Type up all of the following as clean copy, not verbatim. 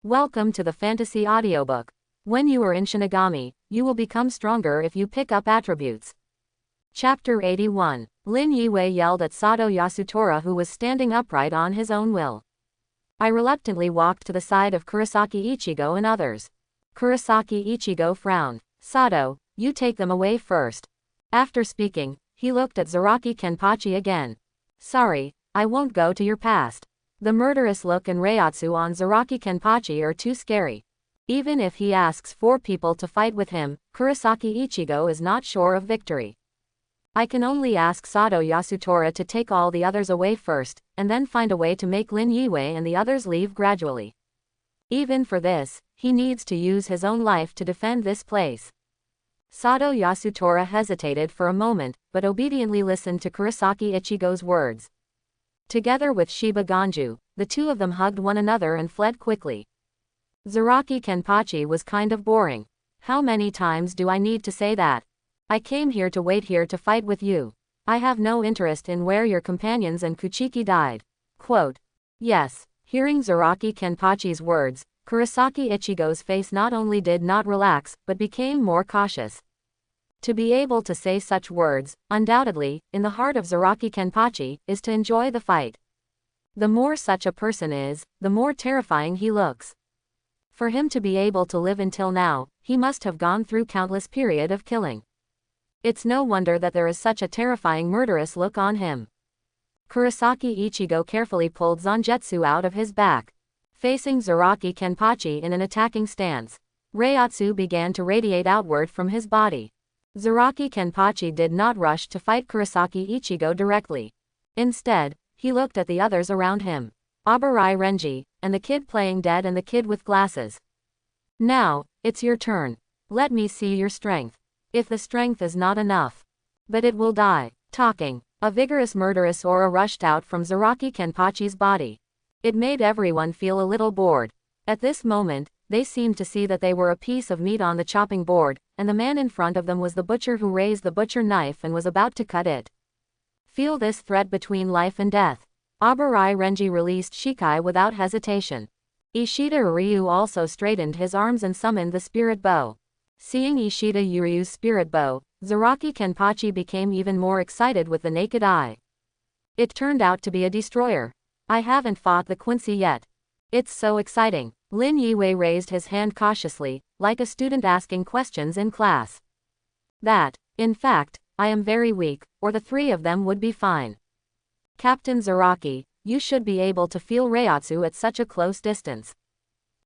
Welcome to the fantasy audiobook. When you are in Shinigami, you will become stronger if you pick up attributes. Chapter 81. Lin Yiwei yelled at Sato Yasutora, who was standing upright on his own will. I reluctantly walked to the side of Kurosaki Ichigo and others. Kurosaki Ichigo frowned. Sato, you take them away first. After speaking, he looked at Zaraki Kenpachi again. Sorry, I won't go to your past. The murderous look and reiatsu on Zaraki Kenpachi are too scary. Even if he asks 4 people to fight with him, Kurosaki Ichigo is not sure of victory. I can only ask Sato Yasutora to take all the others away first, and then find a way to make Lin Yiwei and the others leave gradually. Even for this, he needs to use his own life to defend this place. Sato Yasutora hesitated for a moment, but obediently listened to Kurosaki Ichigo's words. Together with Shiba Ganju, the two of them hugged one another and fled quickly. Zaraki Kenpachi was kind of boring. How many times do I need to say that? I came here to wait here to fight with you. I have no interest in where your companions and Kuchiki died. Quote. Yes. Hearing Zaraki Kenpachi's words, Kurosaki Ichigo's face not only did not relax, but became more cautious. To be able to say such words, undoubtedly, in the heart of Zaraki Kenpachi, is to enjoy the fight. The more such a person is, the more terrifying he looks. For him to be able to live until now, he must have gone through countless period of killing. It's no wonder that there is such a terrifying murderous look on him. Kurosaki Ichigo carefully pulled Zangetsu out of his back. Facing Zaraki Kenpachi in an attacking stance, reiatsu began to radiate outward from his body. Zaraki Kenpachi did not rush to fight Kurosaki Ichigo directly. Instead, he looked at the others around him. Abarai Renji, and the kid playing dead and the kid with glasses. Now, it's your turn. Let me see your strength. If the strength is not enough. But it will die. Talking. A vigorous murderous aura rushed out from Zaraki Kenpachi's body. It made everyone feel a little bored. At this moment, they seemed to see that they were a piece of meat on the chopping board, and the man in front of them was the butcher who raised the butcher knife and was about to cut it. Feel this threat between life and death. Abarai Renji released Shikai without hesitation. Ishida Uryu also straightened his arms and summoned the spirit bow. Seeing Ishida Uryu's spirit bow, Zaraki Kenpachi became even more excited with the naked eye. It turned out to be a destroyer. I haven't fought the Quincy yet. It's so exciting. Lin Yiwei raised his hand cautiously, like a student asking questions in class. In fact, I am very weak, or the 3 of them would be fine. Captain Zaraki, you should be able to feel reiatsu at such a close distance.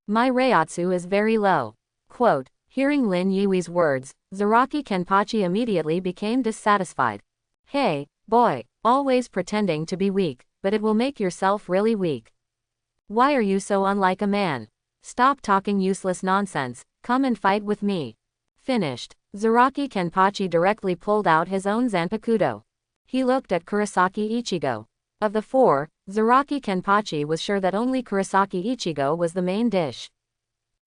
My reiatsu is very low. Quote. Hearing Lin Yiwei's words, Zaraki Kenpachi immediately became dissatisfied. Hey, boy, always pretending to be weak, but it will make yourself really weak. Why are you so unlike a man? Stop talking useless nonsense, come and fight with me. Finished. Zaraki Kenpachi directly pulled out his own Zanpakuto. He looked at Kurosaki Ichigo. Of the 4, Zaraki Kenpachi was sure that only Kurosaki Ichigo was the main dish.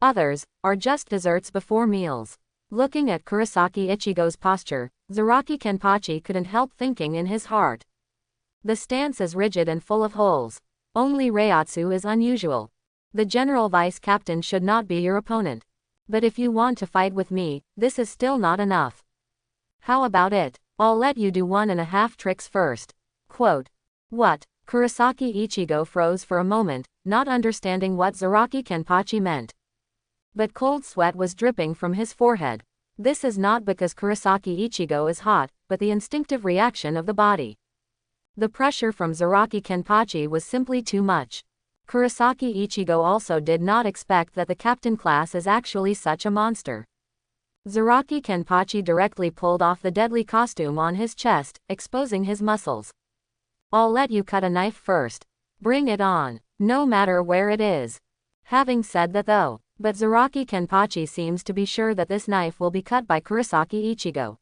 Others are just desserts before meals. Looking at Kurosaki Ichigo's posture, Zaraki Kenpachi couldn't help thinking in his heart. The stance is rigid and full of holes. Only reiatsu is unusual. The general vice captain should not be your opponent. But if you want to fight with me, this is still not enough. How about it? I'll let you do 1.5 tricks first. Quote. What? Kurosaki Ichigo froze for a moment, not understanding what Zaraki Kenpachi meant. But cold sweat was dripping from his forehead. This is not because Kurosaki Ichigo is hot, but the instinctive reaction of the body. The pressure from Zaraki Kenpachi was simply too much. Kurosaki Ichigo also did not expect that the captain class is actually such a monster. Zaraki Kenpachi directly pulled off the deadly costume on his chest, exposing his muscles. I'll let you cut a knife first. Bring it on, no matter where it is. Having said that though, but Zaraki Kenpachi seems to be sure that this knife will be cut by Kurosaki Ichigo.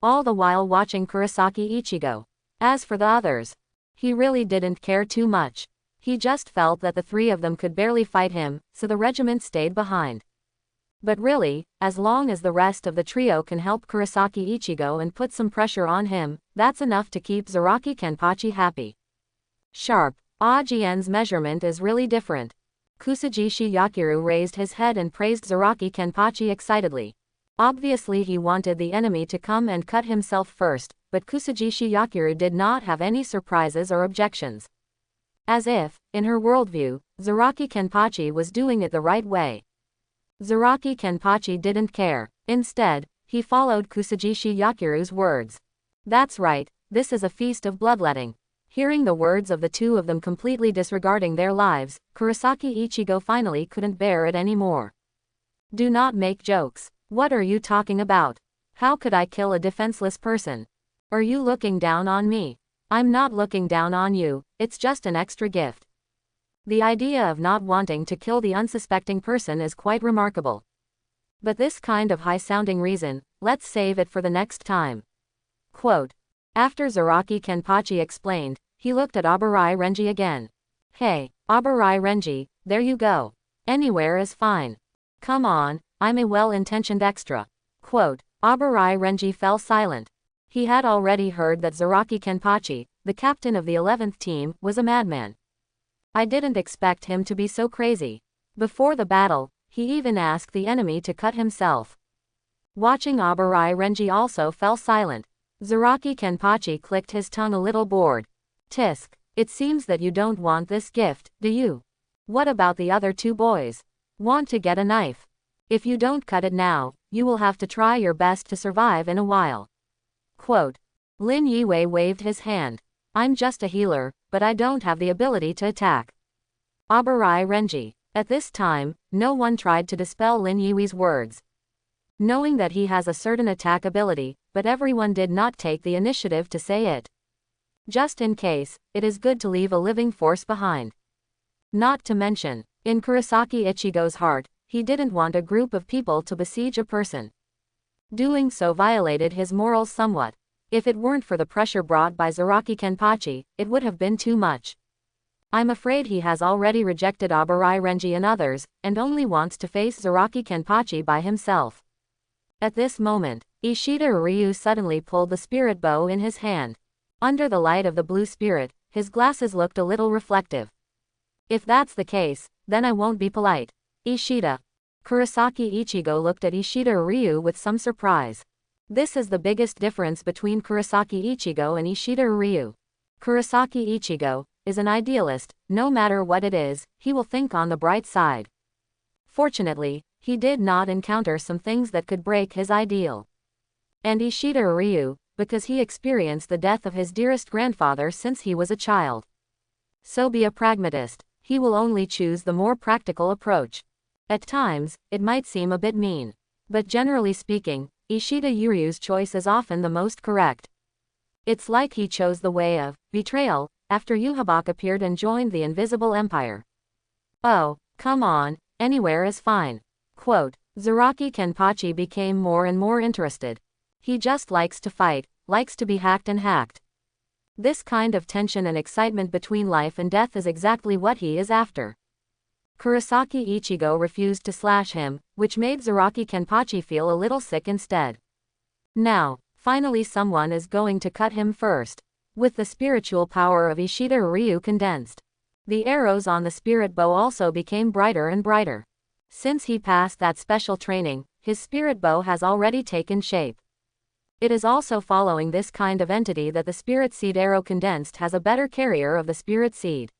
All the while watching Kurosaki Ichigo. As for the others, he really didn't care too much. He just felt that the 3 of them could barely fight him, so the regiment stayed behind. But really, as long as the rest of the trio can help Kurosaki Ichigo and put some pressure on him, that's enough to keep Zaraki Kenpachi happy. Sharp. Ajien's measurement is really different. Kusajishi Yakiru raised his head and praised Zaraki Kenpachi excitedly. Obviously he wanted the enemy to come and cut himself first, but Kusajishi Yakiru did not have any surprises or objections. As if, in her worldview, Zaraki Kenpachi was doing it the right way. Zaraki Kenpachi didn't care. Instead, he followed Kusajishi Yakiru's words. That's right, this is a feast of bloodletting. Hearing the words of the two of them completely disregarding their lives, Kurosaki Ichigo finally couldn't bear it anymore. Do not make jokes. What are you talking about? How could I kill a defenseless person? Are you looking down on me? I'm not looking down on you, it's just an extra gift. The idea of not wanting to kill the unsuspecting person is quite remarkable. But this kind of high-sounding reason, let's save it for the next time. Quote. After Zaraki Kenpachi explained, he looked at Abarai Renji again. Hey, Abarai Renji, there you go. Anywhere is fine. Come on, I'm a well-intentioned extra. Quote. Abarai Renji fell silent. He had already heard that Zaraki Kenpachi, the captain of the 11th team, was a madman. I didn't expect him to be so crazy. Before the battle, he even asked the enemy to cut himself. Watching Abarai Renji also fell silent. Zaraki Kenpachi clicked his tongue a little bored. Tisk, it seems that you don't want this gift, do you? What about the other two boys? Want to get a knife? If you don't cut it now, you will have to try your best to survive in a while. Quote. Lin Yiwei waved his hand. I'm just a healer, but I don't have the ability to attack. Abarai Renji. At this time, no one tried to dispel Lin Yiwei's words. Knowing that he has a certain attack ability, but everyone did not take the initiative to say it. Just in case, it is good to leave a living force behind. Not to mention, in Kurosaki Ichigo's heart, he didn't want a group of people to besiege a person. Doing so violated his morals somewhat. If it weren't for the pressure brought by Zaraki Kenpachi, it would have been too much. I'm afraid he has already rejected Abarai Renji and others, and only wants to face Zaraki Kenpachi by himself. At this moment, Ishida Ryu suddenly pulled the spirit bow in his hand. Under the light of the blue spirit, his glasses looked a little reflective. If that's the case, then I won't be polite. Ishida. Kurosaki Ichigo looked at Ishida Ryu with some surprise. This is the biggest difference between Kurosaki Ichigo and Ishida Ryu. Kurosaki Ichigo is an idealist. No matter what it is, he will think on the bright side. Fortunately, he did not encounter some things that could break his ideal. And Ishida Ryu, because he experienced the death of his dearest grandfather since he was a child. So be a pragmatist. He will only choose the more practical approach. At times, it might seem a bit mean. But generally speaking, Ishida Ryu's choice is often the most correct. It's like he chose the way of betrayal after Yhwach appeared and joined the Invisible Empire. Oh, come on, anywhere is fine. Quote. Zaraki Kenpachi became more and more interested. He just likes to fight, likes to be hacked and hacked. This kind of tension and excitement between life and death is exactly what he is after. Kurosaki Ichigo refused to slash him, which made Zaraki Kenpachi feel a little sick instead. Now, finally someone is going to cut him first. With the spiritual power of Ishida Ryu condensed, the arrows on the spirit bow also became brighter and brighter. Since he passed that special training, his spirit bow has already taken shape. It is also following this kind of entity that the spirit seed arrow condensed has a better carrier of the spirit seed.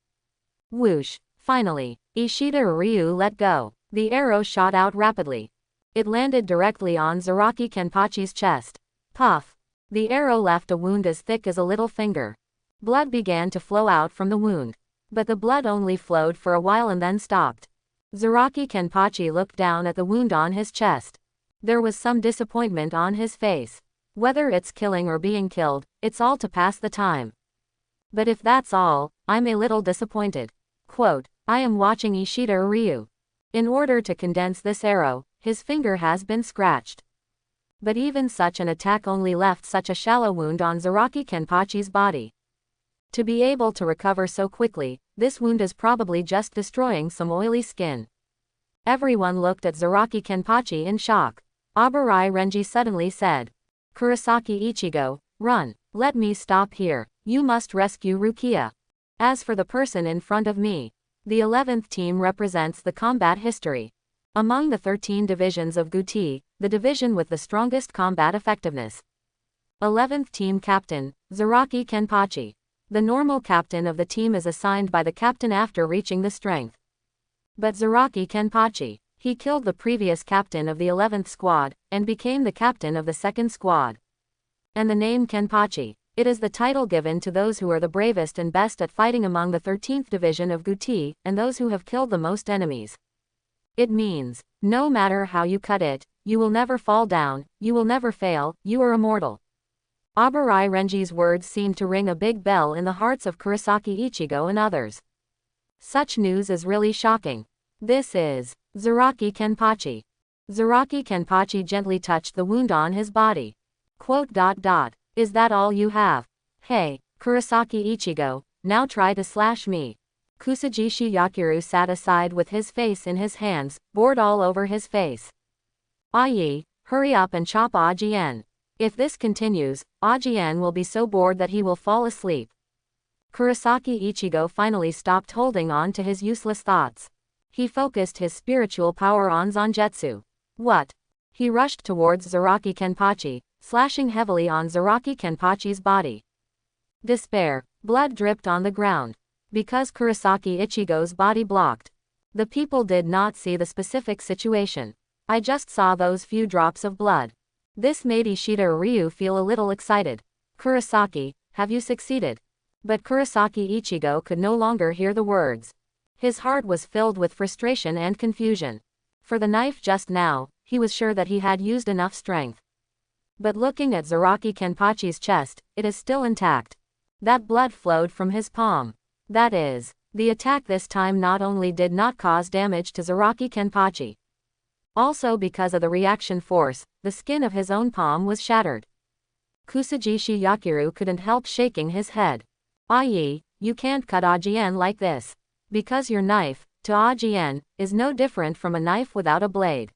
Whoosh! Finally, Ishida Ryu let go. The arrow shot out rapidly. It landed directly on Zaraki Kenpachi's chest. Puff! The arrow left a wound as thick as a little finger. Blood began to flow out from the wound. But the blood only flowed for a while and then stopped. Zaraki Kenpachi looked down at the wound on his chest. There was some disappointment on his face. Whether it's killing or being killed, it's all to pass the time. But if that's all, I'm a little disappointed. Quote, I am watching Ishida Ryu. In order to condense this arrow, his finger has been scratched. But even such an attack only left such a shallow wound on Zaraki Kenpachi's body. To be able to recover so quickly, this wound is probably just destroying some oily skin. Everyone looked at Zaraki Kenpachi in shock. Abarai Renji suddenly said. Kurosaki Ichigo, run. Let me stop here. You must rescue Rukia. As for the person in front of me, The 11th team represents the combat history. Among the 13 divisions of Guti, the division with the strongest combat effectiveness. 11th Team Captain, Zaraki Kenpachi. The normal captain of the team is assigned by the captain after reaching the strength. But Zaraki Kenpachi, he killed the previous captain of the 11th squad, and became the captain of the 2nd squad. And the name Kenpachi, it is the title given to those who are the bravest and best at fighting among the 13th division of Guti, and those who have killed the most enemies. It means, no matter how you cut it, you will never fall down, you will never fail, you are immortal. Abarai Renji's words seemed to ring a big bell in the hearts of Kurosaki Ichigo and others. Such news is really shocking. This is Zaraki Kenpachi. Zaraki Kenpachi gently touched the wound on his body. Quote, Is that all you have? Hey, Kurosaki Ichigo, now try to slash me. Kusajishi Yakiru sat aside with his face in his hands, bored all over his face. Ayi, hurry up and chop Ajien. If this continues, Ajien will be so bored that he will fall asleep. Kurosaki Ichigo finally stopped holding on to his useless thoughts. He focused his spiritual power on Zangetsu. What? He rushed towards Zaraki Kenpachi, slashing heavily on Zaraki Kenpachi's body. Despair, blood dripped on the ground. Because Kurosaki Ichigo's body blocked. The people did not see the specific situation. I just saw those few drops of blood. This made Ishida Ryu feel a little excited. Kurosaki, have you succeeded? But Kurosaki Ichigo could no longer hear the words. His heart was filled with frustration and confusion. For the knife just now, he was sure that he had used enough strength. But looking at Zaraki Kenpachi's chest, it is still intact. That blood flowed from his palm. That is, the attack this time not only did not cause damage to Zaraki Kenpachi. Also because of the reaction force, the skin of his own palm was shattered. Kusajishi Yakiru couldn't help shaking his head. Ayi, you can't cut Ajien like this. Because your knife, to Ajien, is no different from a knife without a blade.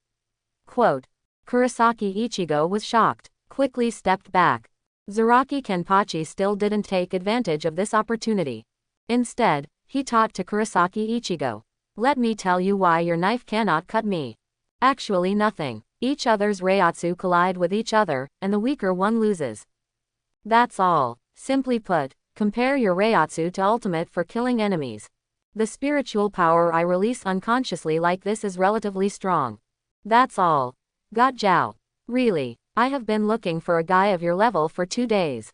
Quote. Kurosaki Ichigo was shocked, quickly stepped back. Zaraki Kenpachi still didn't take advantage of this opportunity. Instead, he taught to Kurosaki Ichigo. Let me tell you why your knife cannot cut me. Actually nothing. Each other's Reiatsu collide with each other, and the weaker one loses. That's all. Simply put, compare your Reiatsu to ultimate for killing enemies. The spiritual power I release unconsciously like this is relatively strong. That's all. Got Jiao. Really, I have been looking for a guy of your level for 2 days.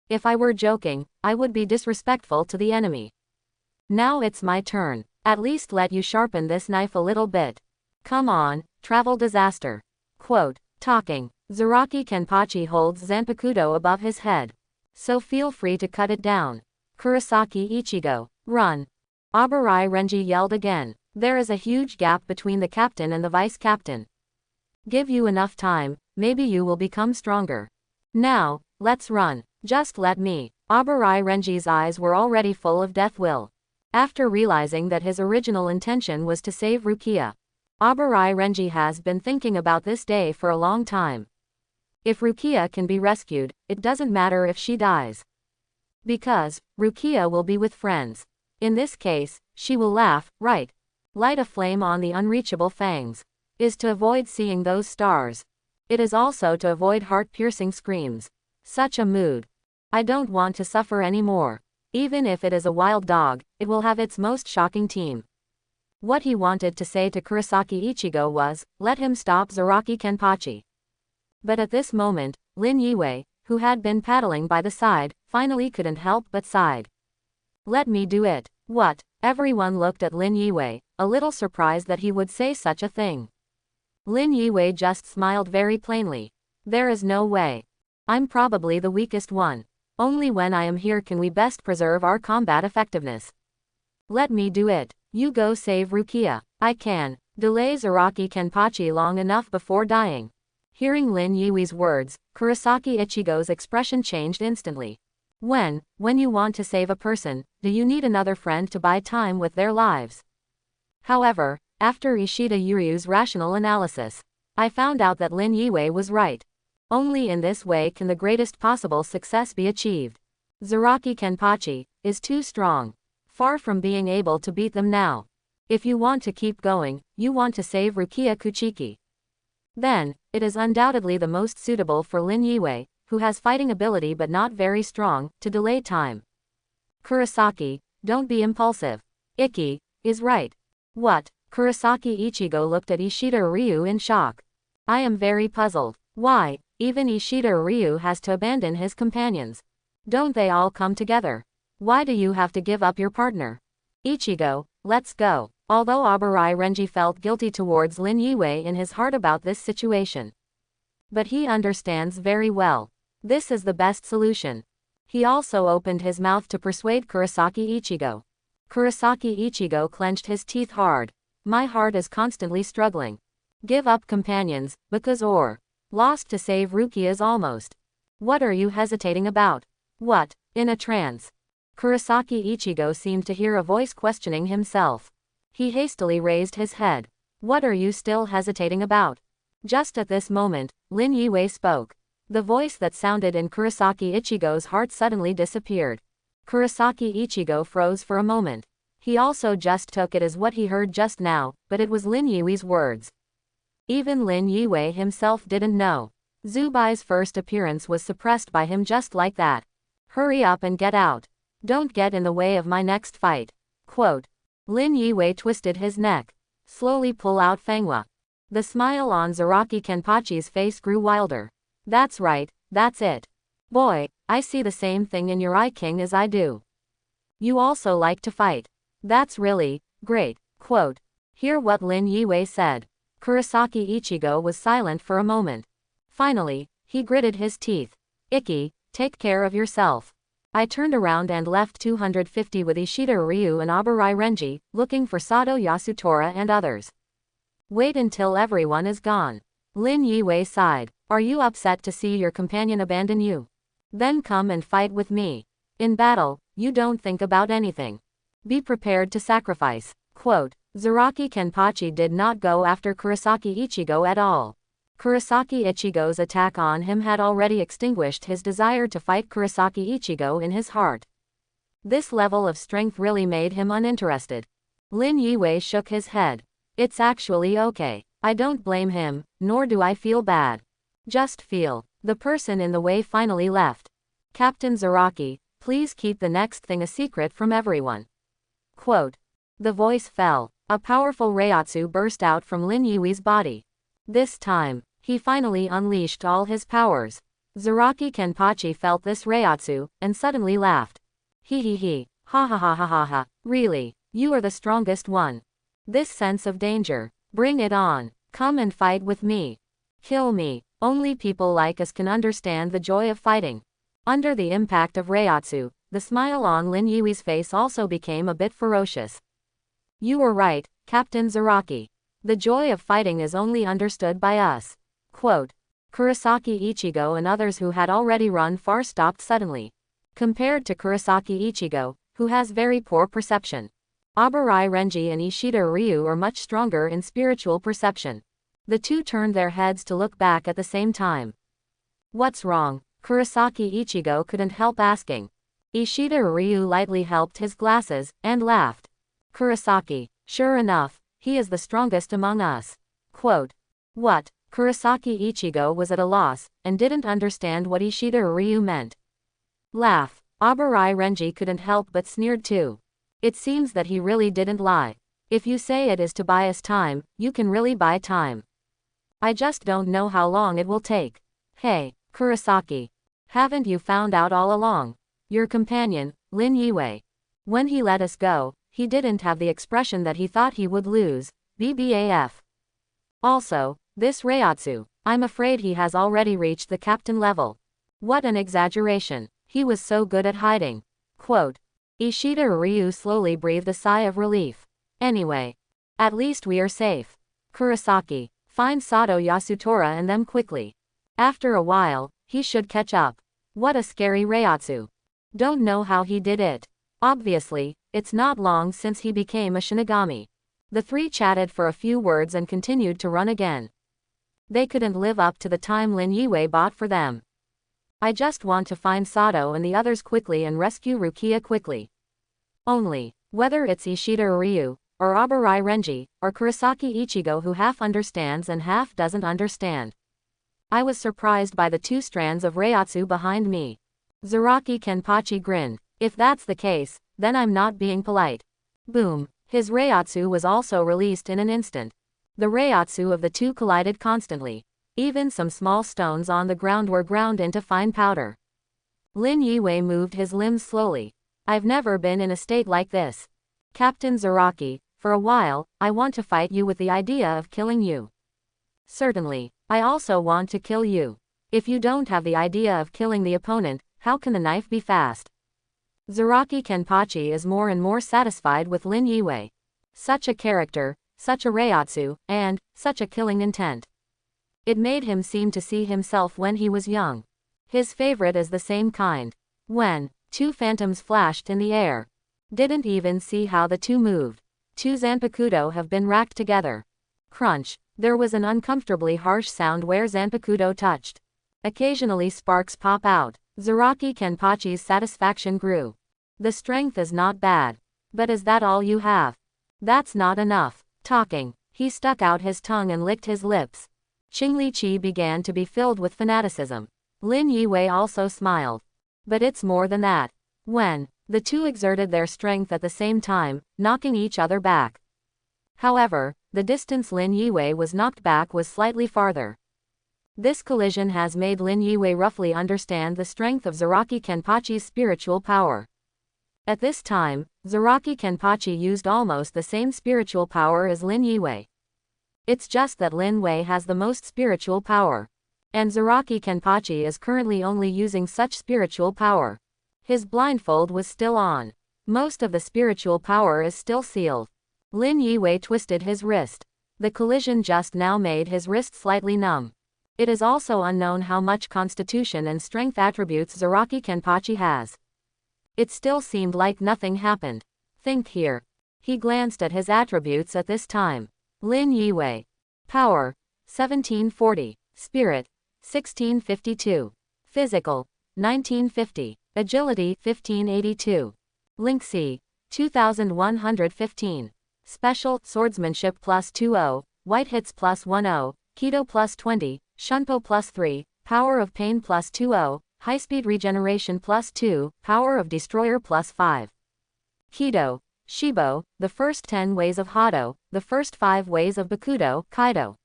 If I were joking, I would be disrespectful to the enemy. Now it's my turn. At least let you sharpen this knife a little bit. Come on, travel disaster. Quote, talking. Zaraki Kenpachi holds Zanpakuto above his head. So feel free to cut it down. Kurosaki Ichigo, run. Abarai Renji yelled again. There is a huge gap between the captain and the vice captain. Give you enough time, maybe you will become stronger. Now, let's run. Just let me. Abarai Renji's eyes were already full of death will. After realizing that his original intention was to save Rukia. Abarai Renji has been thinking about this day for a long time. If Rukia can be rescued, it doesn't matter if she dies. Because, Rukia will be with friends. In this case, she will laugh, right? Light a flame on the unreachable fangs. Is to avoid seeing those stars. It is also to avoid heart-piercing screams. Such a mood. I don't want to suffer anymore. Even if it is a wild dog, it will have its most shocking team. What he wanted to say to Kurosaki Ichigo was, let him stop Zaraki Kenpachi. But at this moment, Lin Yiwei, who had been paddling by the side, finally couldn't help but sighed. Let me do it. What? Everyone looked at Lin Yiwei, a little surprised that he would say such a thing. Lin Yiwei just smiled very plainly. There is no way. I'm probably the weakest one. Only when I am here can we best preserve our combat effectiveness. Let me do it. You go save Rukia. I can. Delay Zaraki Kenpachi long enough before dying. Hearing Lin Yiwei's words, Kurosaki Ichigo's expression changed instantly. When you want to save a person, do you need another friend to buy time with their lives? However, after Ishida Yuryu's rational analysis, I found out that Lin Yiwei was right. Only in this way can the greatest possible success be achieved. Zaraki Kenpachi is too strong. Far from being able to beat them now. If you want to keep going, you want to save Rukia Kuchiki. Then, it is undoubtedly the most suitable for Lin Yue, who has fighting ability but not very strong, to delay time. Kurosaki, don't be impulsive. Ikki is right. What? Kurosaki Ichigo looked at Ishida Ryu in shock. I am very puzzled. Why, even Ishida Ryu has to abandon his companions. Don't they all come together? Why do you have to give up your partner? Ichigo, let's go. Although Abarai Renji felt guilty towards Lin Yue in his heart about this situation. But he understands very well. This is the best solution. He also opened his mouth to persuade Kurosaki Ichigo. Kurosaki Ichigo clenched his teeth hard. My heart is constantly struggling. Give up companions, because lost to save Rukia's almost. What are you hesitating about? What? In a trance. Kurosaki Ichigo seemed to hear a voice questioning himself. He hastily raised his head. What are you still hesitating about? Just at this moment, Lin Yue spoke. The voice that sounded in Kurosaki Ichigo's heart suddenly disappeared. Kurosaki Ichigo froze for a moment. He also just took it as what he heard just now, but it was Lin Yue's words. Even Lin Yue himself didn't know. Zubai's first appearance was suppressed by him just like that. Hurry up and get out. Don't get in the way of my next fight. Quote. Lin Yue twisted his neck. Slowly pull out Fanghua. The smile on Zaraki Kenpachi's face grew wilder. That's right, that's it. Boy, I see the same thing in your eye, King, as I do. You also like to fight. That's really great. Quote. Hear what Lin Yue said. Kurosaki Ichigo was silent for a moment. Finally, he gritted his teeth. Ikki, take care of yourself. I turned around and left 250 with Ishida Ryu and Abarai Renji, looking for Sato Yasutora and others. Wait until everyone is gone. Lin Yue sighed. Are you upset to see your companion abandon you? Then come and fight with me. In battle, you don't think about anything. Be prepared to sacrifice. Quote. Zaraki Kenpachi did not go after Kurosaki Ichigo at all. Kurosaki Ichigo's attack on him had already extinguished his desire to fight Kurosaki Ichigo in his heart. This level of strength really made him uninterested. Lin Yue shook his head. It's actually okay. I don't blame him, nor do I feel bad. Just feel. The person in the way finally left. Captain Zaraki, please keep the next thing a secret from everyone. Quote. The voice fell. A powerful Reiatsu burst out from Lin Yue's body. This time, he finally unleashed all his powers. Zaraki Kenpachi felt this Reiatsu, and suddenly laughed. He. Ha ha ha ha ha ha. Really, you are the strongest one. This sense of danger. Bring it on. Come and fight with me. Kill me. Only people like us can understand the joy of fighting. Under the impact of Reiatsu, the smile on Lin Yue's face also became a bit ferocious. You were right, Captain Zaraki. The joy of fighting is only understood by us. Quote. Kurosaki Ichigo and others who had already run far stopped suddenly. Compared to Kurosaki Ichigo, who has very poor perception, Abarai Renji and Ishida Ryu are much stronger in spiritual perception. The two turned their heads to look back at the same time. What's wrong? Kurosaki Ichigo couldn't help asking. Ishida Ryu lightly helped his glasses, and laughed. Kurosaki, sure enough, he is the strongest among us. Quote. What? Kurosaki Ichigo was at a loss, and didn't understand what Ishida Ryu meant. Laugh. Abarai Renji couldn't help but sneered too. It seems that he really didn't lie. If you say it is to buy us time, you can really buy time. I just don't know how long it will take. Hey, Kurosaki. Haven't you found out all along? Your companion, Lin Yue. When he let us go, he didn't have the expression that he thought he would lose, BBAF. Also, this Reiatsu, I'm afraid he has already reached the captain level. What an exaggeration. He was so good at hiding. Quote. Ishida Ryu slowly breathed a sigh of relief. Anyway. At least we are safe. Kurosaki, find Sato Yasutora and them quickly. After a while, he should catch up. What a scary Reiatsu. Don't know how he did it. Obviously, it's not long since he became a Shinigami. The three chatted for a few words and continued to run again. They couldn't live up to the time Lin Yue bought for them. I just want to find Sato and the others quickly and rescue Rukia quickly. Only, Whether it's Ishida Ryu, or Abarai Renji, or Kurosaki Ichigo who half understands and half doesn't understand. I was surprised by the two strands of Reiatsu behind me. Zaraki Kenpachi grinned. If that's the case, then I'm not being polite. Boom. His Reiatsu was also released in an instant. The Reiatsu of the two collided constantly. Even some small stones on the ground were ground into fine powder. Lin Yue moved his limbs slowly. I've never been in a state like this. Captain Zaraki, for a while, I want to fight you with the idea of killing you. Certainly, I also want to kill you. If you don't have the idea of killing the opponent, how can the knife be fast? Zaraki Kenpachi is more and more satisfied with Lin Yue. Such a character, such a Reiatsu, and such a killing intent. It made him seem to see himself when he was young. His favorite is the same kind. When two phantoms flashed in the air. Didn't even see how the two moved. Two Zanpakuto have been racked together. Crunch. There was an uncomfortably harsh sound where Zanpakuto touched. Occasionally sparks pop out. Zaraki Kenpachi's satisfaction grew. The strength is not bad. But is that all you have? That's not enough. Talking. He stuck out his tongue and licked his lips. Qingli Qi began to be filled with fanaticism. Lin Yue also smiled. But it's more than that. When the two exerted their strength at the same time, knocking each other back. However, the distance Lin Yue was knocked back was slightly farther. This collision has made Lin Yue roughly understand the strength of Zaraki Kenpachi's spiritual power. At this time, Zaraki Kenpachi used almost the same spiritual power as Lin Yue. It's just that Lin Yue has the most spiritual power. And Zaraki Kenpachi is currently only using such spiritual power. His blindfold was still on. Most of the spiritual power is still sealed. Lin Yue twisted his wrist. The collision just now made his wrist slightly numb. It is also unknown how much constitution and strength attributes Zaraki Kenpachi has. It still seemed like nothing happened. Think here. He glanced at his attributes at this time. Lin Yue. Power, 1740. Spirit, 1652. Physical, 1950. Agility, 1582. Link C, 2115. Special, Swordsmanship plus 20, White Hits plus 10, Keto plus 20, Shunpo plus 3, Power of Pain plus 20, High-Speed Regeneration plus 2, Power of Destroyer plus 5. Keto, Shibo, the first 10 ways of Hado, the first 5 ways of Bakudo, Kaido.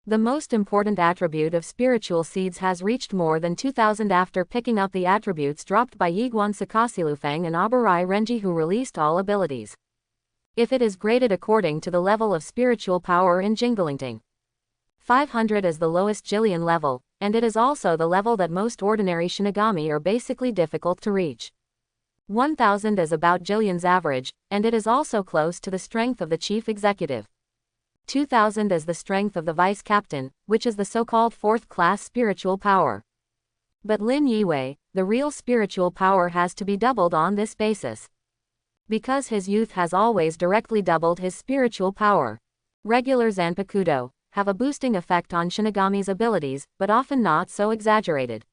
The most important attribute of spiritual seeds has reached more than 2,000 after picking up the attributes dropped by Yiguan Sakasilufeng and Abarai Renji who released all abilities. If it is graded according to the level of spiritual power in Jinglingting. 500 is the lowest Jillian level, and it is also the level that most ordinary Shinigami are basically difficult to reach. 1000 is about Jillian's average, and it is also close to the strength of the chief executive. 2000 is the strength of the vice captain, which is the so-called fourth-class spiritual power. But Lin Yue, the real spiritual power has to be doubled on this basis. Because his youth has always directly doubled his spiritual power. Regular Zanpakuto have a boosting effect on Shinigami's abilities, but often not so exaggerated.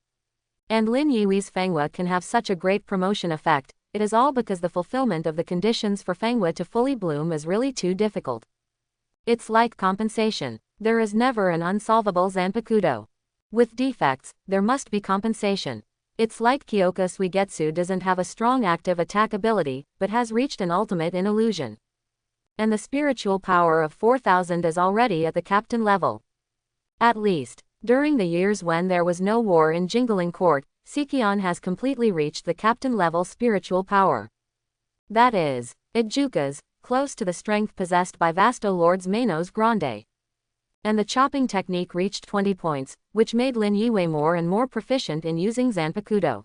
And Lin Yue's Fanghua can have such a great promotion effect, it is all because the fulfillment of the conditions for Fanghua to fully bloom is really too difficult. It's like compensation. There is never an unsolvable Zanpakuto. With defects, there must be compensation. It's like Kyoka Suigetsu doesn't have a strong active attack ability, but has reached an ultimate in illusion. And the spiritual power of 4000 is already at the captain level. At least, during the years when there was no war in Jingling Court, Sikion has completely reached the captain level spiritual power. That is, Ijuka's, close to the strength possessed by Vasto Lords Manos Grande. And the chopping technique reached 20 points, which made Lin Yue more and more proficient in using Zanpakuto.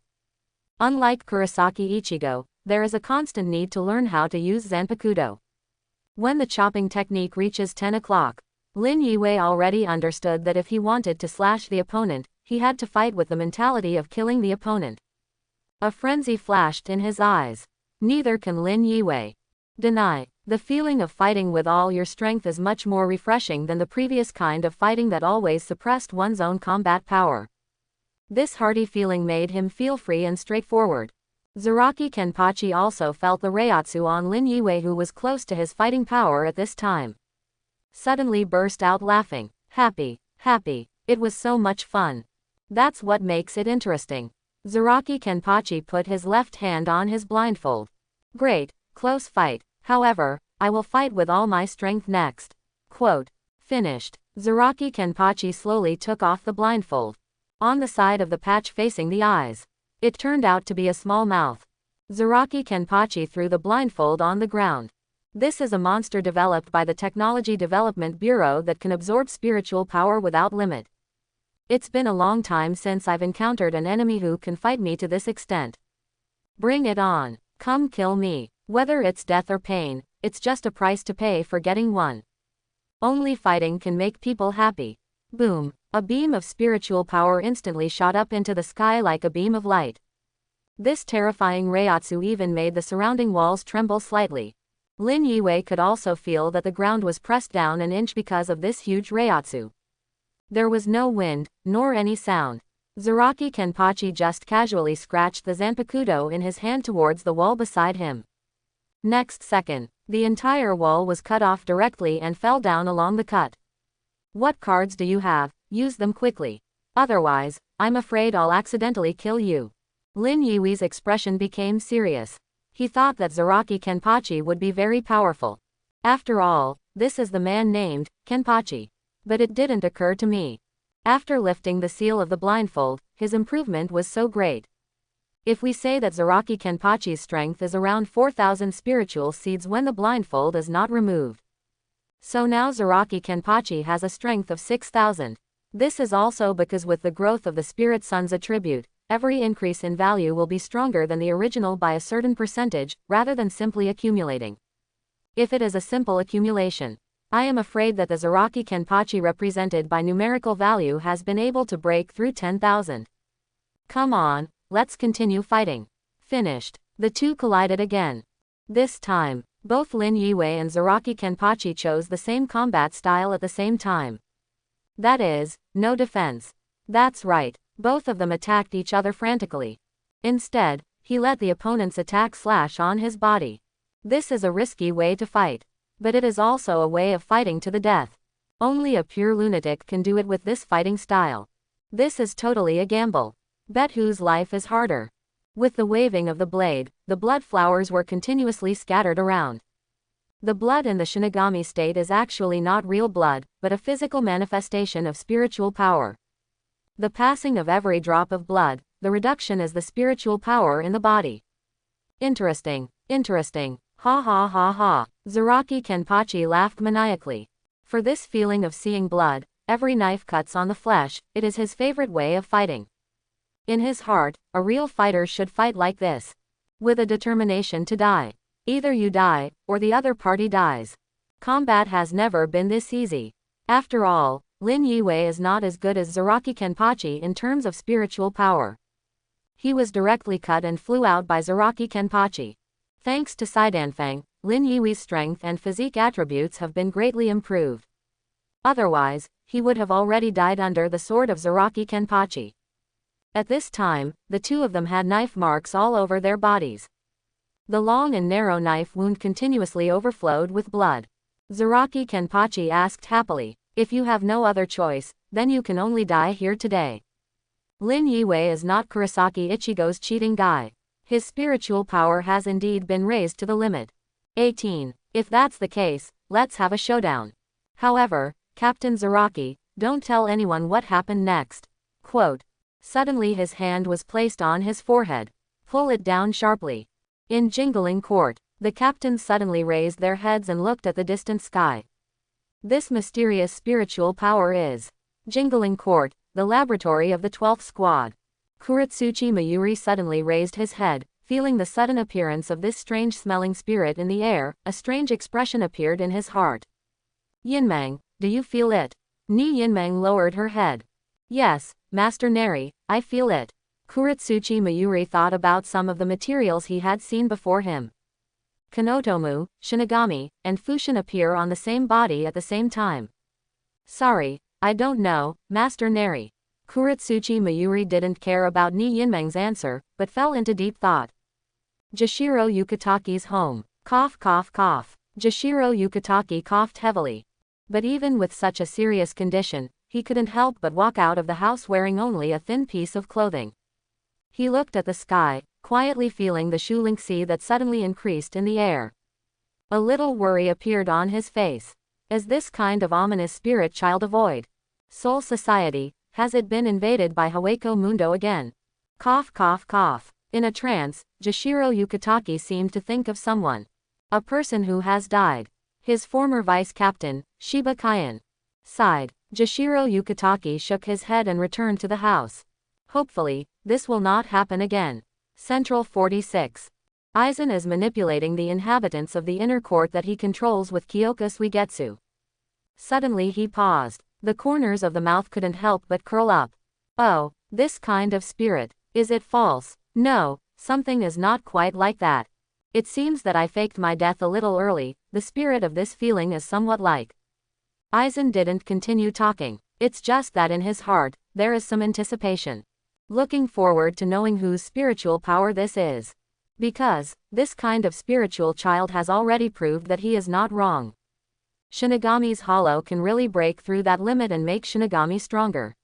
Unlike Kurosaki Ichigo, there is a constant need to learn how to use Zanpakuto. When the chopping technique reaches 10 o'clock, Lin Yue already understood that if he wanted to slash the opponent, he had to fight with the mentality of killing the opponent. A frenzy flashed in his eyes. Neither can Lin Yue deny. The feeling of fighting with all your strength is much more refreshing than the previous kind of fighting that always suppressed one's own combat power. This hearty feeling made him feel free and straightforward. Zaraki Kenpachi also felt the Reiatsu on Lin Yue, who was close to his fighting power at this time. Suddenly burst out laughing. Happy. It was so much fun. That's what makes it interesting. Zaraki Kenpachi put his left hand on his blindfold. Great, close fight. However, I will fight with all my strength next. Quote. Finished. Zaraki Kenpachi slowly took off the blindfold. On the side of the patch facing the eyes, it turned out to be a small mouth. Zaraki Kenpachi threw the blindfold on the ground. This is a monster developed by the Technology Development Bureau that can absorb spiritual power without limit. It's been a long time since I've encountered an enemy who can fight me to this extent. Bring it on. Come kill me. Whether it's death or pain, it's just a price to pay for getting one. Only fighting can make people happy. Boom. A beam of spiritual power instantly shot up into the sky like a beam of light. This terrifying Reiatsu even made the surrounding walls tremble slightly. Lin Yue could also feel that the ground was pressed down an inch because of this huge Reiatsu. There was no wind, nor any sound. Zaraki Kenpachi just casually scratched the Zanpakuto in his hand towards the wall beside him. Next second, the entire wall was cut off directly and fell down along the cut. What cards do you have? Use them quickly. Otherwise, I'm afraid I'll accidentally kill you. Lin Yui's expression became serious. He thought that Zaraki Kenpachi would be very powerful. After all, this is the man named Kenpachi. But it didn't occur to me. After lifting the seal of the blindfold, his improvement was so great. If we say that Zaraki Kenpachi's strength is around 4,000 spiritual seeds when the blindfold is not removed. So now Zaraki Kenpachi has a strength of 6,000. This is also because with the growth of the Spirit Sun's attribute, every increase in value will be stronger than the original by a certain percentage, rather than simply accumulating. If it is a simple accumulation, I am afraid that the Zaraki Kenpachi represented by numerical value has been able to break through 10,000. Come on, let's continue fighting. Finished. The two collided again. This time, both Lin Yue and Zaraki Kenpachi chose the same combat style at the same time. That is, no defense. That's right, both of them attacked each other frantically. Instead, he let the opponent's attack slash on his body. This is a risky way to fight. But it is also a way of fighting to the death. Only a pure lunatic can do it with this fighting style. This is totally a gamble. Bet whose life is harder. With the waving of the blade, the blood flowers were continuously scattered around. The blood in the Shinigami state is actually not real blood, but a physical manifestation of spiritual power. The passing of every drop of blood, the reduction is the spiritual power in the body. Interesting. Ha ha ha ha. Zaraki Kenpachi laughed maniacally. For this feeling of seeing blood, every knife cuts on the flesh, it is his favorite way of fighting. In his heart, a real fighter should fight like this. With a determination to die. Either you die, or the other party dies. Combat has never been this easy. After all, Lin Yue is not as good as Zaraki Kenpachi in terms of spiritual power. He was directly cut and flew out by Zaraki Kenpachi. Thanks to Saidanfang, Lin Yui's strength and physique attributes have been greatly improved. Otherwise, he would have already died under the sword of Zaraki Kenpachi. At this time, the two of them had knife marks all over their bodies. The long and narrow knife wound continuously overflowed with blood. Zaraki Kenpachi asked happily, if you have no other choice, then you can only die here today. Lin Yue is not Kurosaki Ichigo's cheating guy. His spiritual power has indeed been raised to the limit. 18. If that's the case, let's have a showdown. However, Captain Zaraki, don't tell anyone what happened next. Quote. Suddenly his hand was placed on his forehead. Pull it down sharply. In Jingling Court, the captains suddenly raised their heads and looked at the distant sky. This mysterious spiritual power is Jingling Court, the laboratory of the 12th Squad. Kuretsuchi Mayuri suddenly raised his head, feeling the sudden appearance of this strange-smelling spirit in the air. A strange expression appeared in his heart. Yinmang, do you feel it? Ni Yinmang lowered her head. Yes, Master Neri, I feel it. Kuretsuchi Mayuri thought about some of the materials he had seen before him. Kanotomu, Shinigami, and Fushin appear on the same body at the same time. Sorry, I don't know, Master Neri. Kuretsuchi Mayuri didn't care about Ni Yinmeng's answer, but fell into deep thought. Jashiro Yukitaki's home. Cough cough cough. Jashiro Yukitaki coughed heavily. But even with such a serious condition, he couldn't help but walk out of the house wearing only a thin piece of clothing. He looked at the sky, quietly feeling the shulinxi that suddenly increased in the air. A little worry appeared on his face. Is this kind of ominous spirit child a void? Soul Society, has it been invaded by Hawako Mundo again? Cough cough cough. In a trance, Jashiro Yukitaki seemed to think of someone. A person who has died. His former vice captain, Shiba Kyan. Sighed. Jashiro Yukitaki shook his head and returned to the house. Hopefully, this will not happen again. Central 46. Aizen is manipulating the inhabitants of the inner court that he controls with Kyoka Suigetsu. Suddenly he paused. The corners of the mouth couldn't help but curl up. Oh, this kind of spirit. Is it false? No, something is not quite like that. It seems that I faked my death a little early. The spirit of this feeling is somewhat like. Aizen didn't continue talking. It's just that in his heart, there is some anticipation. Looking forward to knowing whose spiritual power this is. Because, this kind of spiritual child has already proved that he is not wrong. Shinigami's hollow can really break through that limit and make Shinigami stronger.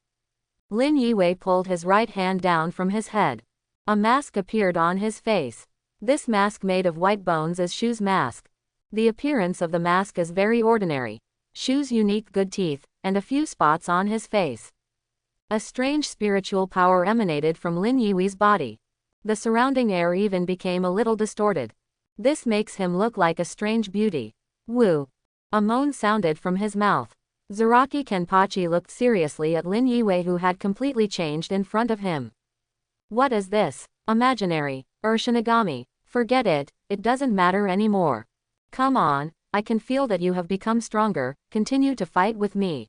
Lin Yiwei pulled his right hand down from his head. A mask appeared on his face. This mask made of white bones is Shu's mask. The appearance of the mask is very ordinary. Shu's unique good teeth, and a few spots on his face. A strange spiritual power emanated from Lin Yiwei's body. The surrounding air even became a little distorted. This makes him look like a strange beauty. Woo! A moan sounded from his mouth. Zaraki Kenpachi looked seriously at Lin Yiwei, who had completely changed in front of him. What is this? Imaginary? Or Shinigami? Forget it, it doesn't matter anymore. Come on, I can feel that you have become stronger, continue to fight with me.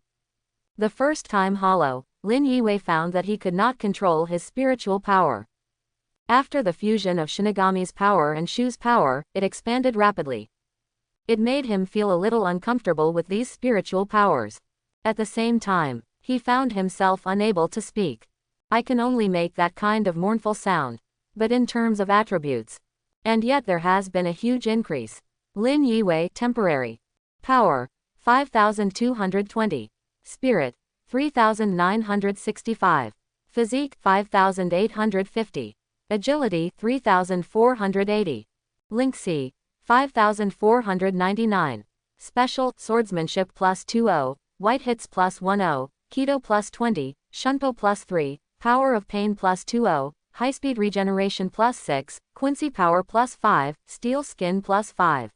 The first time hollow, Lin Yiwei found that he could not control his spiritual power. After the fusion of Shinigami's power and Shu's power, it expanded rapidly. It made him feel a little uncomfortable with these spiritual powers. At the same time, he found himself unable to speak. I can only make that kind of mournful sound. But in terms of attributes. And yet there has been a huge increase. Lin Yiwei, temporary. Power, 5,220. Spirit, 3,965. Physique, 5,850. Agility, 3,480. Lingxi, 5,499. Special, swordsmanship plus 20, white hits plus 10, Keto plus 20, Shunpo plus 3, power of pain plus 20, high-speed regeneration plus 6, Quincy power plus 5, steel skin plus 5.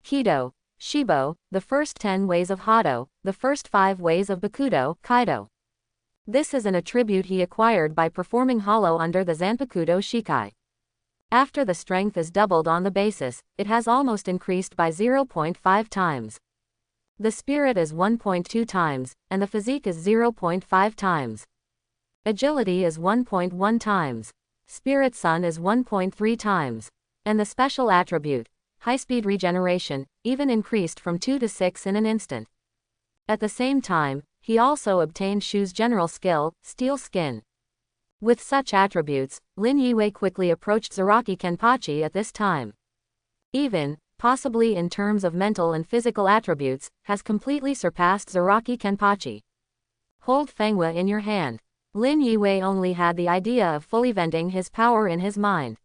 Keto, Shibo, the first 10 ways of Hado, the first 5 ways of Bakudo, Kaido. This is an attribute he acquired by performing hollow under the Zanpakudo Shikai. After the strength is doubled on the basis, it has almost increased by 0.5 times. The spirit is 1.2 times, and the physique is 0.5 times. Agility is 1.1 times. Spirit Sun is 1.3 times. And the special attribute, high-speed regeneration, even increased from 2 to 6 in an instant. At the same time, he also obtained Shu's general skill, steel skin. With such attributes, Lin Yiwei quickly approached Zaraki Kenpachi at this time. Even, possibly in terms of mental and physical attributes, has completely surpassed Zaraki Kenpachi. Hold Fenghua in your hand. Lin Yiwei only had the idea of fully venting his power in his mind.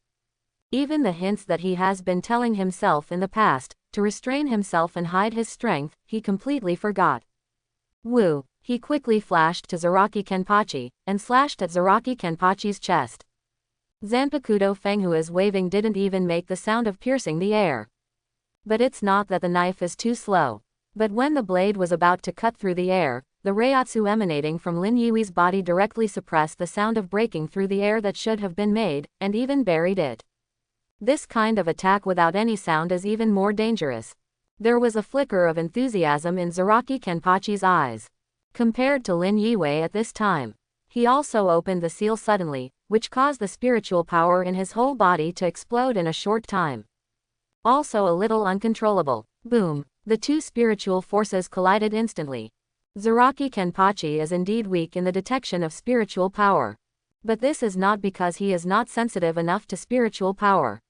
Even the hints that he has been telling himself in the past, to restrain himself and hide his strength, he completely forgot. Woo! He quickly flashed to Zaraki Kenpachi, and slashed at Zaraki Kenpachi's chest. Zanpakudo Fenghua's waving didn't even make the sound of piercing the air. But it's not that the knife is too slow. But when the blade was about to cut through the air, the reiatsu emanating from Lin Yiwei's body directly suppressed the sound of breaking through the air that should have been made, and even buried it. This kind of attack without any sound is even more dangerous. There was a flicker of enthusiasm in Zaraki Kenpachi's eyes. Compared to Lin Yiwei at this time, he also opened the seal suddenly, which caused the spiritual power in his whole body to explode in a short time. Also a little uncontrollable. Boom! The two spiritual forces collided instantly. Zaraki Kenpachi is indeed weak in the detection of spiritual power. But this is not because he is not sensitive enough to spiritual power.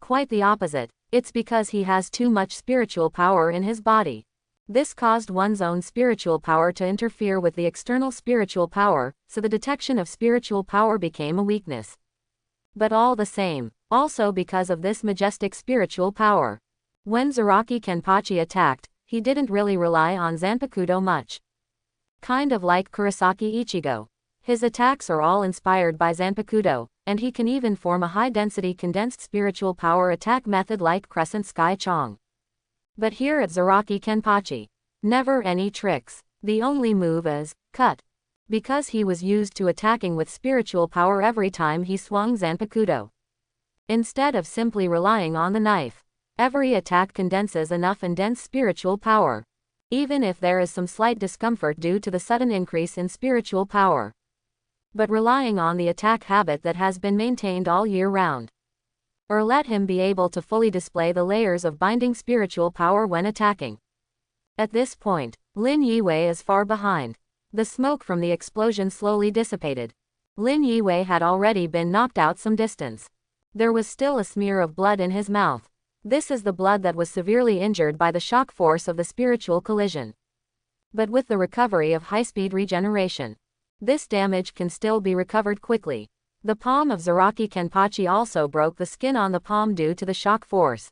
Quite the opposite. It's because he has too much spiritual power in his body. This caused one's own spiritual power to interfere with the external spiritual power, so the detection of spiritual power became a weakness. But all the same, also because of this majestic spiritual power, when Zaraki Kenpachi attacked, he didn't really rely on Zanpakuto much. Kind of like Kurosaki Ichigo. His attacks are all inspired by Zanpakuto, and he can even form a high-density condensed spiritual power attack method like Crescent Sky Chong. But here at Zaraki Kenpachi, never any tricks. The only move is cut. Because he was used to attacking with spiritual power every time he swung Zanpakuto. Instead of simply relying on the knife, every attack condenses enough and dense spiritual power, even if there is some slight discomfort due to the sudden increase in spiritual power. But relying on the attack habit that has been maintained all year round. Or let him be able to fully display the layers of binding spiritual power when attacking. At this point, Lin Yiwei is far behind. The smoke from the explosion slowly dissipated. Lin Yiwei had already been knocked out some distance. There was still a smear of blood in his mouth. This is the blood that was severely injured by the shock force of the spiritual collision. But with the recovery of high-speed regeneration, this damage can still be recovered quickly. The palm of Zaraki Kenpachi also broke the skin on the palm due to the shock force.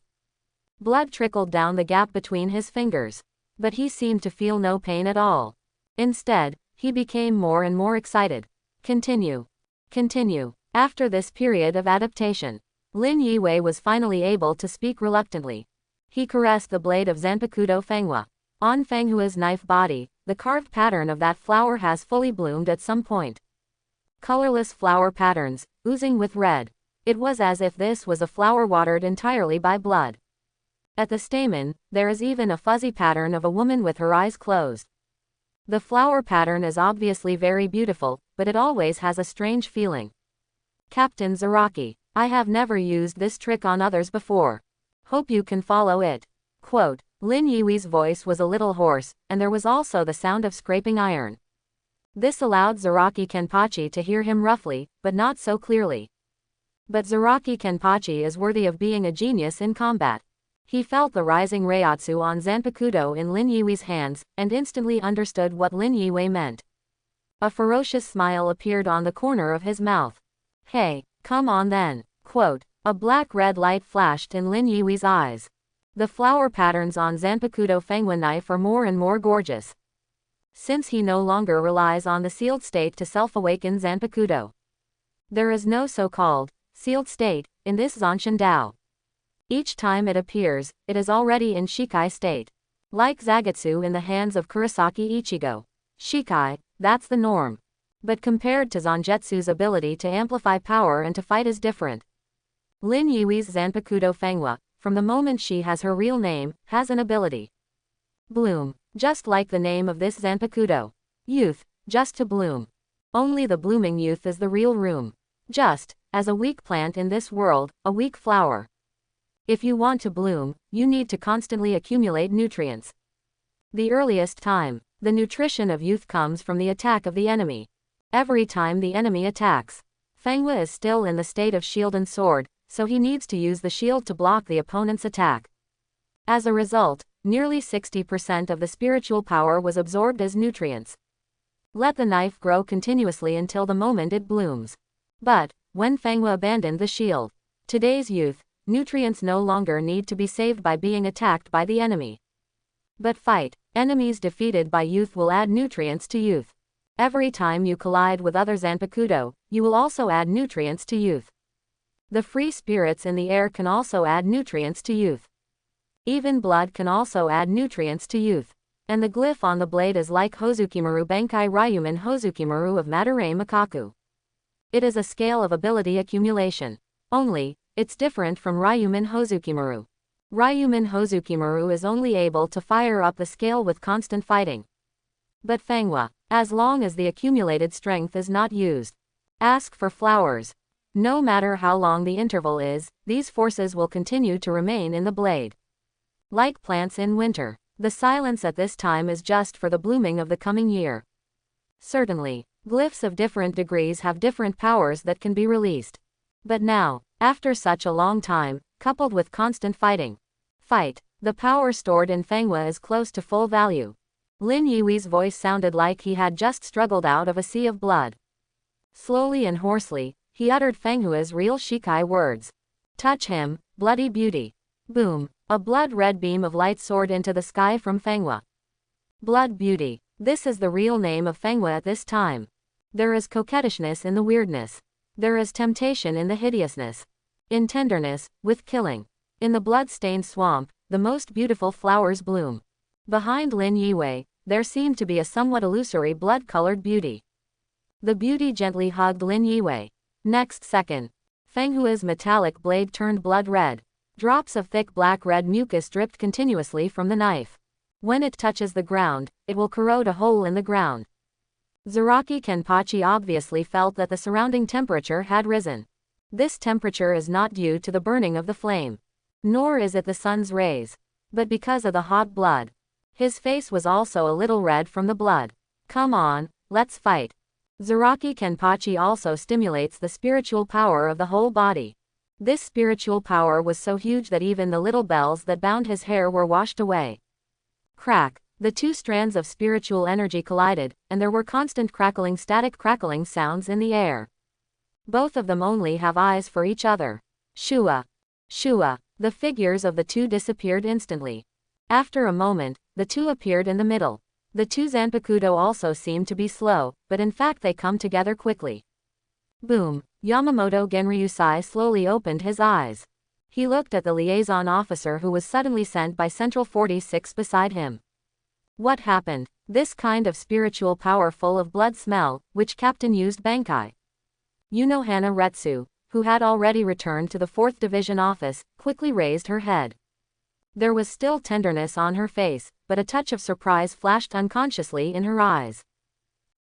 Blood trickled down the gap between his fingers. But he seemed to feel no pain at all. Instead, he became more and more excited. Continue. Continue. After this period of adaptation, Lin Yiwei was finally able to speak reluctantly. He caressed the blade of Zanpakuto Fenghua. On Fenghua's knife body, the carved pattern of that flower has fully bloomed at some point. Colorless flower patterns, oozing with red. It was as if this was a flower watered entirely by blood. At the stamen, there is even a fuzzy pattern of a woman with her eyes closed. The flower pattern is obviously very beautiful, but it always has a strange feeling. Captain Zaraki, I have never used this trick on others before. Hope you can follow it. Quote, Lin Yiwei's voice was a little hoarse, and there was also the sound of scraping iron. This allowed Zaraki Kenpachi to hear him roughly, but not so clearly. But Zaraki Kenpachi is worthy of being a genius in combat. He felt the rising Reiatsu on Zanpakuto in Lin Yiwei's hands, and instantly understood what Lin Yiwei meant. A ferocious smile appeared on the corner of his mouth. Hey, come on then. Quote, a black-red light flashed in Lin Yiwei's eyes. The flower patterns on Zanpakuto Fenghua knife are more and more gorgeous. Since he no longer relies on the sealed state to self-awaken Zanpakuto. There is no so-called sealed state in this Zanshin Dao. Each time it appears, it is already in Shikai state. Like Zagetsu in the hands of Kurosaki Ichigo. Shikai, that's the norm. But compared to Zangetsu's ability to amplify power and to fight is different. Lin Yiwei's Zanpakuto Fenghua, from the moment she has her real name, has an ability. Bloom, just like the name of this Zanpakuto. Youth, just to bloom. Only the blooming youth is the real room. Just, as a weak plant in this world, a weak flower. If you want to bloom, you need to constantly accumulate nutrients. The earliest time, the nutrition of youth comes from the attack of the enemy. Every time the enemy attacks, Fenghua is still in the state of shield and sword, so he needs to use the shield to block the opponent's attack. As a result, nearly 60% of the spiritual power was absorbed as nutrients. Let the knife grow continuously until the moment it blooms. But, when Fenghua abandoned the shield, today's youth, nutrients no longer need to be saved by being attacked by the enemy. But fight, enemies defeated by youth will add nutrients to youth. Every time you collide with other Zanpakuto, you will also add nutrients to youth. The free spirits in the air can also add nutrients to youth. Even blood can also add nutrients to youth. And the glyph on the blade is like Hozukimaru Benkai Ryuman Hozukimaru of Madarei Makaku. It is a scale of ability accumulation. Only, it's different from Ryuman Hozukimaru. Ryuman Hozukimaru is only able to fire up the scale with constant fighting. But Fenghua, as long as the accumulated strength is not used, ask for flowers. No matter how long the interval is, these forces will continue to remain in the blade. Like plants in winter, the silence at this time is just for the blooming of the coming year. Certainly, glyphs of different degrees have different powers that can be released. But now, after such a long time, coupled with constant fighting. Fight. The power stored in Fenghua is close to full value. Lin Yui's voice sounded like he had just struggled out of a sea of blood. Slowly and hoarsely, he uttered Fenghua's real Shikai words. Touch him, bloody beauty. Boom. A blood-red beam of light soared into the sky from Fenghua. Blood beauty. This is the real name of Fenghua at this time. There is coquettishness in the weirdness. There is temptation in the hideousness. In tenderness, with killing. In the blood-stained swamp, the most beautiful flowers bloom. Behind Lin Yue, there seemed to be a somewhat illusory blood-colored beauty. The beauty gently hugged Lin Yue. Next second, Fenghua's metallic blade turned blood red. Drops of thick black-red mucus dripped continuously from the knife. When it touches the ground, it will corrode a hole in the ground. Zaraki Kenpachi obviously felt that the surrounding temperature had risen. This temperature is not due to the burning of the flame. Nor is it the sun's rays. But because of the hot blood. His face was also a little red from the blood. Come on, let's fight. Zaraki Kenpachi also stimulates the spiritual power of the whole body. This spiritual power was so huge that even the little bells that bound his hair were washed away. Crack. The two strands of spiritual energy collided, and there were constant static crackling sounds in the air. Both of them only have eyes for each other. Shua. Shua. The figures of the two disappeared instantly. After a moment, the two appeared in the middle. The two Zanpakuto also seemed to be slow, but in fact they come together quickly. Boom. Yamamoto Genryusai slowly opened his eyes. He looked at the liaison officer who was suddenly sent by Central 46 beside him. What happened? This kind of spiritual power full of blood smell, which captain used Bankai? Hana Retsu, who had already returned to the 4th Division office, quickly raised her head. There was still tenderness on her face, but a touch of surprise flashed unconsciously in her eyes.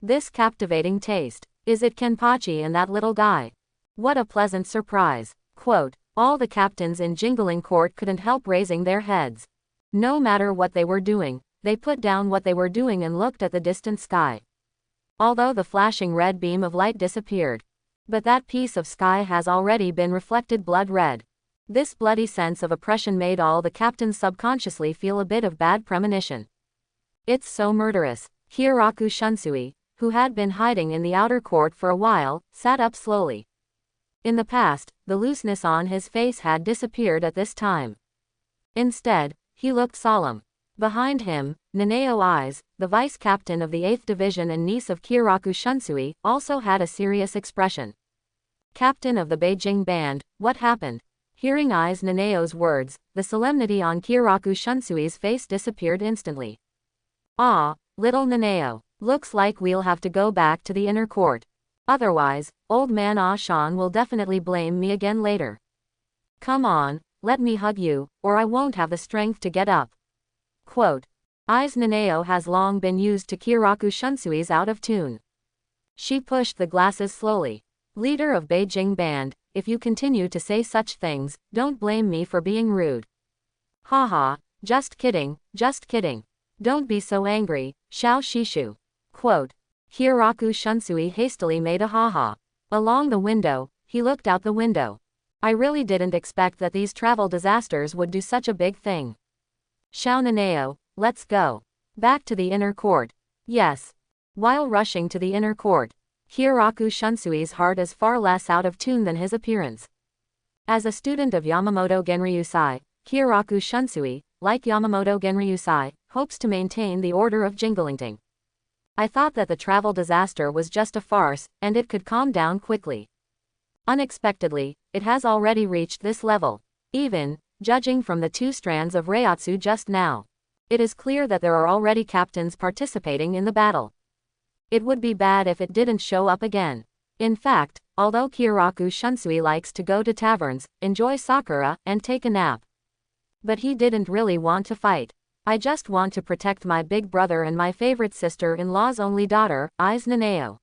This captivating taste. Is it Kenpachi and that little guy? What a pleasant surprise. Quote, all the captains in Jingling Court couldn't help raising their heads. No matter what they were doing, they put down what they were doing and looked at the distant sky. Although the flashing red beam of light disappeared. But that piece of sky has already been reflected blood red. This bloody sense of oppression made all the captains subconsciously feel a bit of bad premonition. It's so murderous. Hieraku Shunsui, who had been hiding in the outer court for a while, sat up slowly. In the past, the looseness on his face had disappeared at this time. Instead, he looked solemn. Behind him, Naneo Eyes, the vice captain of the 8th Division and niece of Hieraku Shunsui, also had a serious expression. Captain of the Beijing band, what happened? Hearing Eyes Naneo's words, the solemnity on Hieraku Shunsui's face disappeared instantly. Ah, little Naneo. Looks like we'll have to go back to the inner court. Otherwise, old man Ah Shan will definitely blame me again later. Come on, let me hug you, or I won't have the strength to get up. Quote. Eyes Naneo has long been used to Hieraku Shunsui's out of tune. She pushed the glasses slowly. Leader of Beijing band, if you continue to say such things, don't blame me for being rude. Haha, just kidding, just kidding. Don't be so angry, Xiao Shishu. Quote. Hieraku Shunsui hastily made a haha. Along the window, he looked out the window. I really didn't expect that these travel disasters would do such a big thing. Xiao Naneo, let's go. Back to the inner court. Yes. While rushing to the inner court, Hieraku Shunsui's heart is far less out of tune than his appearance. As a student of Yamamoto Genryusai, Hieraku Shunsui, like Yamamoto Genryusai, hopes to maintain the order of Jinglingting. I thought that the travel disaster was just a farce, and it could calm down quickly. Unexpectedly, it has already reached this level. Even, judging from the two strands of Reiatsu just now, it is clear that there are already captains participating in the battle. It would be bad if it didn't show up again. In fact, although Hieraku Shunsui likes to go to taverns, enjoy sakura, and take a nap. But he didn't really want to fight. I just want to protect my big brother and my favorite sister-in-law's only daughter, Eyes Naneo.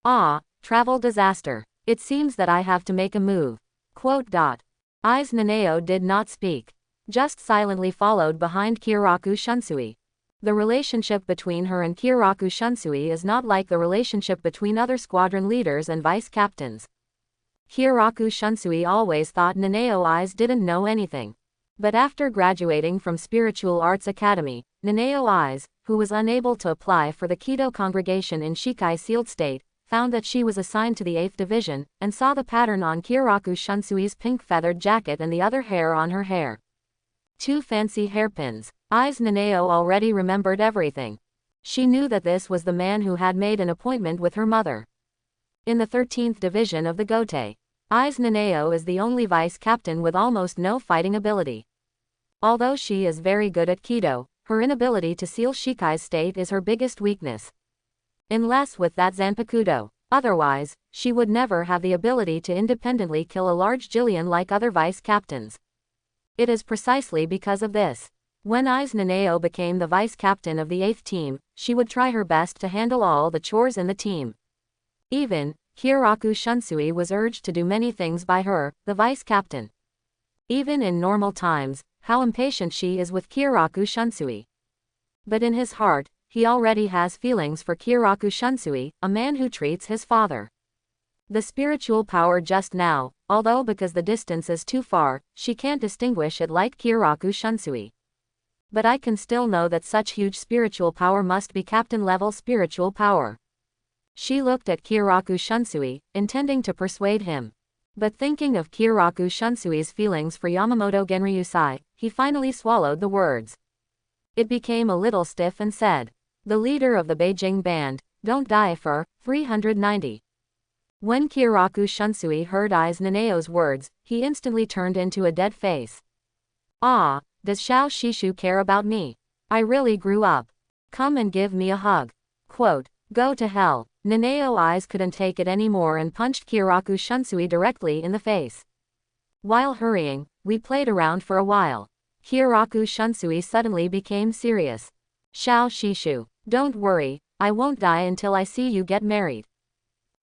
Ah, travel disaster. It seems that I have to make a move. Quote. Eyes Naneo did not speak. Just silently followed behind Hieraku Shunsui. The relationship between her and Hieraku Shunsui is not like the relationship between other squadron leaders and vice captains. Kyoraku Shunsui always thought Nanao Eyes didn't know anything. But after graduating from Spiritual Arts Academy, Nanao Eyes, who was unable to apply for the Kido congregation in Shikai sealed state, found that she was assigned to the 8th division, and saw the pattern on Kyoraku Shunsui's pink feathered jacket and the other hair on her hair. 2 fancy hairpins. Eyes Nanao already remembered everything. She knew that this was the man who had made an appointment with her mother. In the 13th division of the Gote, Eyes Nanao is the only vice captain with almost no fighting ability. Although she is very good at Kido, her inability to seal Shikai's state is her biggest weakness. Unless with that Zanpakudo. Otherwise, she would never have the ability to independently kill a large Jillian like other vice captains. It is precisely because of this. When Eyes Nanao became the vice captain of the 8th team, she would try her best to handle all the chores in the team. Even, Kyoraku Shunsui was urged to do many things by her, the vice captain. Even in normal times, how impatient she is with Kyoraku Shunsui. But in his heart, he already has feelings for Kyoraku Shunsui, a man who treats his father. The spiritual power just now, although because the distance is too far, she can't distinguish it like Kyoraku Shunsui. But I can still know that such huge spiritual power must be captain-level spiritual power. She looked at Kyoraku Shunsui, intending to persuade him. But thinking of Kyoraku Shunsui's feelings for Yamamoto Genryusai, he finally swallowed the words. It became a little stiff and said, "The leader of the Beijing band, don't die for 390. When Kyoraku Shunsui heard Eyes Nanao's words, he instantly turned into a dead face. Ah, does Xiao Shishu care about me? I really grew up. Come and give me a hug. Quote, go to hell. Nanao Eyes couldn't take it anymore and punched Kyoraku Shunsui directly in the face. While hurrying, we played around for a while. Kyoraku Shunsui suddenly became serious. Xiao Shishu, don't worry, I won't die until I see you get married.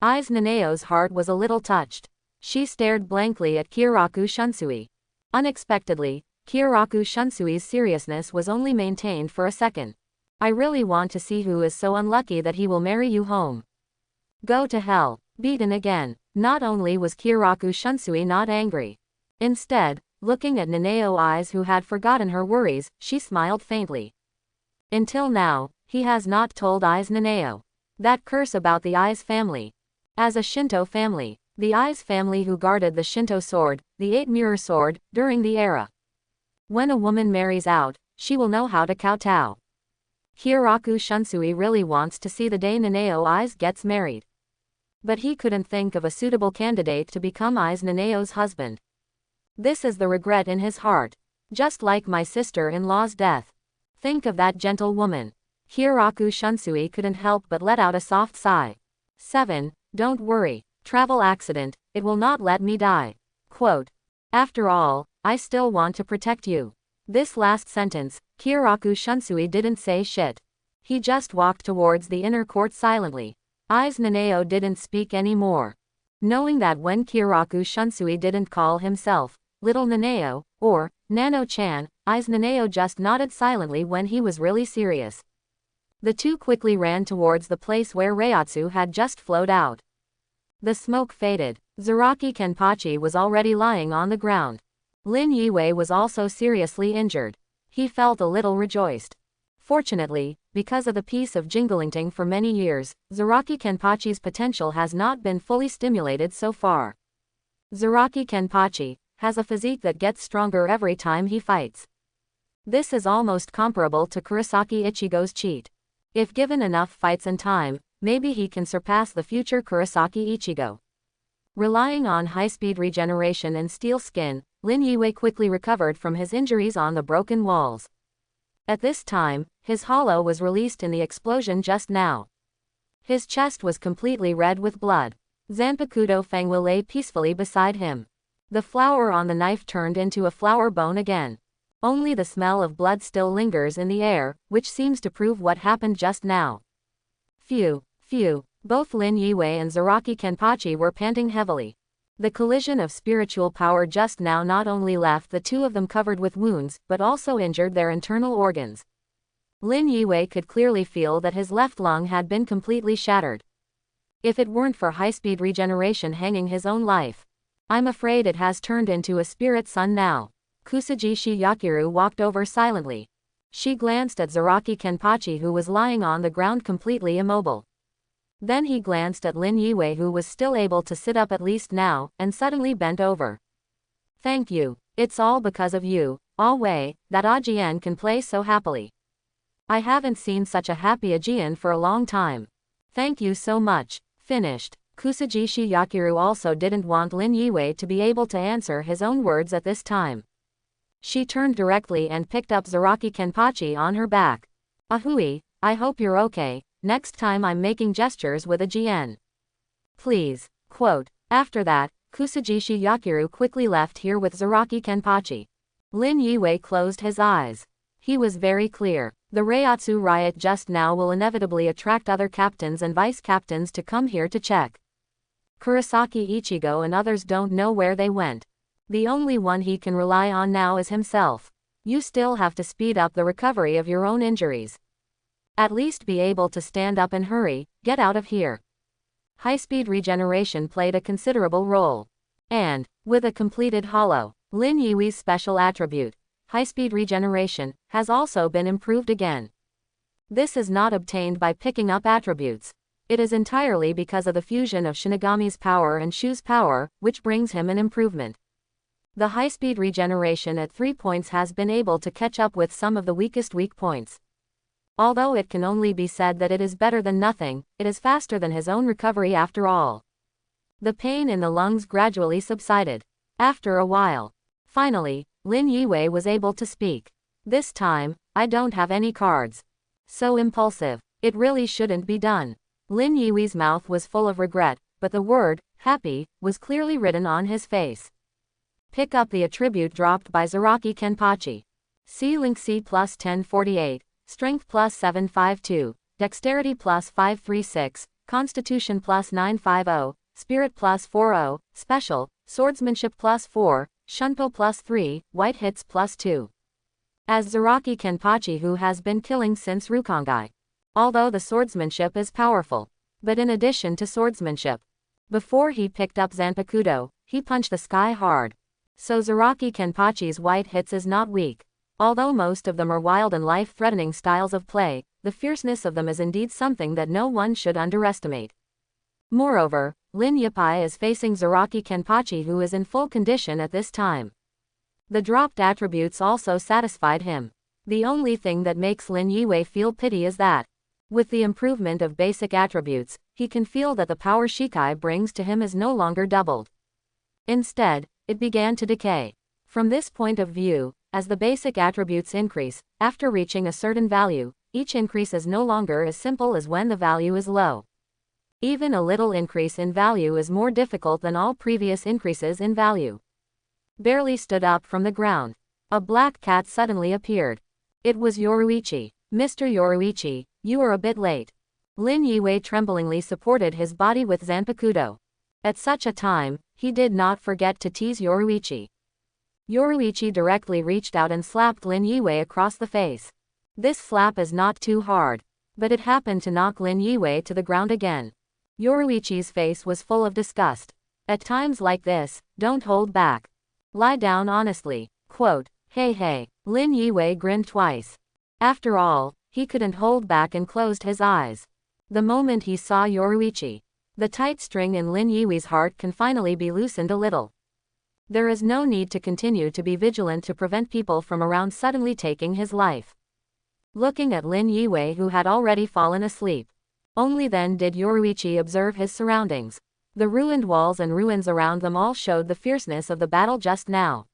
Eyes Nanao's heart was a little touched. She stared blankly at Kyoraku Shunsui. Unexpectedly, Kyoraku Shunsui's seriousness was only maintained for a second. I really want to see who is so unlucky that he will marry you home. Go to hell. Beaten again. Not only was Kyoraku Shunsui not angry. Instead, looking at Nanao Eyes who had forgotten her worries, she smiled faintly. Until now, he has not told Eyes Nanao. That curse about the Eyes family. As a Shinto family, the Eyes family who guarded the Shinto sword, the 8-mirror sword, during the era. When a woman marries out, she will know how to kowtow. Kyoraku Shunsui really wants to see the day Nanao Eyes gets married. But he couldn't think of a suitable candidate to become Eyes Nanao's husband. This is the regret in his heart. Just like my sister-in-law's death. Think of that gentle woman. Kyoraku Shunsui couldn't help but let out a soft sigh. 7. Don't worry. Travel accident, it will not let me die. Quote. After all, I still want to protect you. This last sentence, Kyoraku Shunsui didn't say shit. He just walked towards the inner court silently. Eyes Nanao didn't speak anymore. Knowing that when Kyoraku Shunsui didn't call himself Little Nanao, or Nano-chan, Eyes Nanao just nodded silently when he was really serious. The two quickly ran towards the place where Reiatsu had just flowed out. The smoke faded. Zaraki Kenpachi was already lying on the ground. Lin Yiwei was also seriously injured. He felt a little rejoiced. Fortunately, because of the peace of Jinglingting for many years, Zaraki Kenpachi's potential has not been fully stimulated so far. Zaraki Kenpachi has a physique that gets stronger every time he fights. This is almost comparable to Kurosaki Ichigo's cheat. If given enough fights and time, maybe he can surpass the future Kurosaki Ichigo. Relying on high-speed regeneration and steel skin, Lin Yiwei quickly recovered from his injuries on the broken walls. At this time, his hollow was released in the explosion just now. His chest was completely red with blood. Zanpakudo Fangwa lay peacefully beside him. The flower on the knife turned into a flower bone again. Only the smell of blood still lingers in the air, which seems to prove what happened just now. Phew. Both Lin Yiwei and Zaraki Kenpachi were panting heavily. The collision of spiritual power just now not only left the two of them covered with wounds, but also injured their internal organs. Lin Yiwei could clearly feel that his left lung had been completely shattered. If it weren't for high-speed regeneration hanging his own life, I'm afraid it has turned into a spirit sun now. Kusajishi Yakiru walked over silently. She glanced at Zaraki Kenpachi, who was lying on the ground completely immobile. Then he glanced at Lin Yue, who was still able to sit up at least now, and suddenly bent over. Thank you. It's all because of you, Wei, that Ajian can play so happily. I haven't seen such a happy Ajian for a long time. Thank you so much. Finished. Kusajishi Yakiru also didn't want Lin Yue to be able to answer his own words at this time. She turned directly and picked up Zaraki Kenpachi on her back. Ahui, I hope you're okay, next time I'm making gestures with a GN. Please. Quote. After that, Kusajishi Yakiru quickly left here with Zaraki Kenpachi. Lin Yue closed his eyes. He was very clear. The Reiatsu riot just now will inevitably attract other captains and vice captains to come here to check. Kurosaki Ichigo and others don't know where they went. The only one he can rely on now is himself. You still have to speed up the recovery of your own injuries. At least be able to stand up and hurry, get out of here. High-speed regeneration played a considerable role. And, with a completed hollow, Lin Yui's special attribute, high-speed regeneration, has also been improved again. This is not obtained by picking up attributes. It is entirely because of the fusion of Shinigami's power and Shu's power, which brings him an improvement. The high-speed regeneration at 3 points has been able to catch up with some of the weakest weak points. Although it can only be said that it is better than nothing, it is faster than his own recovery after all. The pain in the lungs gradually subsided. After a while. Finally, Lin Yue was able to speak. This time, I don't have any cards. So impulsive. It really shouldn't be done. Lin Yui's mouth was full of regret, but the word, happy, was clearly written on his face. Pick up the attribute dropped by Zaraki Kenpachi. C link C plus 1048, Strength plus 752, Dexterity plus 536, Constitution plus 950, Spirit plus 40, Special, Swordsmanship plus 4, Shunpo plus 3, White Hits plus 2. As Zaraki Kenpachi, who has been killing since Rukongai. Although the swordsmanship is powerful. But in addition to swordsmanship, before he picked up Zanpakuto, he punched the sky hard. So Zaraki Kenpachi's white hits is not weak. Although most of them are wild and life-threatening styles of play, the fierceness of them is indeed something that no one should underestimate. Moreover, Lin Yapai is facing Zaraki Kenpachi, who is in full condition at this time. The dropped attributes also satisfied him. The only thing that makes Lin Yue feel pity is that, with the improvement of basic attributes, he can feel that the power Shikai brings to him is no longer doubled. Instead, it began to decay. From this point of view, as the basic attributes increase, after reaching a certain value, each increase is no longer as simple as when the value is low. Even a little increase in value is more difficult than all previous increases in value. Barely stood up from the ground. A black cat suddenly appeared. It was Yoruichi. Mr. Yoruichi, you are a bit late. Lin Yue tremblingly supported his body with Zanpakuto. At such a time, he did not forget to tease Yoruichi. Yoruichi directly reached out and slapped Lin Yue across the face. This slap is not too hard, but it happened to knock Lin Yue to the ground again. Yoruichi's face was full of disgust. At times like this, don't hold back. Lie down honestly. Quote, hey hey. Lin Yue grinned twice. After all, he couldn't hold back and closed his eyes. The moment he saw Yoruichi, the tight string in Lin Yui's heart can finally be loosened a little. There is no need to continue to be vigilant to prevent people from around suddenly taking his life. Looking at Lin Yue, who had already fallen asleep. Only then did Yoruichi observe his surroundings. The ruined walls and ruins around them all showed the fierceness of the battle just now.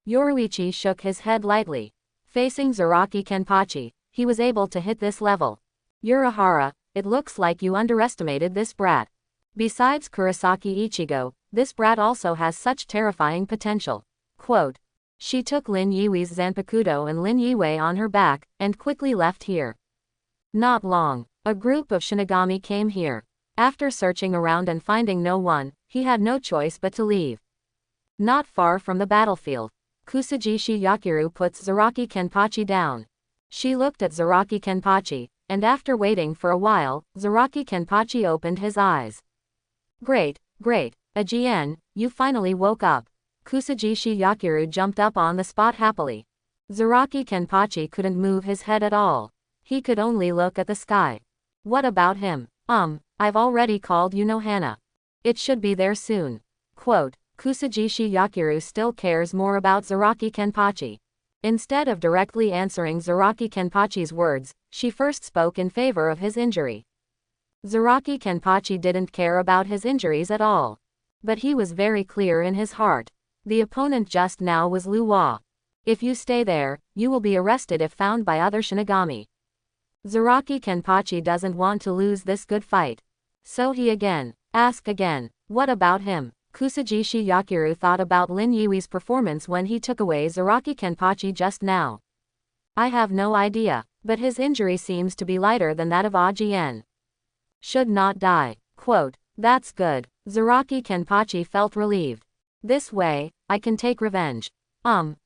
Yoruichi shook his head lightly. Facing Zaraki Kenpachi, he was able to hit this level. Urahara, it looks like you underestimated this brat. Besides Kurosaki Ichigo, this brat also has such terrifying potential. Quote. She took Lin Yui's Zanpakuto and Lin Yue on her back, and quickly left here. Not long. A group of Shinigami came here. After searching around and finding no one, he had no choice but to leave. Not far from the battlefield, Kusajishi Yakiru puts Zaraki Kenpachi down. She looked at Zaraki Kenpachi, and after waiting for a while, Zaraki Kenpachi opened his eyes. Great, great, Ajien, you finally woke up. Kusajishi Yakiru jumped up on the spot happily. Zaraki Kenpachi couldn't move his head at all. He could only look at the sky. What about him? I've already called Hana. It should be there soon. Quote, Kusajishi Yakiru still cares more about Zaraki Kenpachi. Instead of directly answering Zaraki Kenpachi's words, she first spoke in favor of his injury. Zaraki Kenpachi didn't care about his injuries at all. But he was very clear in his heart. The opponent just now was Lu Hua. If you stay there, you will be arrested if found by other Shinigami. Zaraki Kenpachi doesn't want to lose this good fight. So he asked again, what about him? Kusajishi Yakiru thought about Lin Yui's performance when he took away Zaraki Kenpachi just now. I have no idea, but his injury seems to be lighter than that of Ajien. Should not die. Quote, that's good. Zaraki Kenpachi felt relieved. This way, I can take revenge.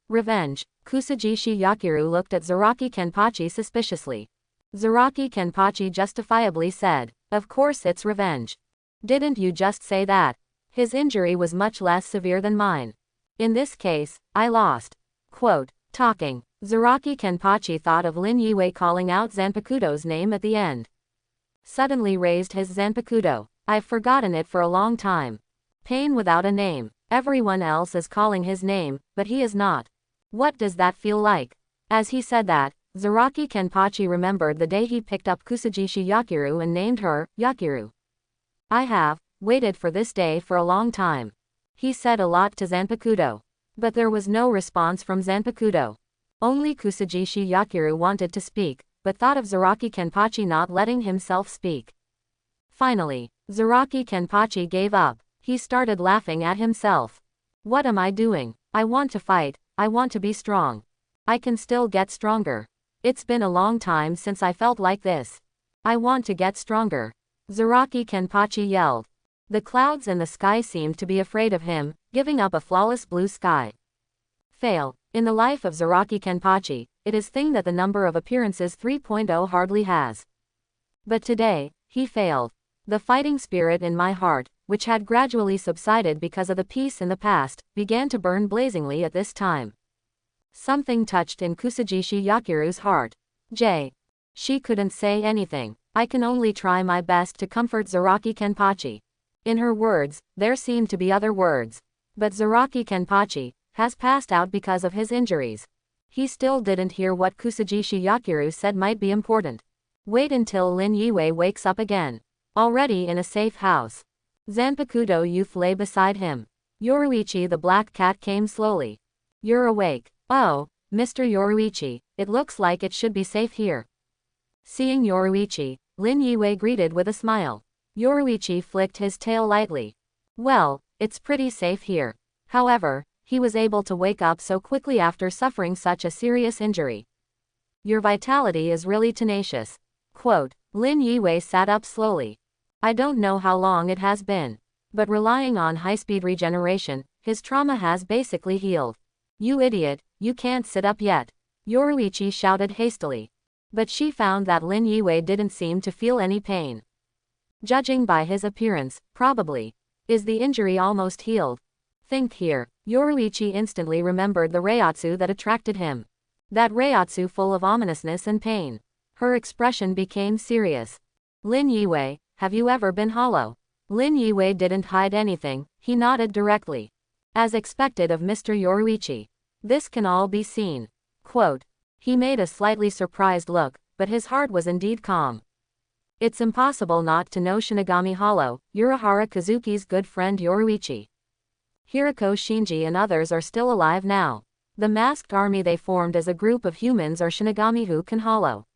Revenge. Kusajishi Yakiru looked at Zaraki Kenpachi suspiciously. Zaraki Kenpachi justifiably said, of course it's revenge. Didn't you just say that? His injury was much less severe than mine. In this case, I lost. Quote, talking. Zaraki Kenpachi thought of Lin Yue calling out Zanpakuto's name at the end. Suddenly raised his Zanpakuto. I've forgotten it for a long time. Pain without a name. Everyone else is calling his name, but he is not. What does that feel like? As he said that, Zaraki Kenpachi remembered the day he picked up Kusajishi Yakiru and named her, Yakiru. I have waited for this day for a long time. He said a lot to Zanpakuto. But there was no response from Zanpakuto. Only Kusajishi Yakiru wanted to speak, but thought of Zaraki Kenpachi not letting himself speak. Finally, Zaraki Kenpachi gave up. He started laughing at himself. What am I doing? I want to fight, I want to be strong. I can still get stronger. It's been a long time since I felt like this. I want to get stronger. Zaraki Kenpachi yelled. The clouds in the sky seemed to be afraid of him, giving up a flawless blue sky. Fail. In the life of Zaraki Kenpachi, it is thing that the number of appearances 3.0 hardly has. But today, he failed. The fighting spirit in my heart, which had gradually subsided because of the peace in the past, began to burn blazingly at this time. Something touched in Kusajishi Yakiru's heart. She couldn't say anything. I can only try my best to comfort Zaraki Kenpachi. In her words, there seemed to be other words. But Zaraki Kenpachi has passed out because of his injuries. He still didn't hear what Kusajishi Yakiru said might be important. Wait until Lin Yue wakes up again. Already in a safe house. Zanpakuto youth lay beside him. Yoruichi the black cat came slowly. You're awake. Oh, Mr. Yoruichi, it looks like it should be safe here. Seeing Yoruichi, Lin Yue greeted with a smile. Yoruichi flicked his tail lightly. Well, it's pretty safe here. However, he was able to wake up so quickly after suffering such a serious injury. Your vitality is really tenacious. Quote, Lin Yue sat up slowly. I don't know how long it has been. But relying on high-speed regeneration, his trauma has basically healed. You idiot, you can't sit up yet. Yoruichi shouted hastily. But she found that Lin Yue didn't seem to feel any pain. Judging by his appearance, probably. Is the injury almost healed? Think here. Yoruichi instantly remembered the Reiatsu that attracted him. That Reiatsu full of ominousness and pain. Her expression became serious. Lin Yue, have you ever been hollow? Lin Yue didn't hide anything, he nodded directly. As expected of Mr. Yoruichi. This can all be seen. Quote. He made a slightly surprised look, but his heart was indeed calm. It's impossible not to know Shinigami Hollow, Urahara Kazuki's good friend Yoruichi. Hirako Shinji and others are still alive now. The masked army they formed as a group of humans are Shinigami who can hollow.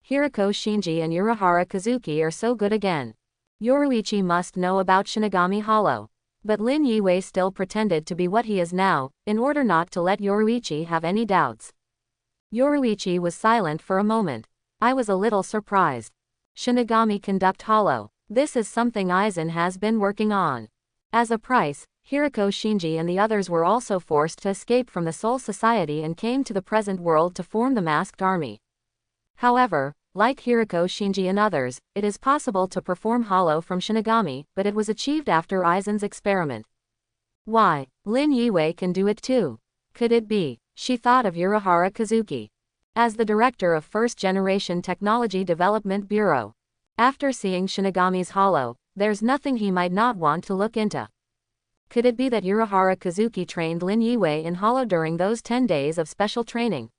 Hirako Shinji and Urahara Kazuki are so good again. Yoruichi must know about Shinigami Hollow. But Lin Yue still pretended to be what he is now, in order not to let Yoruichi have any doubts. Yoruichi was silent for a moment. I was a little surprised. Shinigami conduct hollow. This is something Aizen has been working on. As a price, Hirako Shinji and the others were also forced to escape from the Soul Society and came to the present world to form the masked army. However, like Hiriko Shinji and others, it is possible to perform hollow from Shinigami, but it was achieved after Aizen's experiment. Why, Lin Yue can do it too. Could it be? She thought of Urahara Kazuki as the director of First Generation Technology Development Bureau. After seeing Shinigami's hollow, there's nothing he might not want to look into. Could it be that Urahara Kazuki trained Lin Yue in hollow during those 10 days of special training?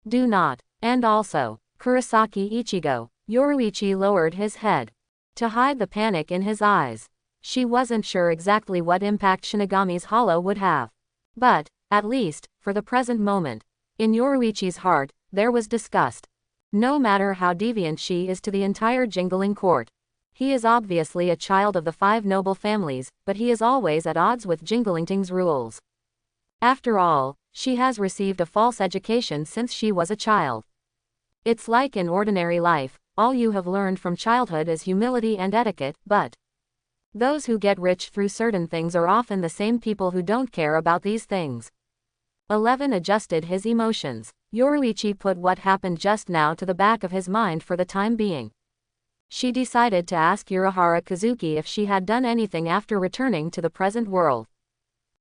Do not. And also, Kurosaki Ichigo. Yoruichi lowered his head to hide the panic in his eyes. She wasn't sure exactly what impact Shinigami's hollow would have. But, at least, for the present moment, in Yoruichi's heart, there was disgust. No matter how deviant she is to the entire Jingling court. He is obviously a child of the 5 noble families, but he is always at odds with Jinglingting's rules. After all, she has received a false education since she was a child. It's like in ordinary life, all you have learned from childhood is humility and etiquette, but those who get rich through certain things are often the same people who don't care about these things. 11 adjusted his emotions. Yoruichi put what happened just now to the back of his mind for the time being. She decided to ask Urahara Kazuki if she had done anything after returning to the present world.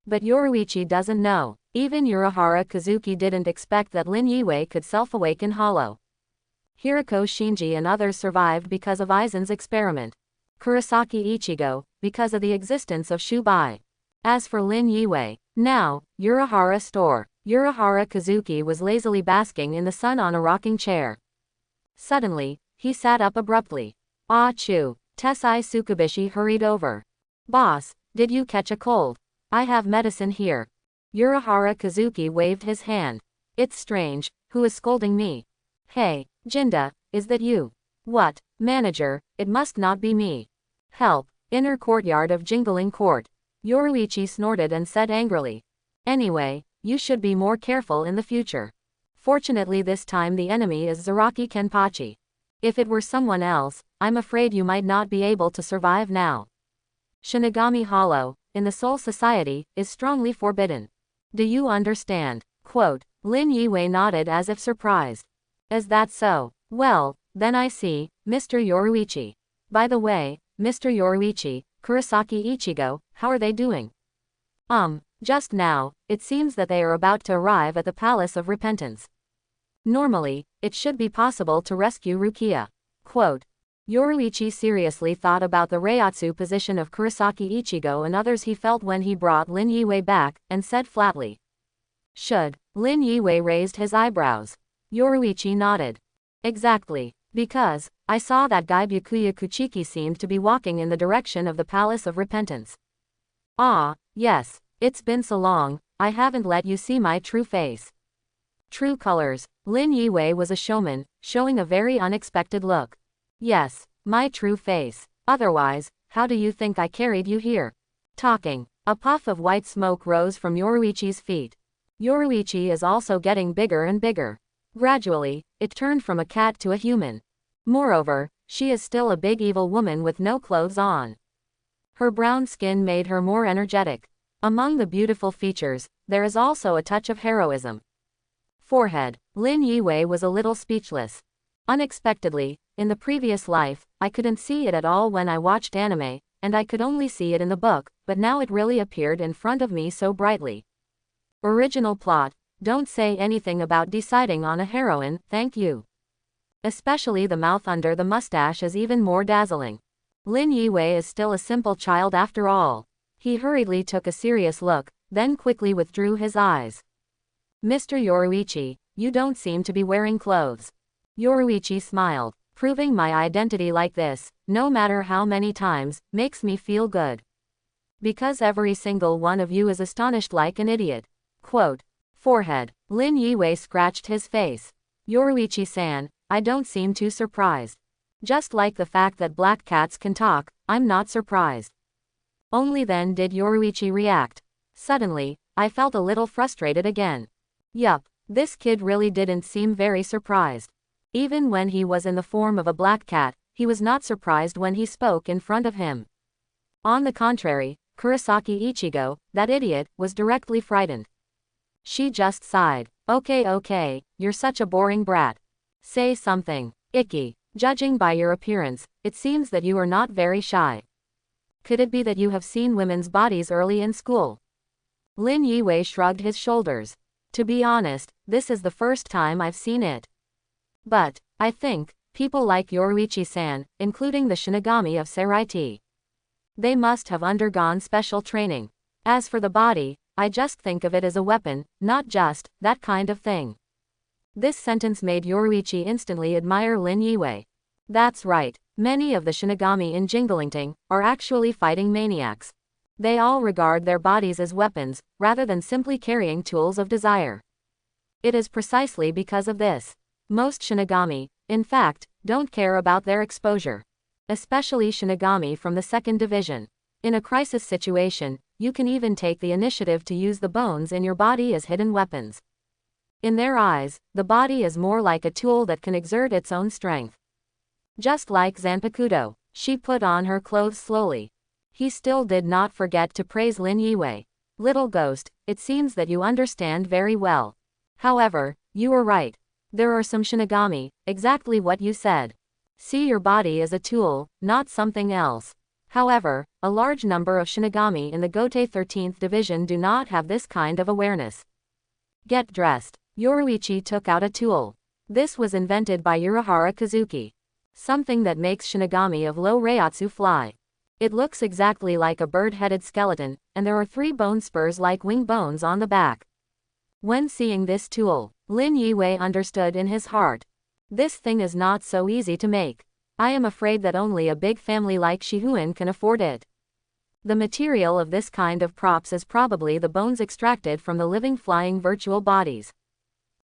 But Yoruichi doesn't know. Even Urahara Kazuki didn't expect that Lin Yue could self-awaken hollow. Hiriko Shinji and others survived because of Aizen's experiment. Kurosaki Ichigo, because of the existence of Shubai. As for Lin Yue, now, Urahara store. Urahara Kazuki was lazily basking in the sun on a rocking chair. Suddenly, he sat up abruptly. Achoo! Tessai Tsukubishi hurried over. Boss, did you catch a cold? I have medicine here. Urahara Kazuki waved his hand. It's strange, who is scolding me? Hey, Jinda, is that you? What, manager, it must not be me. Help, inner courtyard of Jingling Court. Yoruichi snorted and said angrily. Anyway, you should be more careful in the future. Fortunately this time the enemy is Zaraki Kenpachi. If it were someone else, I'm afraid you might not be able to survive now. Shinigami Hollow, in the Soul Society, is strongly forbidden. Do you understand? Quote, Lin Yue nodded as if surprised. Is that so? Well, then I see, Mr. Yoruichi. By the way, Mr. Yoruichi, Kurosaki Ichigo, how are they doing? Just now, it seems that they are about to arrive at the Palace of Repentance. Normally, it should be possible to rescue Rukia. Quote, Yoruichi seriously thought about the Reiatsu position of Kurosaki Ichigo and others he felt when he brought Lin Yue back, and said flatly. Should. Lin Yue raised his eyebrows. Yoruichi nodded. Exactly. Because, I saw that guy Byakuya Kuchiki seemed to be walking in the direction of the Palace of Repentance. Ah, yes. It's been so long, I haven't let you see my true face. True colors. Lin Yue was a showman, showing a very unexpected look. Yes, my true face. Otherwise, how do you think I carried you here? Talking. A puff of white smoke rose from Yoruichi's feet. Yoruichi is also getting bigger and bigger. Gradually, it turned from a cat to a human. Moreover, she is still a big evil woman with no clothes on. Her brown skin made her more energetic. Among the beautiful features, there is also a touch of heroism. Forehead. Lin Yue was a little speechless. Unexpectedly, in the previous life, I couldn't see it at all when I watched anime, and I could only see it in the book, but now it really appeared in front of me so brightly. Original plot. Don't say anything about deciding on a heroine, thank you. Especially the mouth under the mustache is even more dazzling. Lin Yue is still a simple child after all. He hurriedly took a serious look, then quickly withdrew his eyes. Mr. Yoruichi, you don't seem to be wearing clothes. Yoruichi smiled. Proving my identity like this, no matter how many times, makes me feel good. Because every single one of you is astonished like an idiot. Quote. Forehead. Lin Yue scratched his face. Yoruichi-san, I don't seem too surprised. Just like the fact that black cats can talk, I'm not surprised. Only then did Yoruichi react. Suddenly, I felt a little frustrated again. Yup, this kid really didn't seem very surprised. Even when he was in the form of a black cat, he was not surprised when he spoke in front of him. On the contrary, Kurosaki Ichigo, that idiot, was directly frightened. She just sighed. Okay, you're such a boring brat. Say something. Icky. Judging by your appearance, it seems that you are not very shy. Could it be that you have seen women's bodies early in school? Lin Yiwei shrugged his shoulders. To be honest, this is the first time I've seen it. But, I think, people like Yoruichi-san, including the Shinigami of Saraiti, they must have undergone special training. As for the body, I just think of it as a weapon, not just that kind of thing. This sentence made Yoruichi instantly admire Lin Yiwei. That's right, many of the Shinigami in Jinglingting are actually fighting maniacs. They all regard their bodies as weapons, rather than simply carrying tools of desire. It is precisely because of this. Most Shinigami, in fact, don't care about their exposure. Especially Shinigami from the second division. In a crisis situation, you can even take the initiative to use the bones in your body as hidden weapons. In their eyes, the body is more like a tool that can exert its own strength. Just like Zanpakuto, she put on her clothes slowly. He still did not forget to praise Lin Yiwei. Little ghost, it seems that you understand very well. However, you were right. There are some Shinigami, exactly what you said. See your body as a tool, not something else. However, a large number of Shinigami in the Gotei 13th Division do not have this kind of awareness. Get dressed. Yoruichi took out a tool. This was invented by Urahara Kazuki. Something that makes Shinigami of low Reiatsu fly. It looks exactly like a bird-headed skeleton, and there are 3 bone spurs like wing bones on the back. When seeing this tool, Lin Yiwei understood in his heart. This thing is not so easy to make. I am afraid that only a big family like Shihuin can afford it. The material of this kind of props is probably the bones extracted from the living flying virtual bodies.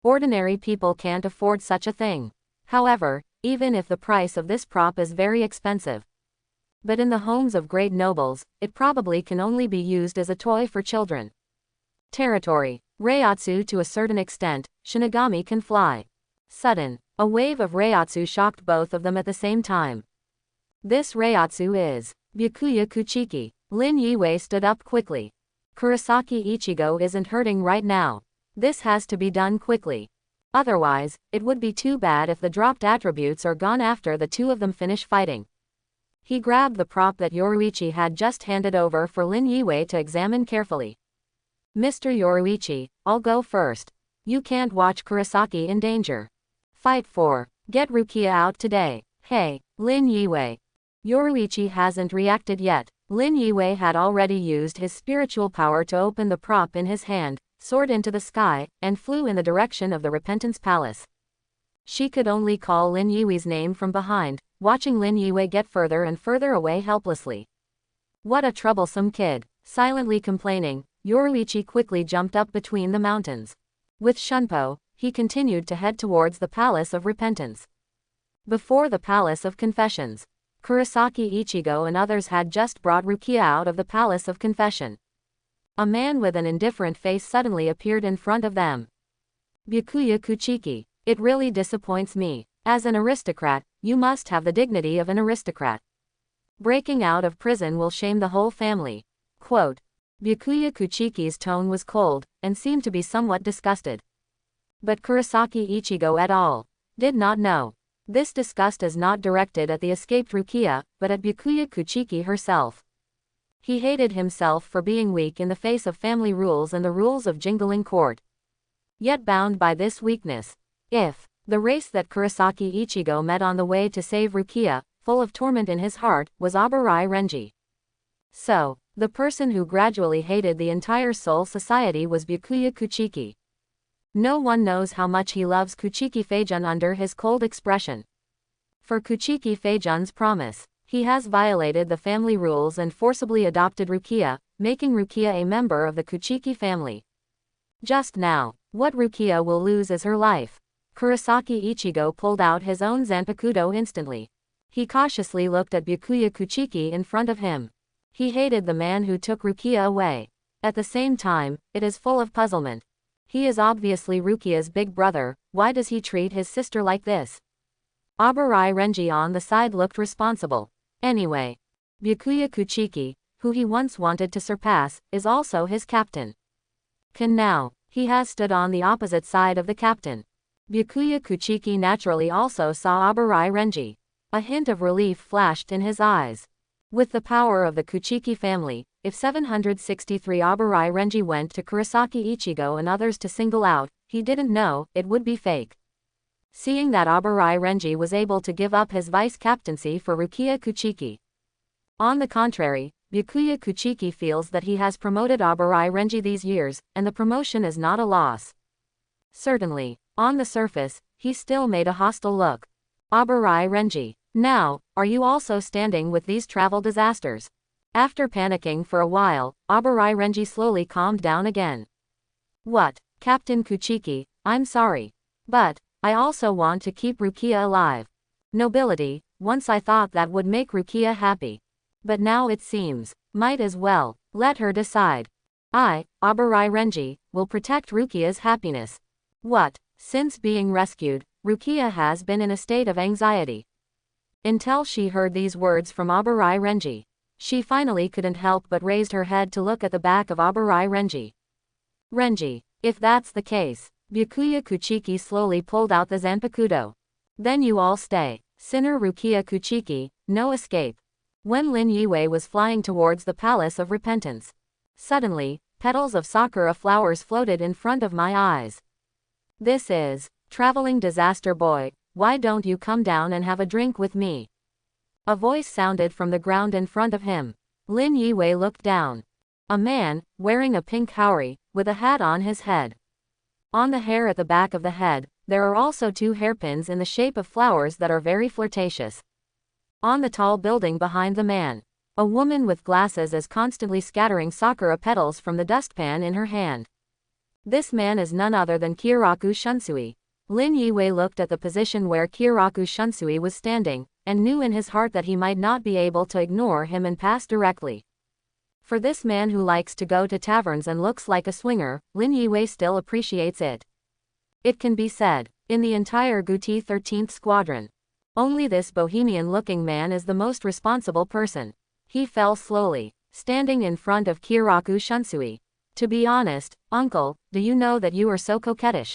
Ordinary people can't afford such a thing. However, even if the price of this prop is very expensive. But in the homes of great nobles, it probably can only be used as a toy for children. Territory. Reiatsu to a certain extent, Shinigami can fly. Sudden. A wave of Reiatsu shocked both of them at the same time. This Reiatsu is Byakuya Kuchiki. Lin Yiwei stood up quickly. Kurosaki Ichigo isn't hurting right now. This has to be done quickly. Otherwise, it would be too bad if the dropped attributes are gone after the two of them finish fighting. He grabbed the prop that Yoruichi had just handed over for Lin Yiwei to examine carefully. Mr. Yoruichi, I'll go first. You can't watch Kurosaki in danger. Fight for. Get Rukia out today. Hey, Lin Yiwei. Yoruichi hasn't reacted yet. Lin Yiwei had already used his spiritual power to open the prop in his hand, soared into the sky, and flew in the direction of the Repentance Palace. She could only call Lin Yiwei's name from behind, watching Lin Yiwei get further and further away helplessly. What a troublesome kid. Silently complaining, Yoruichi quickly jumped up between the mountains. With Shunpo, he continued to head towards the Palace of Repentance. Before the Palace of Confessions, Kurosaki Ichigo and others had just brought Rukia out of the Palace of Confession. A man with an indifferent face suddenly appeared in front of them. Byakuya Kuchiki, it really disappoints me. As an aristocrat, you must have the dignity of an aristocrat. Breaking out of prison will shame the whole family. Quote. Byakuya Kuchiki's tone was cold, and seemed to be somewhat disgusted. But Kurosaki Ichigo et al. Did not know. This disgust is not directed at the escaped Rukia, but at Byakuya Kuchiki herself. He hated himself for being weak in the face of family rules and the rules of Jingling Court. Yet bound by this weakness. If the race that Kurosaki Ichigo met on the way to save Rukia, full of torment in his heart, was Abarai Renji. So, the person who gradually hated the entire Soul Society was Byakuya Kuchiki. No one knows how much he loves Kuchiki Feijun under his cold expression. For Kuchiki Feijun's promise, he has violated the family rules and forcibly adopted Rukia, making Rukia a member of the Kuchiki family. Just now, what Rukia will lose is her life. Kurosaki Ichigo pulled out his own Zanpakuto instantly. He cautiously looked at Byakuya Kuchiki in front of him. He hated the man who took Rukia away. At the same time, it is full of puzzlement. He is obviously Rukia's big brother, why does he treat his sister like this? Abarai Renji on the side looked responsible. Anyway, Byakuya Kuchiki, who he once wanted to surpass, is also his captain. Can now, he has stood on the opposite side of the captain. Byakuya Kuchiki naturally also saw Abarai Renji. A hint of relief flashed in his eyes. With the power of the Kuchiki family, if 763 Abarai Renji went to Kurosaki Ichigo and others to single out, he didn't know, it would be fake. Seeing that Abarai Renji was able to give up his vice-captaincy for Rukia Kuchiki. On the contrary, Byakuya Kuchiki feels that he has promoted Abarai Renji these years, and the promotion is not a loss. Certainly, on the surface, he still made a hostile look. Abarai Renji, now, are you also standing with these travel disasters? After panicking for a while, Abarai Renji slowly calmed down again. What, Captain Kuchiki, I'm sorry. But, I also want to keep Rukia alive. Nobility, once I thought that would make Rukia happy. But now it seems, might as well, let her decide. I, Abarai Renji, will protect Rukia's happiness. What, since being rescued, Rukia has been in a state of anxiety. Until she heard these words from Abarai Renji. She finally couldn't help but raised her head to look at the back of Abarai Renji. Renji, if that's the case, Byakuya Kuchiki slowly pulled out the Zanpakuto. Then you all stay. Sinner Rukia Kuchiki, no escape. When Lin Yue was flying towards the Palace of Repentance. Suddenly, petals of sakura flowers floated in front of my eyes. This is, traveling disaster boy, why don't you come down and have a drink with me? A voice sounded from the ground in front of him. Lin Yue looked down. A man, wearing a pink haori, with a hat on his head. On the hair at the back of the head, there are also 2 hairpins in the shape of flowers that are very flirtatious. On the tall building behind the man, a woman with glasses is constantly scattering sakura petals from the dustpan in her hand. This man is none other than Kyoraku Shunsui. Lin Yue looked at the position where Kyoraku Shunsui was standing, and knew in his heart that he might not be able to ignore him and pass directly. For this man who likes to go to taverns and looks like a swinger, Lin Yue still appreciates it. It can be said, in the entire Guti 13th Squadron, only this bohemian-looking man is the most responsible person. He fell slowly, standing in front of Kyoraku Shunsui. To be honest, uncle, do you know that you are so coquettish?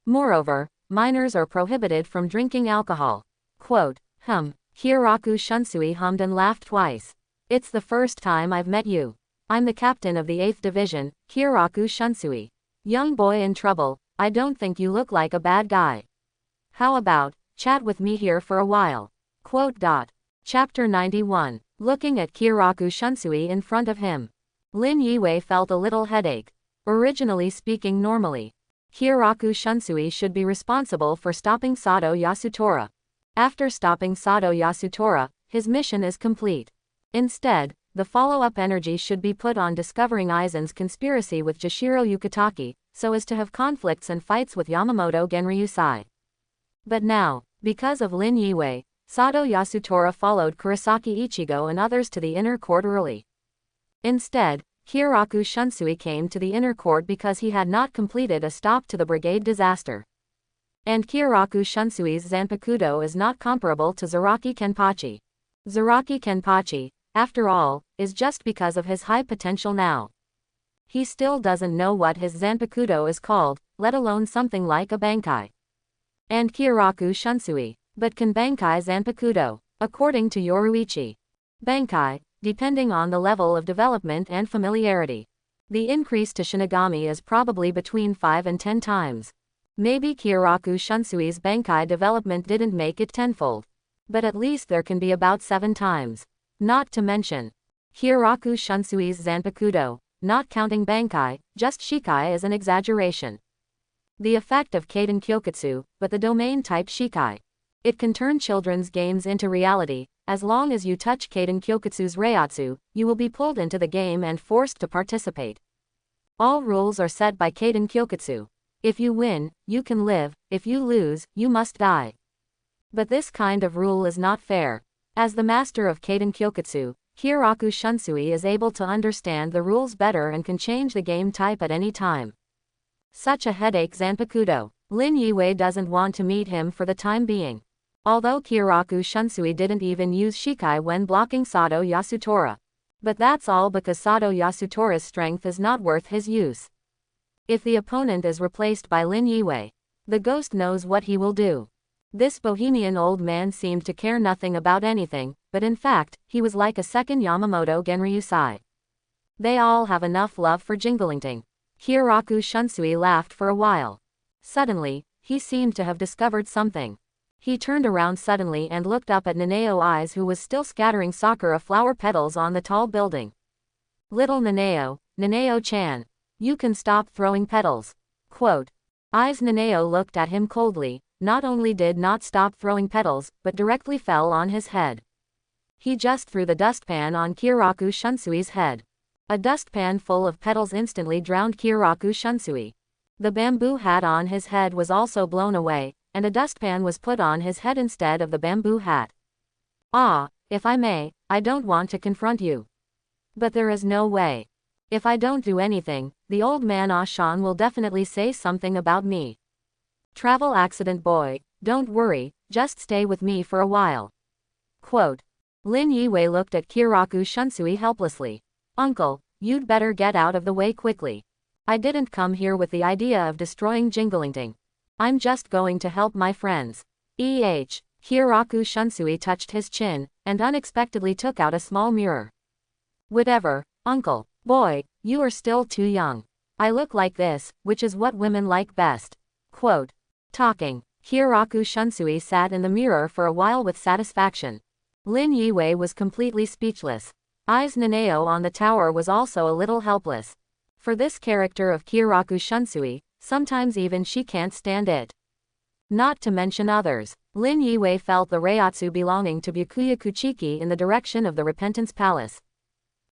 Moreover, minors are prohibited from drinking alcohol. Quote, Kyoraku Shunsui hummed and laughed twice. It's the first time I've met you. I'm the captain of the 8th Division, Kyoraku Shunsui. Young boy in trouble, I don't think you look like a bad guy. How about, chat with me here for a while. Quote. Chapter 91. Looking at Kyoraku Shunsui in front of him. Lin Yue felt a little headache. Originally speaking normally, Kyoraku Shunsui should be responsible for stopping Sato Yasutora. After stopping Sato Yasutora, his mission is complete. Instead, the follow-up energy should be put on discovering Aizen's conspiracy with Jashiro Yukitaki, so as to have conflicts and fights with Yamamoto Genryusai. But now, because of Lin Yue, Sato Yasutora followed Kurosaki Ichigo and others to the inner court early. Instead, Kyoraku Shunsui came to the inner court because he had not completed a stop to the brigade disaster. And Kyoraku Shunsui's Zanpakuto is not comparable to Zaraki Kenpachi. Zaraki Kenpachi, after all, is just because of his high potential now. He still doesn't know what his Zanpakuto is called, let alone something like a Bankai. And Kyoraku Shunsui, but can Bankai Zanpakuto, according to Yoruichi. Bankai, depending on the level of development and familiarity. The increase to Shinigami is probably between 5 and 10 times. Maybe Kyoraku Shunsui's Bankai development didn't make it tenfold. But at least there can be about 7 times. Not to mention, Kyoraku Shunsui's Zanpakuto, not counting Bankai, just Shikai is an exaggeration. The effect of Kaden Kyokutsu, but the domain type Shikai. It can turn children's games into reality. As long as you touch Kaden Kyokutsu's Reiatsu, you will be pulled into the game and forced to participate. All rules are set by Kaden Kyokutsu. If you win, you can live, if you lose, you must die. But this kind of rule is not fair. As the master of Kaden Kyokutsu, Kyoraku Shunsui is able to understand the rules better and can change the game type at any time. Such a headache Zanpakuto. Lin Yue doesn't want to meet him for the time being. Although Kyoraku Shunsui didn't even use Shikai when blocking Sato Yasutora. But that's all because Sato Yasutora's strength is not worth his use. If the opponent is replaced by Lin Yue, The ghost knows what he will do. This bohemian old man seemed to care nothing about anything, but in fact, he was like a second Yamamoto Genryusai. They all have enough love for Jinglingting. Kyoraku Shunsui laughed for a while. Suddenly, he seemed to have discovered something. He turned around suddenly and looked up at Nanao Eyes, who was still scattering sakura flower petals on the tall building. Little Nanao, Nanao-chan. You can stop throwing petals. Quote. Eyes Nanao looked at him coldly, not only did not stop throwing petals, but directly fell on his head. He just threw the dustpan on Kyoraku Shunsui's head. A dustpan full of petals instantly drowned Kyoraku Shunsui. The bamboo hat on his head was also blown away, and a dustpan was put on his head instead of the bamboo hat. Ah, if I may, I don't want to confront you. But there is no way. If I don't do anything, the old man Ashan will definitely say something about me. Travel accident boy, don't worry, just stay with me for a while. Quote. Lin Yiwei looked at Kyoraku Shunsui helplessly. Uncle, you'd better get out of the way quickly. I didn't come here with the idea of destroying Jinglingting. I'm just going to help my friends. Kyoraku Shunsui touched his chin, and unexpectedly took out a small mirror. Whatever, uncle, boy, you are still too young. I look like this, which is what women like best. Quote. Talking. Kyoraku Shunsui sat in the mirror for a while with satisfaction. Lin Yiwei was completely speechless. Eyes Nanao on the tower was also a little helpless. For this character of Kyoraku Shunsui, sometimes even she can't stand it. Not to mention others. Lin Yiwei felt the Reiatsu belonging to Byakuya Kuchiki in the direction of the Repentance Palace.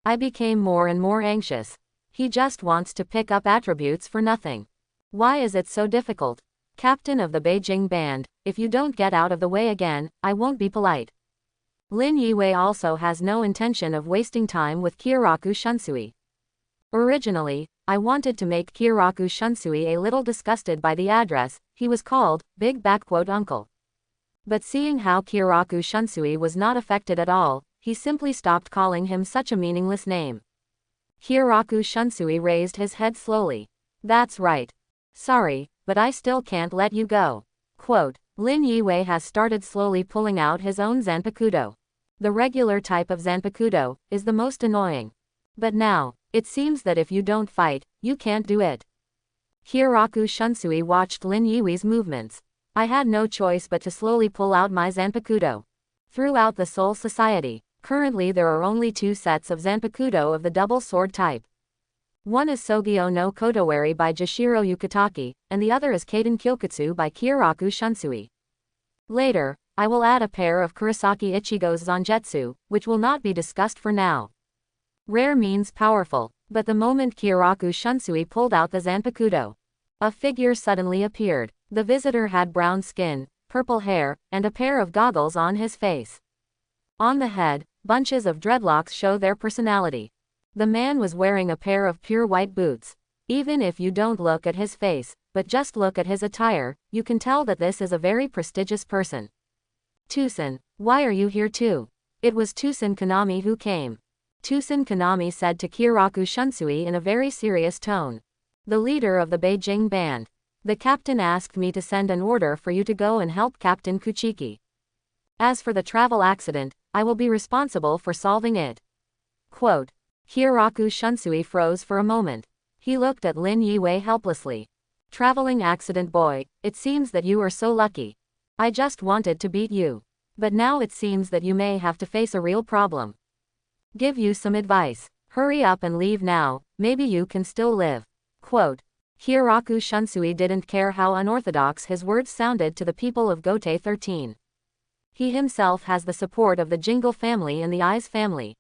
I became more and more anxious. He just wants to pick up attributes for nothing. Why is it so difficult? Captain of the Beijing band, if you don't get out of the way again, I won't be polite. Lin Yiwei also has no intention of wasting time with Kyoraku Shunsui. Originally, I wanted to make Kyoraku Shunsui a little disgusted by the address he was called, Big Uncle. But seeing how Kyoraku Shunsui was not affected at all, he simply stopped calling him such a meaningless name. Kyoraku Shunsui raised his head slowly. That's right. Sorry, but I still can't let you go. Quote. Lin Yiwei has started slowly pulling out his own Zanpakuto. The regular type of Zanpakuto is the most annoying. But now, it seems that if you don't fight, you can't do it. Kyoraku Shunsui watched Lin Yiwei's movements. I had no choice but to slowly pull out my Zanpakuto. Throughout the Soul Society, currently there are only 2 sets of Zanpakuto of the double sword type. One is Sogyo no Kotowari by Jashiro Yukitaki, and the other is Kaden Kyokutsu by Kyoraku Shunsui. Later, I will add a pair of Kurosaki Ichigo's Zanjetsu, which will not be discussed for now. Rare means powerful, but the moment Kyoraku Shunsui pulled out the Zanpakuto, a figure suddenly appeared. The visitor had brown skin, purple hair, and a pair of goggles on his face. On the head, bunches of dreadlocks show their personality. The man was wearing a pair of pure white boots. Even if you don't look at his face, but just look at his attire, you can tell that this is a very prestigious person. Tusen, why are you here too? It was Tusen Kanami who came. Tusen Kanami said to Kyoraku Shunsui in a very serious tone. The leader of the Beijing band. The captain asked me to send an order for you to go and help Captain Kuchiki. As for the travel accident, I will be responsible for solving it. Quote. Kyoraku Shunsui froze for a moment. He looked at Lin Yiwei helplessly. Traveling accident boy, it seems that you are so lucky. I just wanted to beat you. But now it seems that you may have to face a real problem. Give you some advice. Hurry up and leave now, maybe you can still live. Quote. Kyoraku Shunsui didn't care how unorthodox his words sounded to the people of Gotei 13. He himself has the support of the Jingle family and the Eyes family.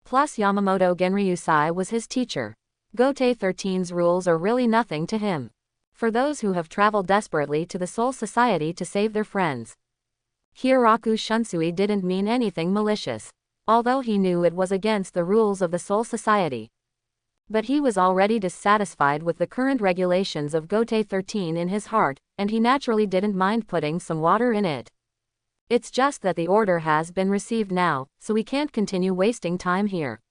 Plus Yamamoto Genryusai was his teacher. Gotei 13's rules are really nothing to him. For those who have traveled desperately to the Soul Society to save their friends, Kyoraku Shunsui didn't mean anything malicious, although he knew it was against the rules of the Soul Society. But he was already dissatisfied with the current regulations of Gotei 13 in his heart, and he naturally didn't mind putting some water in it. It's just that the order has been received now, so we can't continue wasting time here.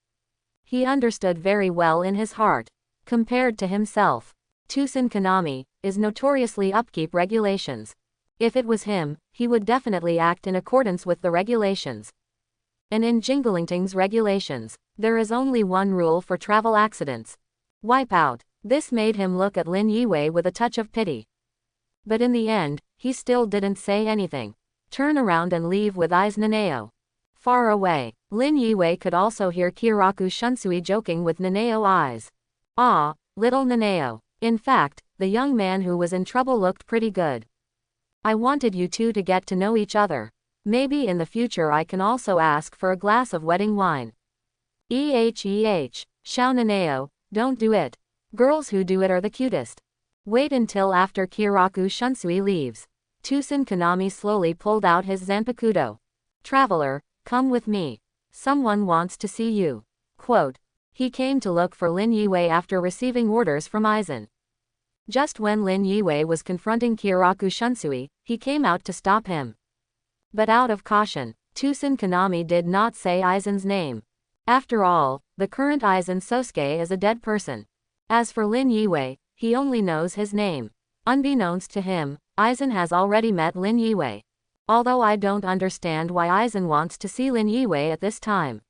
He understood very well in his heart. Compared to himself, Tusen Kanami, is notoriously upkeep regulations. If it was him, he would definitely act in accordance with the regulations. And in Jinglingting's regulations, there is only one rule for travel accidents. Wipe out. This made him look at Lin Yue with a touch of pity. But in the end, he still didn't say anything. Turn around and leave with eyes Nanao. Far away, Lin Yue could also hear Kiraku Shunsui joking with Nanao eyes. Ah, little Nanao. In fact, the young man who was in trouble looked pretty good. I wanted you two to get to know each other. Maybe in the future I can also ask for a glass of wedding wine. Shao Nanao, don't do it. Girls who do it are the cutest. Wait until after Kiraku Shunsui leaves. Tusen Kanami slowly pulled out his Zanpakuto. Traveler, come with me. Someone wants to see you. Quote. He came to look for Lin Yue after receiving orders from Aizen. Just when Lin Yue was confronting Kiraku Shunsui, he came out to stop him. But out of caution, Tusen Kanami did not say Aizen's name. After all, the current Aizen Sosuke is a dead person. As for Lin Yue, he only knows his name. Unbeknownst to him, Aizen has already met Lin Yue. Although I don't understand why Aizen wants to see Lin Yue at this time.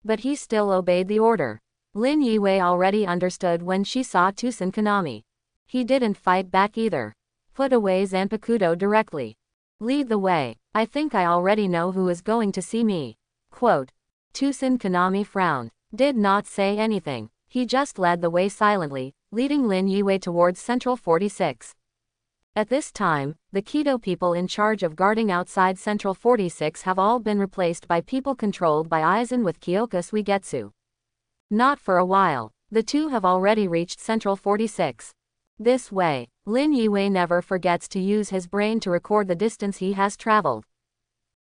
But he still obeyed the order. Lin Yue already understood when she saw Tusen Kanami. He didn't fight back either. Put away Zanpakuto directly. Lead the way. I think I already know who is going to see me. Quote. Tusen Kanami frowned. Did not say anything. He just led the way silently, leading Lin Yue towards Central 46. At this time, the Kido people in charge of guarding outside Central 46 have all been replaced by people controlled by Aizen with Kyoka Suigetsu. Not for a while. The two have already reached Central 46. This way, Lin Yue never forgets to use his brain to record the distance he has traveled.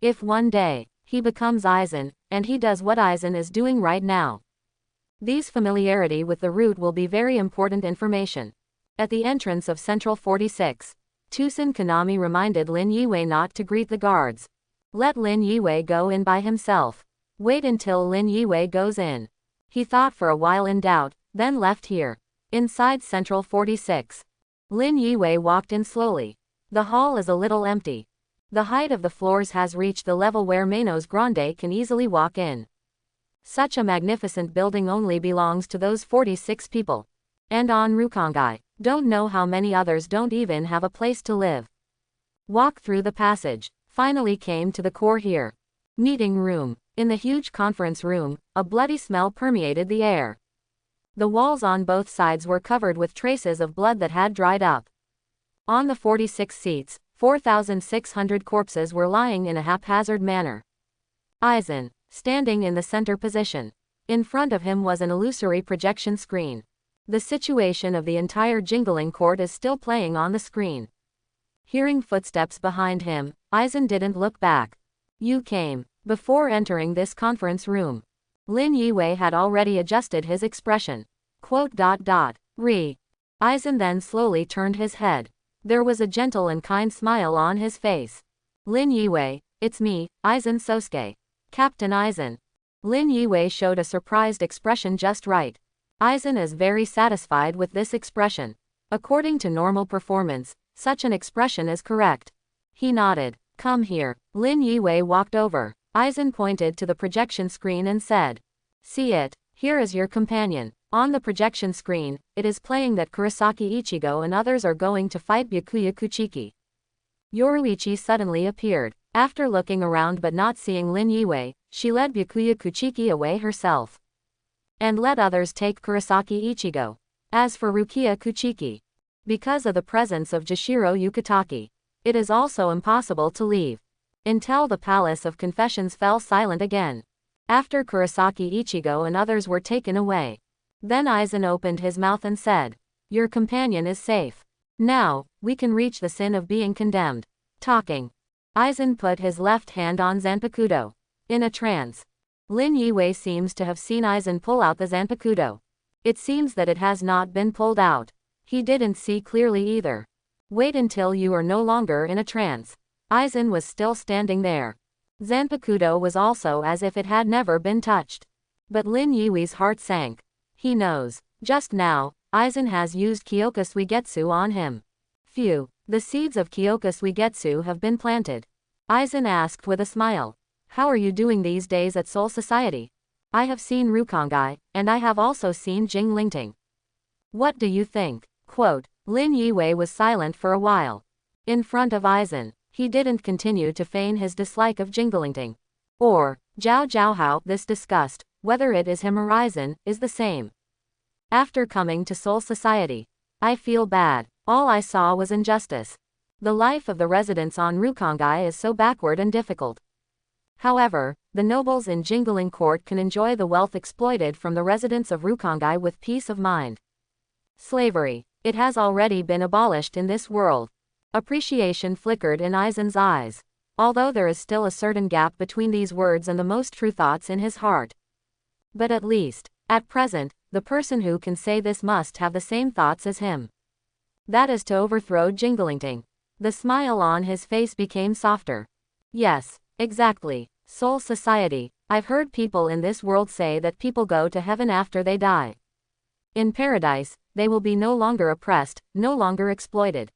If one day, he becomes Aizen, and he does what Aizen is doing right now. These familiarity with the route will be very important information. At the entrance of Central 46, Tusen Kanami reminded Lin Yue not to greet the guards. Let Lin Yue go in by himself. Wait until Lin Yue goes in. He thought for a while in doubt, then left here. Inside Central 46. Lin Yue walked in slowly. The hall is a little empty. The height of the floors has reached the level where Manos Grande can easily walk in. Such a magnificent building only belongs to those 46 people. And on Rukongai, don't know how many others don't even have a place to live. Walk through the passage. Finally came to the core here. Meeting room. In the huge conference room, a bloody smell permeated the air. The walls on both sides were covered with traces of blood that had dried up. On the 46 seats, 4,600 corpses were lying in a haphazard manner. Aizen, standing in the center position. In front of him was an illusory projection screen. The situation of the entire Jingling court is still playing on the screen. Hearing footsteps behind him, Aizen didn't look back. You came. Before entering this conference room, Lin Yue had already adjusted his expression. Quote. Re. Aizen then slowly turned his head. There was a gentle and kind smile on his face. Lin Yue, it's me, Aizen Sosuke. Captain Aizen. Lin Yue showed a surprised expression just right. Aizen is very satisfied with this expression. According to normal performance, such an expression is correct. He nodded. Come here. Lin Yue walked over. Aizen pointed to the projection screen and said. See it, here is your companion. On the projection screen, it is playing that Kurosaki Ichigo and others are going to fight Byakuya Kuchiki. Yoruichi suddenly appeared. After looking around but not seeing Lin Yue, she led Byakuya Kuchiki away herself. And let others take Kurosaki Ichigo. As for Rukia Kuchiki, because of the presence of Jashiro Yukitaki, it is also impossible to leave. Until the Palace of Confessions fell silent again. After Kurosaki Ichigo and others were taken away. Then Aizen opened his mouth and said, your companion is safe. Now, we can reach the sin of being condemned. Talking. Aizen put his left hand on Zanpakuto. In a trance. Lin Yue seems to have seen Aizen pull out the Zanpakuto. It seems that it has not been pulled out. He didn't see clearly either. Wait until you are no longer in a trance. Aizen was still standing there. Zanpakuto was also as if it had never been touched. But Lin Yui's heart sank. He knows. Just now, Aizen has used Kyoka Suigetsu on him. Phew, the seeds of Kyoka Suigetsu have been planted. Aizen asked with a smile. How are you doing these days at Soul Society? I have seen Rukongai, and I have also seen Jing Lingting. What do you think? Quote, Lin Yiwei was silent for a while. In front of Aizen, he didn't continue to feign his dislike of Jinglingting. Or, Zhao Zhaohao, this disgust, whether it is him or Aizen, is the same. After coming to Soul Society, I feel bad. All I saw was injustice. The life of the residents on Rukongai is so backward and difficult. However, the nobles in Jingling Court can enjoy the wealth exploited from the residents of Rukongai with peace of mind. Slavery. It has already been abolished in this world. Appreciation flickered in Aizen's eyes. Although there is still a certain gap between these words and the most true thoughts in his heart. But at least, at present, the person who can say this must have the same thoughts as him. That is to overthrow Jinglingting. The smile on his face became softer. Yes, exactly. Soul Society. I've heard people in this world say that people go to heaven after they die. In paradise, they will be no longer oppressed, no longer exploited.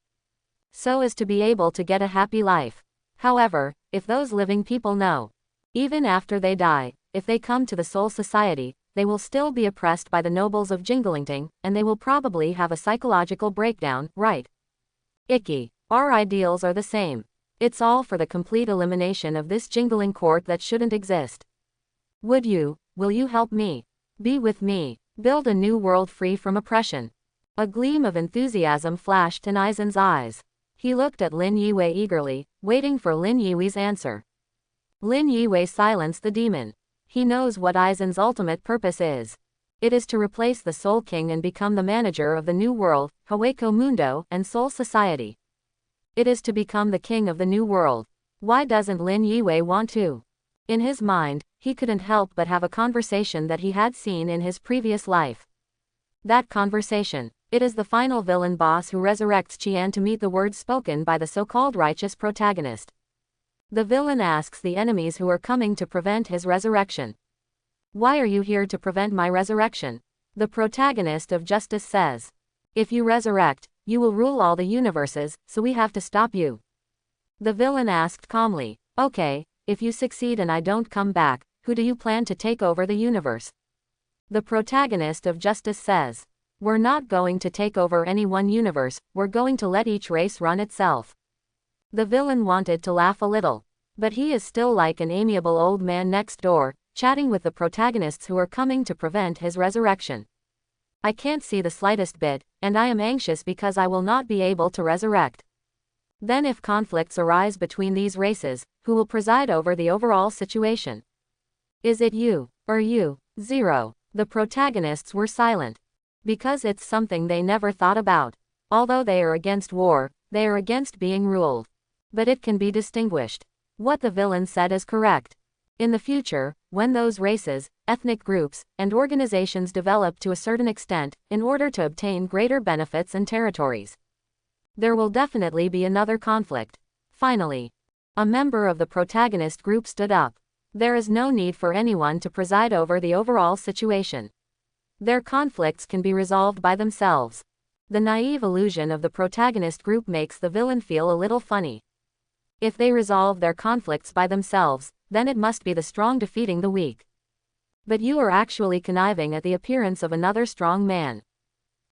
So as to be able to get a happy life. However, if those living people know, even after they die, if they come to the Soul Society, they will still be oppressed by the nobles of Jinglingting, and they will probably have a psychological breakdown, right? Icky. Our ideals are the same. It's all for the complete elimination of this Jingling Court that shouldn't exist. Will you help me? Be with me. Build a new world free from oppression. A gleam of enthusiasm flashed in Aizen's eyes. He looked at Lin Yiwei eagerly, waiting for Lin Yiwei's answer. Lin Yiwei silenced the demon. He knows what Aizen's ultimate purpose is. It is to replace the Soul King and become the manager of the New World, Hueco Mundo, and Soul Society. It is to become the king of the New World. Why doesn't Lin Yiwei want to? In his mind, he couldn't help but have a conversation that he had seen in his previous life. That conversation. It is the final villain boss who resurrects Qian to meet the words spoken by the so-called righteous protagonist. The villain asks the enemies who are coming to prevent his resurrection. Why are you here to prevent my resurrection? The protagonist of Justice says. If you resurrect, you will rule all the universes, so we have to stop you. The villain asked calmly. Okay, if you succeed and I don't come back, who do you plan to take over the universe? The protagonist of Justice says. We're not going to take over any one universe, we're going to let each race run itself. The villain wanted to laugh a little. But he is still like an amiable old man next door, chatting with the protagonists who are coming to prevent his resurrection. I can't see the slightest bit, and I am anxious because I will not be able to resurrect. Then if conflicts arise between these races, who will preside over the overall situation? Is it you, or you? Zero. The protagonists were silent. Because it's something they never thought about. Although they are against war, they are against being ruled. But it can be distinguished. What the villain said is correct. In the future, when those races, ethnic groups, and organizations develop to a certain extent, in order to obtain greater benefits and territories, there will definitely be another conflict. Finally, a member of the protagonist group stood up. There is no need for anyone to preside over the overall situation. Their conflicts can be resolved by themselves. The naive illusion of the protagonist group makes the villain feel a little funny. If they resolve their conflicts by themselves, then it must be the strong defeating the weak. But you are actually conniving at the appearance of another strong man.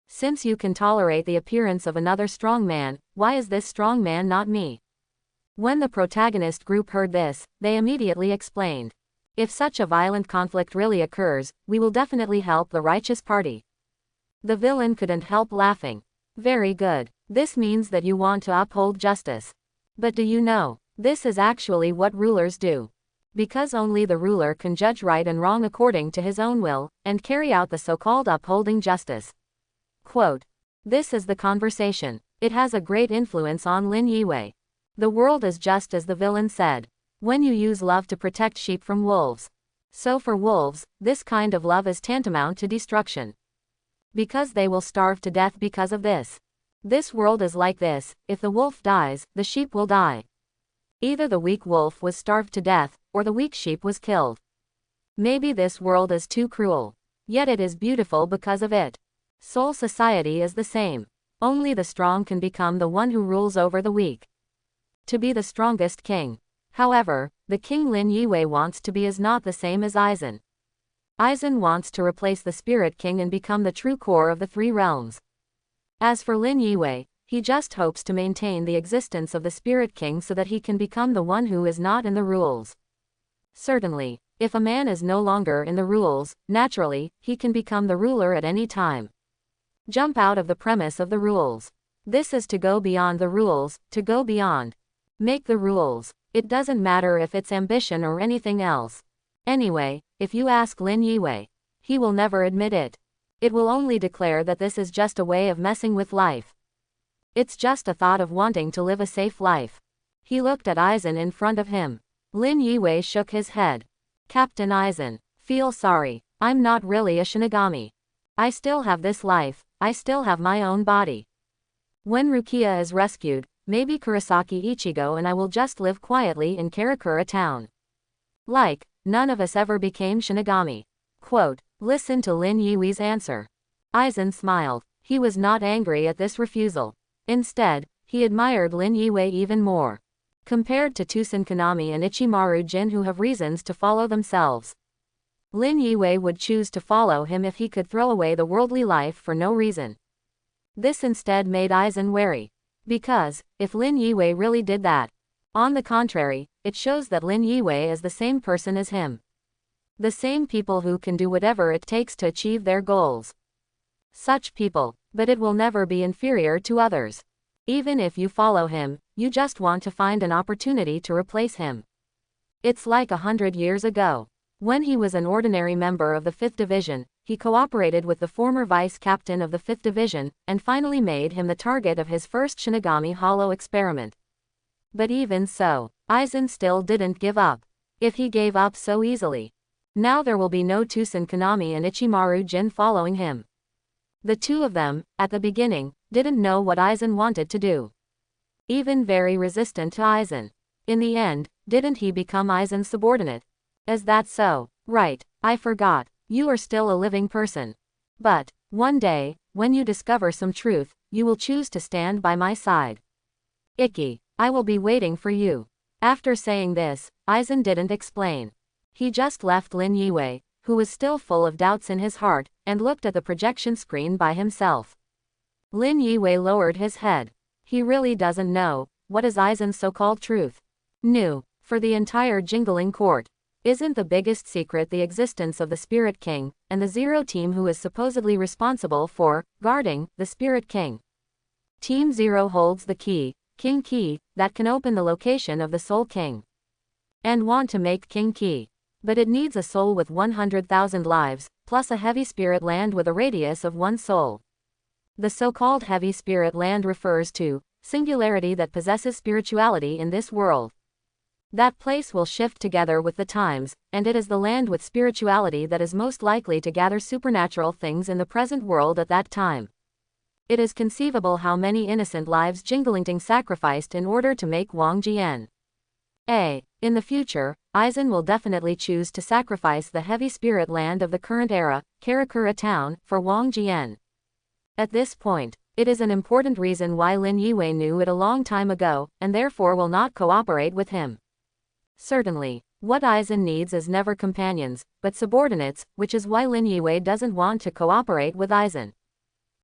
Since you can tolerate the appearance of another strong man, why is this strong man not me? When the protagonist group heard this, they immediately explained. If such a violent conflict really occurs, we will definitely help the righteous party. The villain couldn't help laughing. Very good. This means that you want to uphold justice. But do you know, this is actually what rulers do. Because only the ruler can judge right and wrong according to his own will, and carry out the so-called upholding justice. Quote. This is the conversation. It has a great influence on Lin Yiwei. The world is just as the villain said. When you use love to protect sheep from wolves. So for wolves, this kind of love is tantamount to destruction. Because they will starve to death because of this. This world is like this, if the wolf dies, the sheep will die. Either the weak wolf was starved to death, or the weak sheep was killed. Maybe this world is too cruel. Yet it is beautiful because of it. Soul society is the same. Only the strong can become the one who rules over the weak. To be the strongest king. However, the king Lin Yue wants to be is not the same as Aizen. Aizen wants to replace the spirit king and become the true core of the three realms. As for Lin Yue, he just hopes to maintain the existence of the spirit king so that he can become the one who is not in the rules. Certainly, if a man is no longer in the rules, naturally, he can become the ruler at any time. Jump out of the premise of the rules. This is to go beyond the rules, to go beyond. Make the rules. It doesn't matter if it's ambition or anything else. Anyway, if you ask Lin Yue, he will never admit it. It will only declare that this is just a way of messing with life. It's just a thought of wanting to live a safe life. He looked at Aizen in front of him. Lin Yue shook his head. Captain Aizen, feel sorry, I'm not really a Shinigami. I still have this life, I still have my own body. When Rukia is rescued, maybe Kurosaki Ichigo and I will just live quietly in Karakura town. Like, none of us ever became Shinigami. Quote, listen to Lin Yue's answer. Aizen smiled. He was not angry at this refusal. Instead, he admired Lin Yue even more. Compared to Tusen Kanami and Ichimaru Jin who have reasons to follow themselves, Lin Yue would choose to follow him if he could throw away the worldly life for no reason. This instead made Aizen wary. Because, if Lin Yue really did that, on the contrary, it shows that Lin Yue is the same person as him. The same people who can do whatever it takes to achieve their goals. Such people, but it will never be inferior to others. Even if you follow him, you just want to find an opportunity to replace him. It's like 100 years ago. When he was an ordinary member of the 5th Division, he cooperated with the former vice captain of the 5th Division, and finally made him the target of his first Shinigami Hollow experiment. But even so, Aizen still didn't give up. If he gave up so easily, now there will be no Tusen Kanami and Ichimaru Jin following him. The two of them, at the beginning, didn't know what Aizen wanted to do. Even very resistant to Aizen. In the end, didn't he become Aizen's subordinate? Is that so? Right, I forgot. You are still a living person. But, one day, when you discover some truth, you will choose to stand by my side. Ikki, I will be waiting for you. After saying this, Aizen didn't explain. He just left Lin Yue, who was still full of doubts in his heart, and looked at the projection screen by himself. Lin Yue lowered his head. He really doesn't know, what is Aizen's so-called truth? New, for the entire Jingling court. Isn't the biggest secret the existence of the Spirit King, and the Zero Team who is supposedly responsible for guarding the Spirit King? Team Zero holds the key, King Key, that can open the location of the Soul King. And want to make King Key. But it needs a soul with 100,000 lives, plus a heavy spirit land with a radius of 1 soul. The so-called heavy spirit land refers to singularity that possesses spirituality in this world. That place will shift together with the times, and it is the land with spirituality that is most likely to gather supernatural things in the present world at that time. It is conceivable how many innocent lives Jinglingting sacrificed in order to make Wang Jian. In the future, Aizen will definitely choose to sacrifice the heavy spirit land of the current era, Karakura town, for Wang Jian. At this point, it is an important reason why Lin Yue knew it a long time ago, and therefore will not cooperate with him. Certainly, what Aizen needs is never companions, but subordinates, which is why Lin Yue doesn't want to cooperate with Aizen.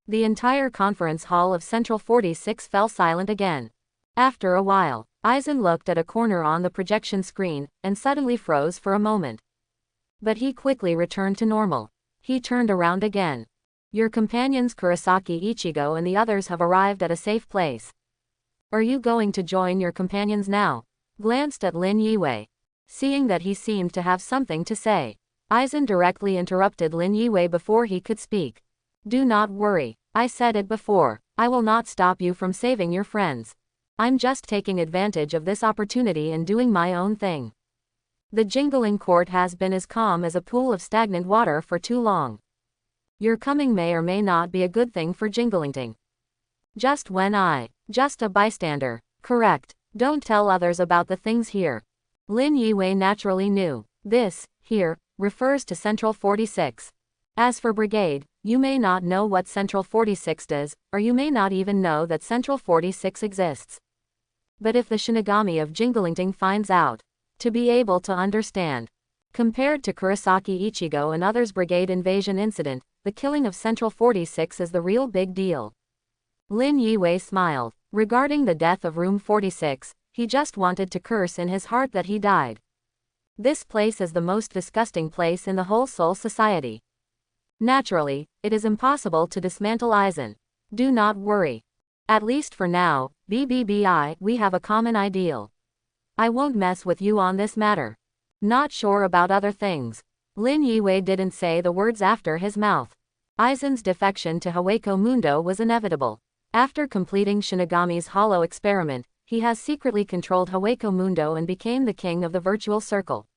The entire conference hall of Central 46 fell silent again. After a while, Aizen looked at a corner on the projection screen, and suddenly froze for a moment. But he quickly returned to normal. He turned around again. Your companions Kurosaki Ichigo and the others have arrived at a safe place. Are you going to join your companions now? Glanced at Lin Yue. Seeing that he seemed to have something to say, Aizen directly interrupted Lin Yue before he could speak. Do not worry, I said it before, I will not stop you from saving your friends. I'm just taking advantage of this opportunity and doing my own thing. The Jingling court has been as calm as a pool of stagnant water for too long. Your coming may or may not be a good thing for Jinglingting. Just a bystander. Correct. Don't tell others about the things here. Lin Yue naturally knew. This, here, refers to Central 46. As for brigade, you may not know what Central 46 does, or you may not even know that Central 46 exists. But if the Shinigami of Jinglingting finds out, to be able to understand. Compared to Kurosaki Ichigo and others' brigade invasion incident, the killing of Central 46 is the real big deal. Lin Yiwei smiled. Regarding the death of Room 46, he just wanted to curse in his heart that he died. This place is the most disgusting place in the whole Soul Society. Naturally, it is impossible to dismantle Aizen. Do not worry. At least for now, BBBI, we have a common ideal. I won't mess with you on this matter. Not sure about other things. Lin Yiwei didn't say the words after his mouth. Aizen's defection to Hueco Mundo was inevitable. After completing Shinigami's hollow experiment, he has secretly controlled Hueco Mundo and became the king of the virtual circle.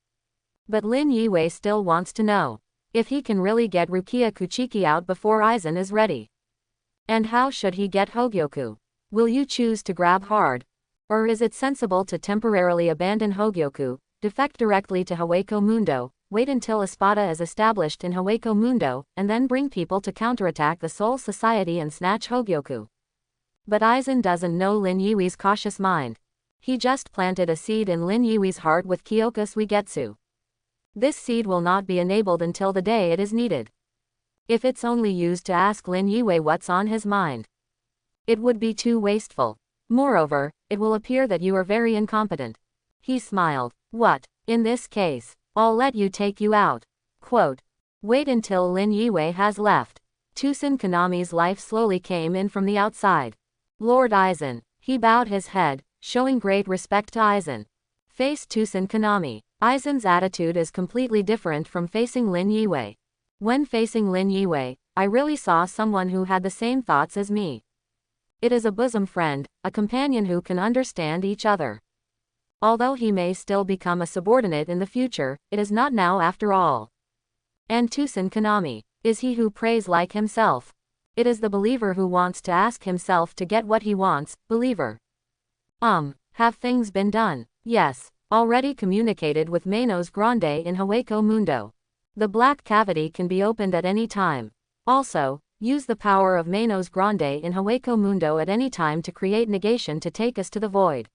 But Lin Yiwei still wants to know if he can really get Rukia Kuchiki out before Aizen is ready. And how should he get Hogyoku? Will you choose to grab hard? Or is it sensible to temporarily abandon Hogyoku, defect directly to Hueco Mundo, wait until Espada is established in Hueco Mundo, and then bring people to counterattack the Soul Society and snatch Hogyoku? But Aizen doesn't know Lin Yiwei's cautious mind. He just planted a seed in Lin Yiwei's heart with Kyoka Suigetsu. This seed will not be enabled until the day it is needed. If it's only used to ask Lin Yiwei what's on his mind, it would be too wasteful. Moreover, it will appear that you are very incompetent. He smiled. What? In this case, I'll let you take you out. Quote. Wait until Lin Yiwei has left. Tusen Kanami's life slowly came in from the outside. Lord Aizen. He bowed his head, showing great respect to Aizen. Face Tusen Kanami. Aizen's attitude is completely different from facing Lin Yiwei. When facing Lin Yiwei, I really saw someone who had the same thoughts as me. It is a bosom friend, a companion who can understand each other. Although he may still become a subordinate in the future, it is not now after all. And Tusen Kanami, is he who prays like himself? It is the believer who wants to ask himself to get what he wants, believer. Have things been done? Yes, already communicated with Manos Grande in Hueco Mundo. The black cavity can be opened at any time. Also, use the power of Manos Grande in Hueco Mundo at any time to create negation to take us to the void.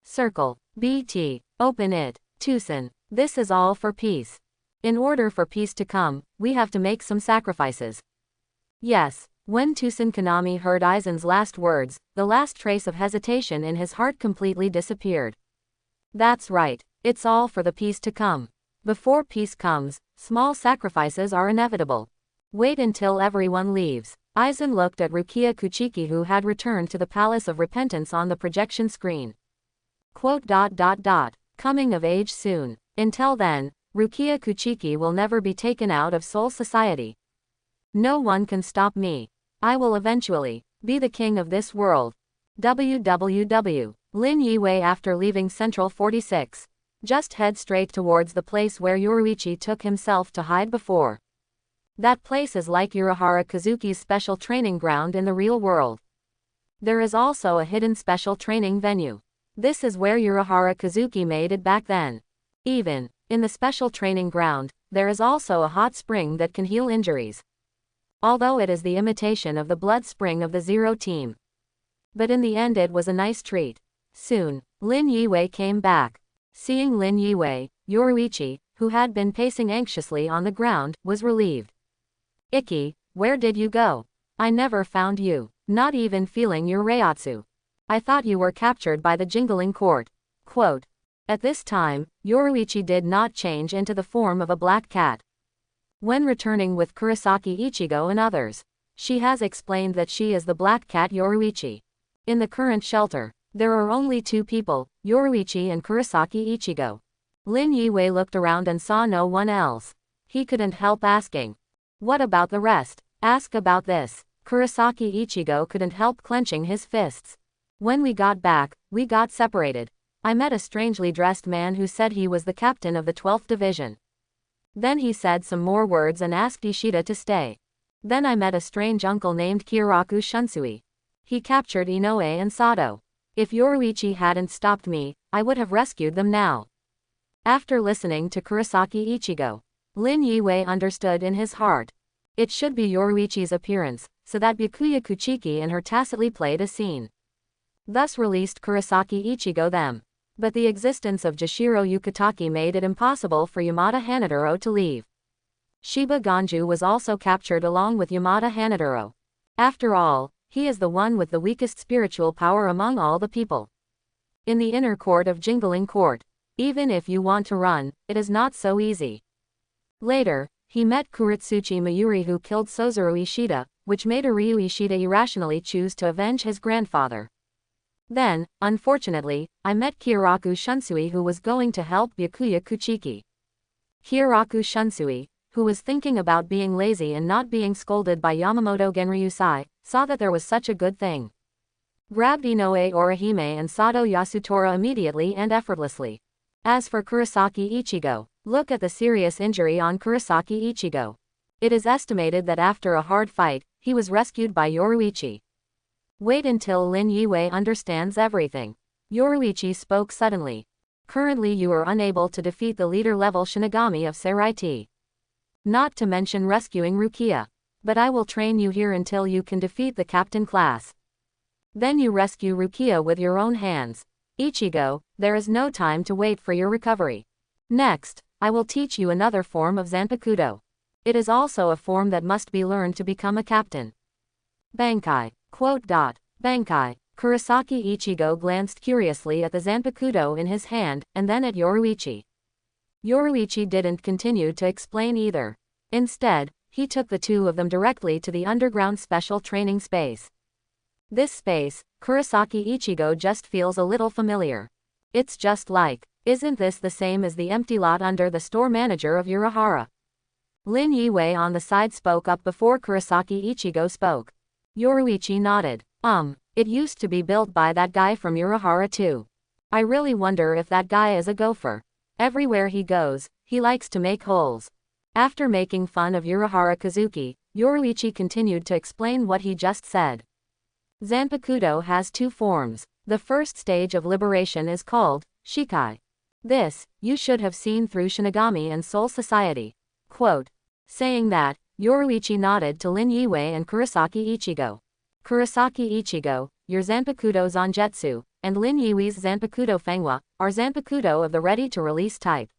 Circle. BT. Open it. Tusen. This is all for peace. In order for peace to come, we have to make some sacrifices. Yes. When Tusen Kanami heard Aizen's last words, the last trace of hesitation in his heart completely disappeared. That's right. It's all for the peace to come. Before peace comes, small sacrifices are inevitable. Wait until everyone leaves. Aizen looked at Rukia Kuchiki who had returned to the Palace of Repentance on the projection screen. Quote. Coming of age soon. Until then, Rukia Kuchiki will never be taken out of Soul Society. No one can stop me. I will eventually be the king of this world. www. Lin Yiwei after leaving Central 46. Just head straight towards the place where Yoruichi took himself to hide before. That place is like Urahara Kazuki's special training ground in the real world. There is also a hidden special training venue. This is where Urahara Kazuki made it back then. Even in the special training ground, there is also a hot spring that can heal injuries. Although it is the imitation of the blood spring of the Zero Team. But in the end it was a nice treat. Soon, Lin Yiwei came back. Seeing Lin Yiwei, Yoruichi, who had been pacing anxiously on the ground, was relieved. Ikki, where did you go? I never found you, not even feeling your Reiatsu. I thought you were captured by the Jingling Court. Quote. At this time, Yoruichi did not change into the form of a black cat. When returning with Kurosaki Ichigo and others, she has explained that she is the black cat Yoruichi. In the current shelter, there are only two people, Yoruichi and Kurosaki Ichigo. Lin Yiwei looked around and saw no one else. He couldn't help asking. What about the rest? Ask about this. Kurosaki Ichigo couldn't help clenching his fists. When we got back, we got separated. I met a strangely dressed man who said he was the captain of the 12th Division. Then he said some more words and asked Ishida to stay. Then I met a strange uncle named Kiraku Shunsui. He captured Inoue and Sato. If Yoruichi hadn't stopped me, I would have rescued them now. After listening to Kurosaki Ichigo, Lin Yiwei understood in his heart. It should be Yoruichi's appearance, so that Byakuya Kuchiki and her tacitly played a scene. Thus released Kurosaki Ichigo them. But the existence of Jashiro Yukitake made it impossible for Yamada Hanadoro to leave. Shiba Ganju was also captured along with Yamada Hanadoro. After all, he is the one with the weakest spiritual power among all the people. In the inner court of Jingling Court, even if you want to run, it is not so easy. Later, he met Kuritsuchi Mayuri, who killed Sozuru Ishida, which made Ryu Ishida irrationally choose to avenge his grandfather. Then, unfortunately, I met Kyoraku Shunsui, who was going to help Byakuya Kuchiki. Kyoraku Shunsui, who was thinking about being lazy and not being scolded by Yamamoto Genryusai, saw that there was such a good thing. Grabbed Inoue Orihime and Sato Yasutora immediately and effortlessly. As for Kurosaki Ichigo, look at the serious injury on Kurosaki Ichigo. It is estimated that after a hard fight, he was rescued by Yoruichi. Wait until Lin Yue understands everything. Yoruichi spoke suddenly. Currently you are unable to defeat the leader-level Shinigami of Saraiti. Not to mention rescuing Rukia. But I will train you here until you can defeat the captain class. Then you rescue Rukia with your own hands. Ichigo, there is no time to wait for your recovery. Next, I will teach you another form of Zanpakuto. It is also a form that must be learned to become a captain. Bankai. Bankai. Kurosaki Ichigo glanced curiously at the Zanpakuto in his hand, and then at Yoruichi. Yoruichi didn't continue to explain either. Instead, he took the two of them directly to the underground special training space. This space, Kurosaki Ichigo just feels a little familiar. It's just like, isn't this the same as the empty lot under the store manager of Urahara? Lin Yue on the side spoke up before Kurosaki Ichigo spoke. Yoruichi nodded. It used to be built by that guy from Urahara too. I really wonder if that guy is a gopher. Everywhere he goes, he likes to make holes. After making fun of Urahara Kazuki, Yoruichi continued to explain what he just said. Zanpakuto has two forms. The first stage of liberation is called Shikai. This, you should have seen through Shinigami and Soul Society. Saying that, Yoruichi nodded to Lin Yue and Kurosaki Ichigo. Kurosaki Ichigo, your Zanpakuto Zanjetsu, and Lin Yue's Zanpakuto Fengwa, are Zanpakuto of the ready-to-release type.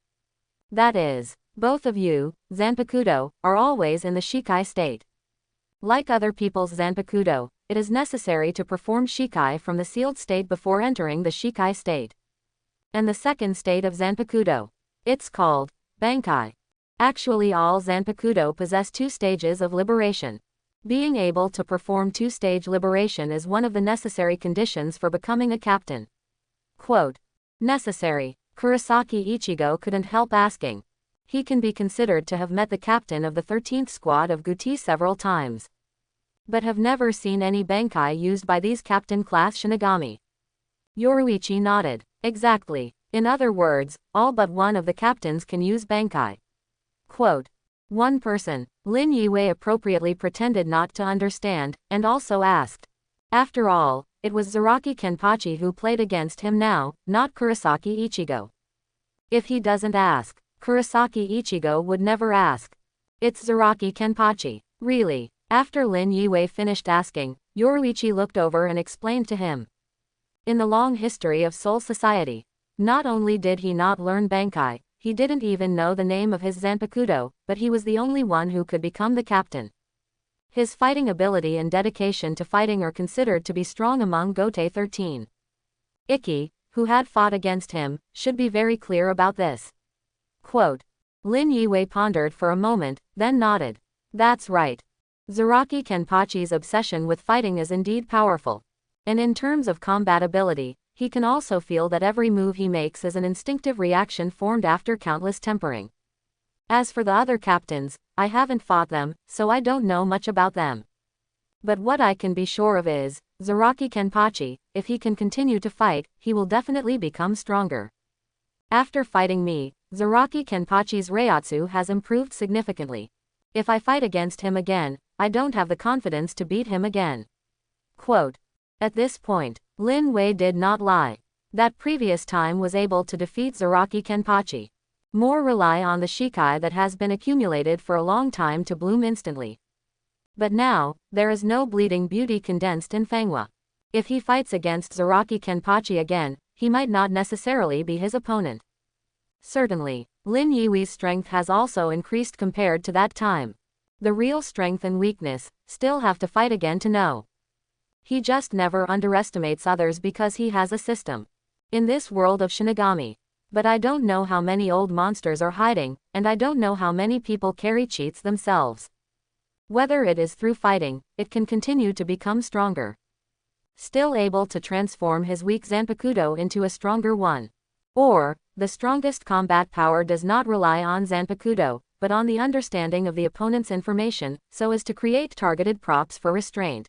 That is, both of you, Zanpakuto, are always in the Shikai state. Like other people's Zanpakuto, it is necessary to perform Shikai from the sealed state before entering the Shikai state. And the second state of Zanpakuto. It's called Bankai. Actually all Zanpakuto possess two stages of liberation. Being able to perform two-stage liberation is one of the necessary conditions for becoming a captain. Necessary. Kurosaki Ichigo couldn't help asking. He can be considered to have met the captain of the 13th squad of Guti several times, but have never seen any Bankai used by these captain-class Shinigami. Yoruichi nodded. Exactly. In other words, all but one of the captains can use Bankai. One person. Lin Yue appropriately pretended not to understand, and also asked. After all, it was Zaraki Kenpachi who played against him now, not Kurosaki Ichigo. If he doesn't ask, Kurosaki Ichigo would never ask. It's Zaraki Kenpachi. Really? After Lin Yue finished asking, Yoruichi looked over and explained to him. In the long history of Soul Society, not only did he not learn Bankai, he didn't even know the name of his Zanpakuto, but he was the only one who could become the captain. His fighting ability and dedication to fighting are considered to be strong among Gote 13. Ikki, who had fought against him, should be very clear about this. Lin Yue pondered for a moment, then nodded. That's right. Zaraki Kenpachi's obsession with fighting is indeed powerful. And in terms of combat ability, he can also feel that every move he makes is an instinctive reaction formed after countless tempering. As for the other captains, I haven't fought them, so I don't know much about them. But what I can be sure of is, Zaraki Kenpachi, if he can continue to fight, he will definitely become stronger. After fighting me, Zaraki Kenpachi's Reiatsu has improved significantly. If I fight against him again, I don't have the confidence to beat him again. At this point, Lin Wei did not lie. That previous time was able to defeat Zaraki Kenpachi. More rely on the Shikai that has been accumulated for a long time to bloom instantly. But now, there is no bleeding beauty condensed in Fanghua. If he fights against Zaraki Kenpachi again, he might not necessarily be his opponent. Certainly, Lin Yiwei's strength has also increased compared to that time. The real strength and weakness, still have to fight again to know. He just never underestimates others because he has a system. In this world of Shinigami. But I don't know how many old monsters are hiding, and I don't know how many people carry cheats themselves. Whether it is through fighting, it can continue to become stronger. Still able to transform his weak Zanpakuto into a stronger one. Or, the strongest combat power does not rely on Zanpakuto, but on the understanding of the opponent's information, so as to create targeted props for restraint.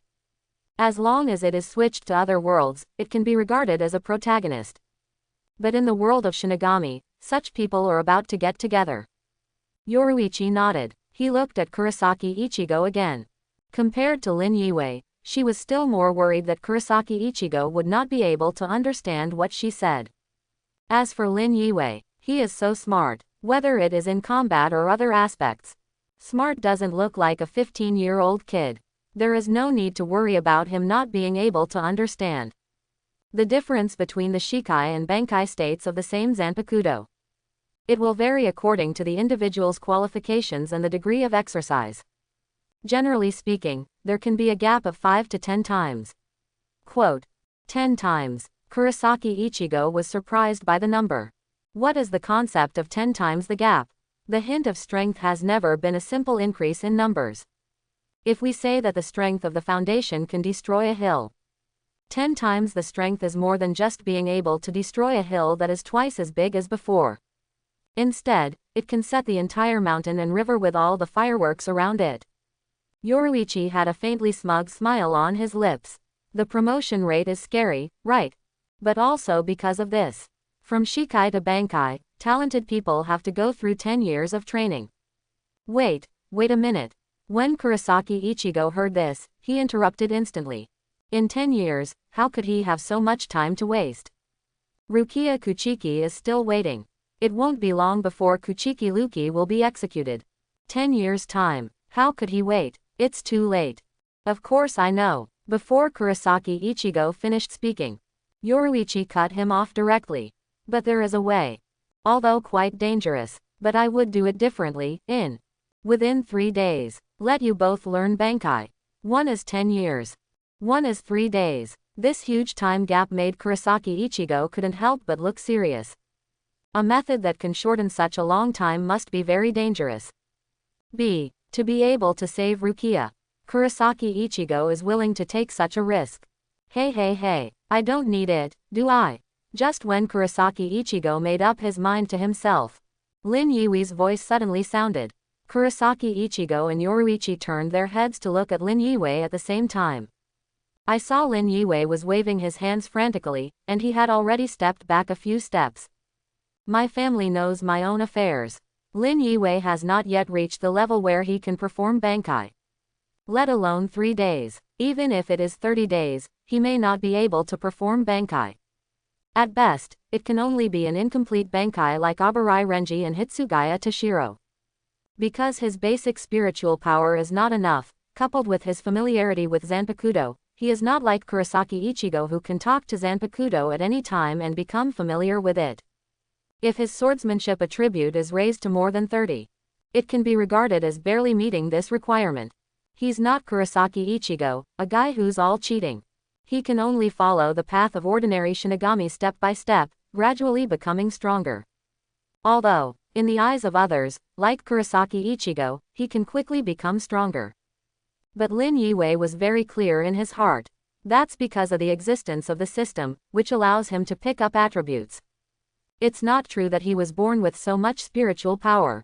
As long as it is switched to other worlds, it can be regarded as a protagonist. But in the world of Shinigami, such people are about to get together. Yoruichi nodded. He looked at Kurosaki Ichigo again. Compared to Lin Yiwei, she was still more worried that Kurosaki Ichigo would not be able to understand what she said. As for Lin Yiwei, he is so smart, whether it is in combat or other aspects. Smart doesn't look like a 15-year-old kid. There is no need to worry about him not being able to understand. The difference between the Shikai and Bankai states of the same Zanpakuto. It will vary according to the individual's qualifications and the degree of exercise. Generally speaking, there can be a gap of 5 to 10 times. Quote, 10 times. Kurosaki Ichigo was surprised by the number. What is the concept of 10 times the gap? The hint of strength has never been a simple increase in numbers. If we say that the strength of the foundation can destroy a hill, 10 times the strength is more than just being able to destroy a hill that is twice as big as before. Instead, it can set the entire mountain and river with all the fireworks around it. Yoruichi had a faintly smug smile on his lips. The promotion rate is scary, right? But also because of this. From Shikai to Bankai, talented people have to go through 10 years of training. Wait a minute. When Kurosaki Ichigo heard this, he interrupted instantly. In 10 years, how could he have so much time to waste? Rukia Kuchiki is still waiting. It won't be long before Kuchiki Luki will be executed. 10 years' time. How could he wait? It's too late. Of course I know. Before Kurosaki Ichigo finished speaking, Yoruichi cut him off directly. But there is a way. Although quite dangerous, but I would do it differently, within 3 days. Let you both learn Bankai. One is 10 years. One is 3 days. This huge time gap made Kurosaki Ichigo couldn't help but look serious. A method that can shorten such a long time must be very dangerous. To be able to save Rukia. Kurosaki Ichigo is willing to take such a risk. Hey, I don't need it, do I? Just when Kurosaki Ichigo made up his mind to himself, Lin Yiwei's voice suddenly sounded. Kurosaki Ichigo and Yoruichi turned their heads to look at Lin Yiwei at the same time. I saw Lin Yiwei was waving his hands frantically, and he had already stepped back a few steps. My family knows my own affairs. Lin Yiwei has not yet reached the level where he can perform Bankai. Let alone 3 days. Even if it is 30 days, he may not be able to perform Bankai. At best, it can only be an incomplete Bankai like Abarai Renji and Hitsugaya Toshiro. Because his basic spiritual power is not enough, coupled with his familiarity with Zanpakuto, he is not like Kurosaki Ichigo who can talk to Zanpakuto at any time and become familiar with it. If his swordsmanship attribute is raised to more than 30, it can be regarded as barely meeting this requirement. He's not Kurosaki Ichigo, a guy who's all cheating. He can only follow the path of ordinary Shinigami step by step, gradually becoming stronger. Although, in the eyes of others, like Kurosaki Ichigo, he can quickly become stronger. But Lin Yiwei was very clear in his heart. That's because of the existence of the system, which allows him to pick up attributes. It's not true that he was born with so much spiritual power.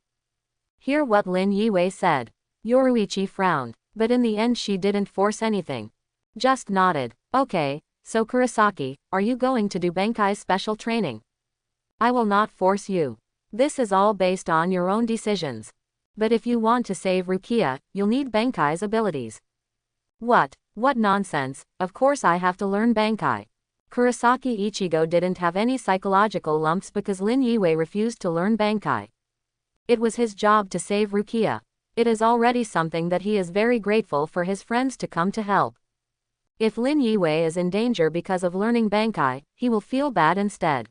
Hear what Lin Yiwei said. Yoruichi frowned, but in the end she didn't force anything. Just nodded. Okay, so Kurosaki, are you going to do Bankai's special training? I will not force you. This is all based on your own decisions. But if you want to save Rukia, you'll need Bankai's abilities. What nonsense, of course I have to learn Bankai. Kurosaki Ichigo didn't have any psychological lumps because Lin Yiwei refused to learn Bankai. It was his job to save Rukia. It is already something that he is very grateful for his friends to come to help. If Lin Yiwei is in danger because of learning Bankai, he will feel bad instead.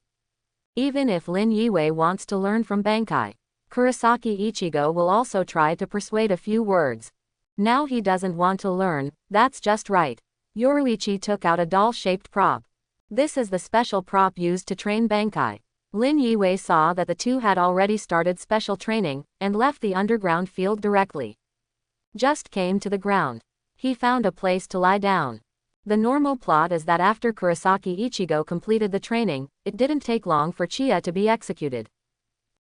Even if Lin Yiwei wants to learn from Bankai, Kurosaki Ichigo will also try to persuade a few words. Now he doesn't want to learn, that's just right. Yoruichi took out a doll-shaped prop. This is the special prop used to train Bankai. Lin Yiwei saw that the two had already started special training, and left the underground field directly. Just came to the ground. He found a place to lie down. The normal plot is that after Kurosaki Ichigo completed the training, it didn't take long for Chia to be executed.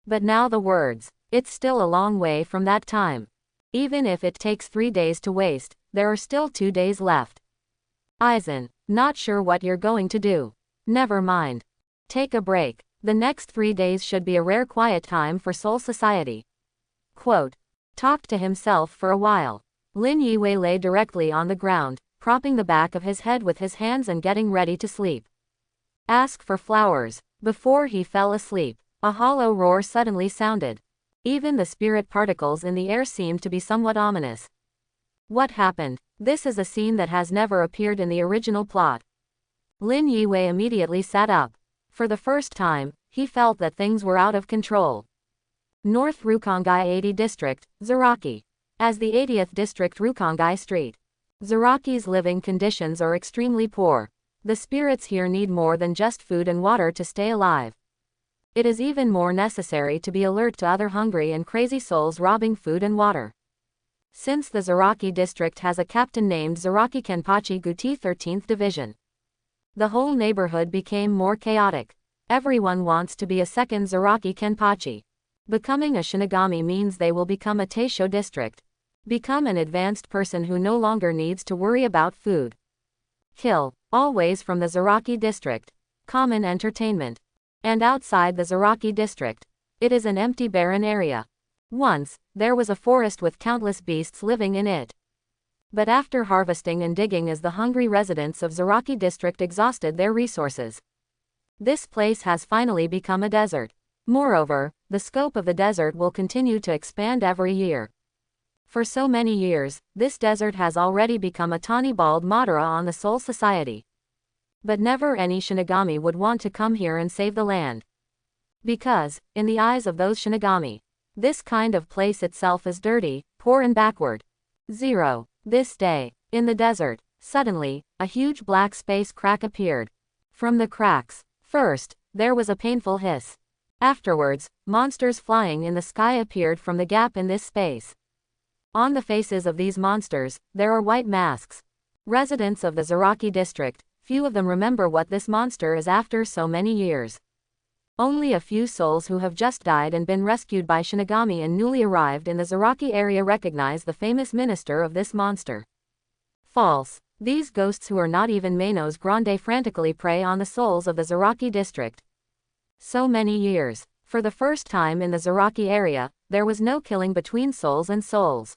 But now the words, it's still a long way from that time. Even if it takes 3 days to waste, there are still 2 days left. Aizen, not sure what you're going to do. Never mind. Take a break. The next 3 days should be a rare quiet time for Soul Society. Quote. Talked to himself for a while. Lin Yiwei lay directly on the ground, propping the back of his head with his hands and getting ready to sleep. Ask for flowers. Before he fell asleep, a hollow roar suddenly sounded. Even the spirit particles in the air seemed to be somewhat ominous. What happened? This is a scene that has never appeared in the original plot. Lin Yiwei immediately sat up. For the first time, he felt that things were out of control. North Rukongai 80 District, Zaraki. As the 80th District Rukongai Street. Zaraki's living conditions are extremely poor. The spirits here need more than just food and water to stay alive. It is even more necessary to be alert to other hungry and crazy souls robbing food and water. Since the Zaraki district has a captain named Zaraki Kenpachi Guti 13th Division, the whole neighborhood became more chaotic. Everyone wants to be a second Zaraki Kenpachi. Becoming a Shinigami means they will become a Teisho district. Become an advanced person who no longer needs to worry about food. Kill, always from the Zaraki district. Common entertainment. And outside the Zaraki district, it is an empty barren area. Once, there was a forest with countless beasts living in it. But after harvesting and digging as the hungry residents of Zaraki district exhausted their resources, this place has finally become a desert. Moreover, the scope of the desert will continue to expand every year. For so many years, this desert has already become a tawny bald Madara on the Soul Society. But never any Shinigami would want to come here and save the land. Because, in the eyes of those Shinigami, this kind of place itself is dirty, poor and backward. 0. This day, in the desert, suddenly, a huge black space crack appeared. From the cracks, first, there was a painful hiss. Afterwards, monsters flying in the sky appeared from the gap in this space. On the faces of these monsters, there are white masks. Residents of the Zaraki district, few of them remember what this monster is after so many years. Only a few souls who have just died and been rescued by Shinigami and newly arrived in the Zaraki area recognize the famous minister of this monster. False. These ghosts who are not even Manos Grande frantically prey on the souls of the Zaraki district. So many years. For the first time in the Zaraki area, there was no killing between souls and souls.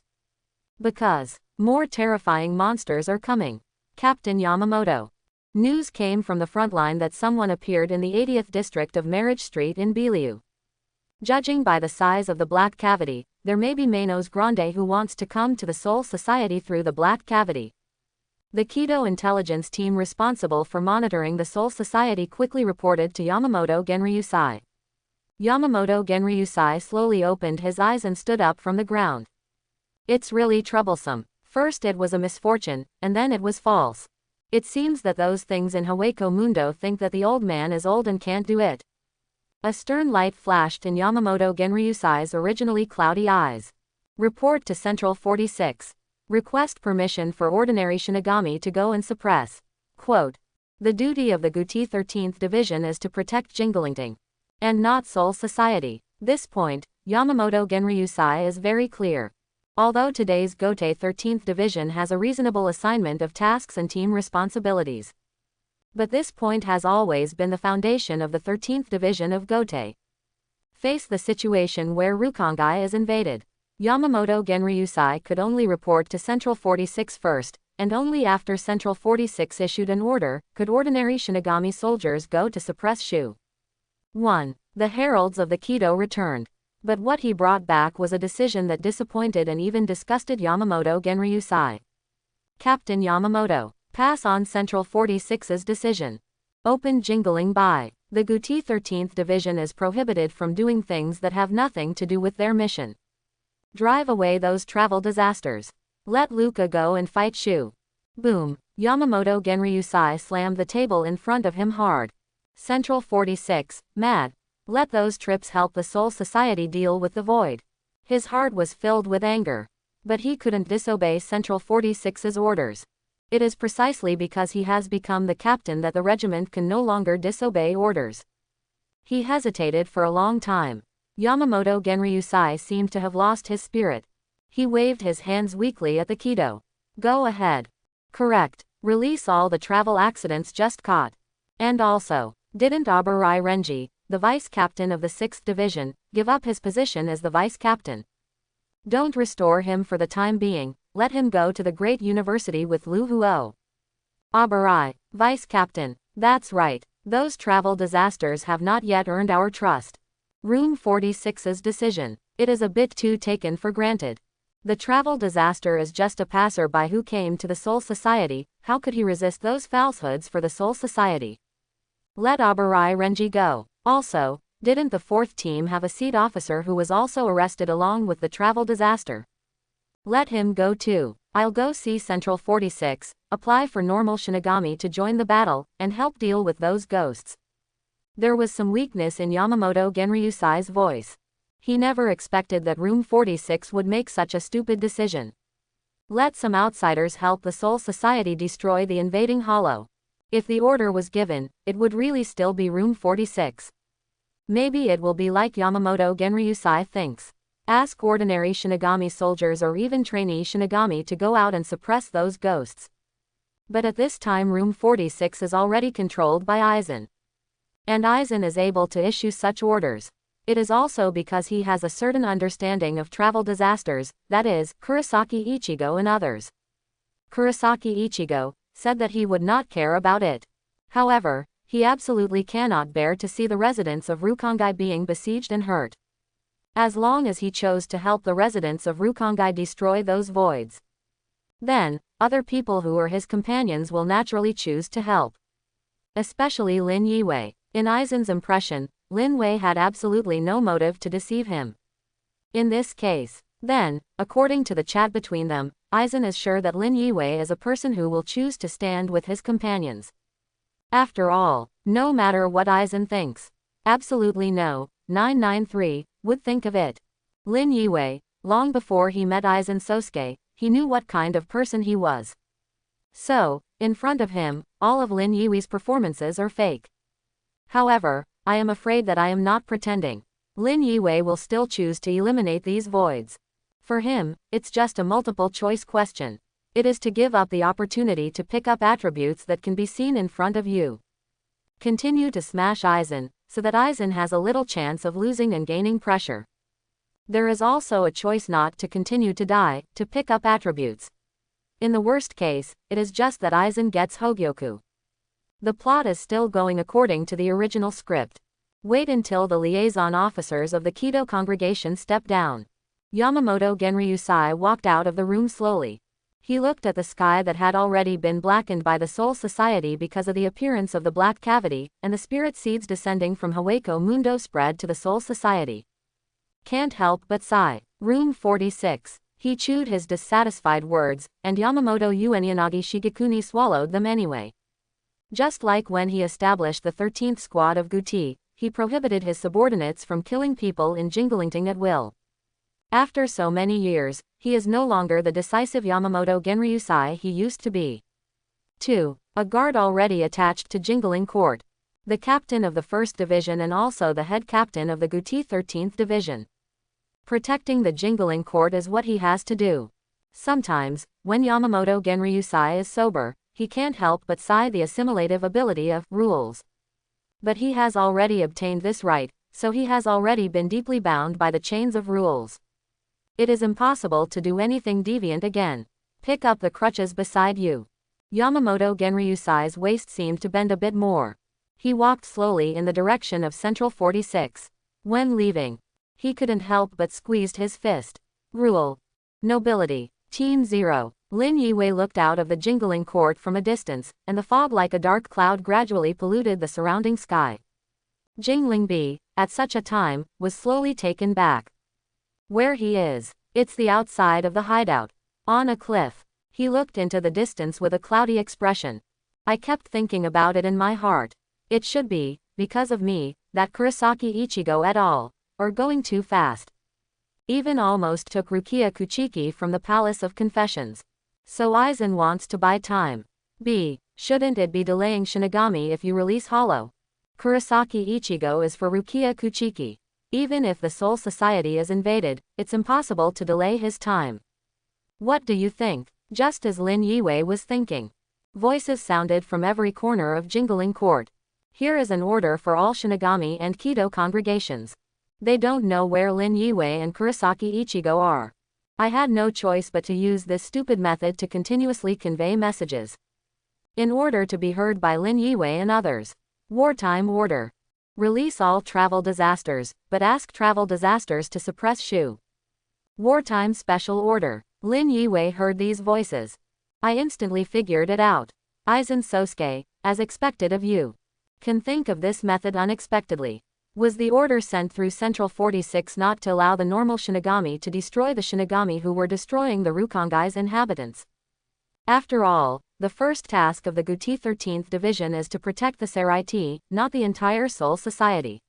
Because more terrifying monsters are coming. Captain Yamamoto. News came from the front line that someone appeared in the 80th district of Marriage Street in Bieliu. Judging by the size of the black cavity, there may be Manos Grande who wants to come to the Soul Society through the black cavity. The Kido intelligence team responsible for monitoring the Soul Society quickly reported to Yamamoto Genryusai. Yamamoto Genryusai slowly opened his eyes and stood up from the ground. It's really troublesome. First it was a misfortune, and then it was false. It seems that those things in Hueco Mundo think that the old man is old and can't do it. A stern light flashed in Yamamoto Genryusai's originally cloudy eyes. Report to Central 46. Request permission for ordinary Shinigami to go and suppress. Quote. The duty of the Guti 13th Division is to protect Jinglingting. And not Soul Society. This point, Yamamoto Genryusai is very clear. Although today's Gote 13th Division has a reasonable assignment of tasks and team responsibilities. But this point has always been the foundation of the 13th Division of Gote. Face the situation where Rukongai is invaded. Yamamoto Genryusai could only report to Central 46 first, and only after Central 46 issued an order, could ordinary Shinigami soldiers go to suppress Shu. 1. The heralds of the Kido returned. But what he brought back was a decision that disappointed and even disgusted Yamamoto Genryusai. Captain Yamamoto, pass on Central 46's decision. Open jingling by. The Guti 13th Division is prohibited from doing things that have nothing to do with their mission. Drive away those travel disasters. Let Luca go and fight Shu. Boom. Yamamoto Genryusai slammed the table in front of him hard. Central 46, mad. Let those trips help the Soul Society deal with the void. His heart was filled with anger. But he couldn't disobey Central 46's orders. It is precisely because he has become the captain that the regiment can no longer disobey orders. He hesitated for a long time. Yamamoto Genryusai seemed to have lost his spirit. He waved his hands weakly at the Kido. Go ahead. Correct. Release all the travel accidents just caught. And also, didn't Abarai Renji, the vice captain of the 6th Division, give up his position as the vice captain? Don't restore him for the time being, let him go to the great university with Lu Huo. Abarai, vice captain, that's right, those travel disasters have not yet earned our trust. Room 46's decision, it is a bit too taken for granted. The travel disaster is just a passer-by who came to the Soul Society, how could he resist those falsehoods for the Soul Society? Let Abarai Renji go. Also, didn't the 4th team have a seat officer who was also arrested along with the travel disaster? Let him go too. I'll go see Central 46, apply for normal Shinigami to join the battle, and help deal with those ghosts. There was some weakness in Yamamoto Genryusai's voice. He never expected that Room 46 would make such a stupid decision. Let some outsiders help the Soul Society destroy the invading Hollow. If the order was given, it would really still be Room 46. Maybe it will be like Yamamoto Genryusai thinks. Ask ordinary Shinigami soldiers or even trainee Shinigami to go out and suppress those ghosts. But at this time Room 46 is already controlled by Aizen. And Aizen is able to issue such orders. It is also because he has a certain understanding of travel disasters, that is, Kurosaki Ichigo and others. Kurosaki Ichigo said that he would not care about it. However, he absolutely cannot bear to see the residents of Rukongai being besieged and hurt. As long as he chose to help the residents of Rukongai destroy those voids, then, other people who are his companions will naturally choose to help. Especially Lin Yiwei. In Aizen's impression, Lin Wei had absolutely no motive to deceive him. In this case, then, according to the chat between them, Aizen is sure that Lin Yiwei is a person who will choose to stand with his companions. After all, no matter what Aizen thinks, absolutely no, 993, would think of it. Lin Yiwei, long before he met Aizen Sosuke, he knew what kind of person he was. So, in front of him, all of Lin Yiwei's performances are fake. However, I am afraid that I am not pretending. Lin Yiwei will still choose to eliminate these voids. For him, it's just a multiple choice question. It is to give up the opportunity to pick up attributes that can be seen in front of you. Continue to smash Aizen, so that Aizen has a little chance of losing and gaining pressure. There is also a choice not to continue to die, to pick up attributes. In the worst case, it is just that Aizen gets Hogyoku. The plot is still going according to the original script. Wait until the liaison officers of the Kido congregation step down. Yamamoto Genryusai walked out of the room slowly. He looked at the sky that had already been blackened by the Soul Society because of the appearance of the black cavity, and the spirit seeds descending from Hueco Mundo spread to the Soul Society. Can't help but sigh. Room 46. He chewed his dissatisfied words, and Yamamoto Uenyanagi Shigekuni swallowed them anyway. Just like when he established the 13th Squad of Guti, he prohibited his subordinates from killing people in Jinglingting at will. After so many years, he is no longer the decisive Yamamoto Genryusai he used to be. 2. A guard already attached to Jingling Court. The captain of the 1st Division and also the head captain of the Guti 13th Division. Protecting the Jingling Court is what he has to do. Sometimes, when Yamamoto Genryusai is sober, he can't help but sigh the assimilative ability of rules. But he has already obtained this right, so he has already been deeply bound by the chains of rules. It is impossible to do anything deviant again. Pick up the crutches beside you. Yamamoto Genryusai's waist seemed to bend a bit more. He walked slowly in the direction of Central 46. When leaving, He couldn't help but squeezed his fist. Rule. Nobility. Team 0. Lin Yiwei looked out of the jingling court from a distance, and the fog like a dark cloud gradually polluted the surrounding sky. Jinglingbi, at such a time, was slowly taken back. Where he is. It's the outside of the hideout. On a cliff. He looked into the distance with a cloudy expression. I kept thinking about it in my heart. It should be, because of me, that Kurosaki Ichigo et al. Are going too fast. Even almost took Rukia Kuchiki from the Palace of Confessions. So Aizen wants to buy time. B. Shouldn't it be delaying Shinigami if you release Hollow? Kurosaki Ichigo is for Rukia Kuchiki. Even if the Soul Society is invaded, it's impossible to delay his time. What do you think? Just as Lin Yiwei was thinking. Voices sounded from every corner of Jingling Court. Here is an order for all Shinigami and Kido congregations. They don't know where Lin Yiwei and Kurosaki Ichigo are. I had no choice but to use this stupid method to continuously convey messages. In order to be heard by Lin Yiwei and others. Wartime order. Release all travel disasters, but ask travel disasters to suppress Shu. Wartime special order. Lin Yiwei heard these voices. I instantly figured it out. Aizen Sosuke, as expected of you. Can think of this method unexpectedly. Was the order sent through Central 46 not to allow the normal Shinigami to destroy the Shinigami who were destroying the Rukongai's inhabitants? After all, the first task of the Guti 13th Division is to protect the Saraiti, not the entire Soul Society.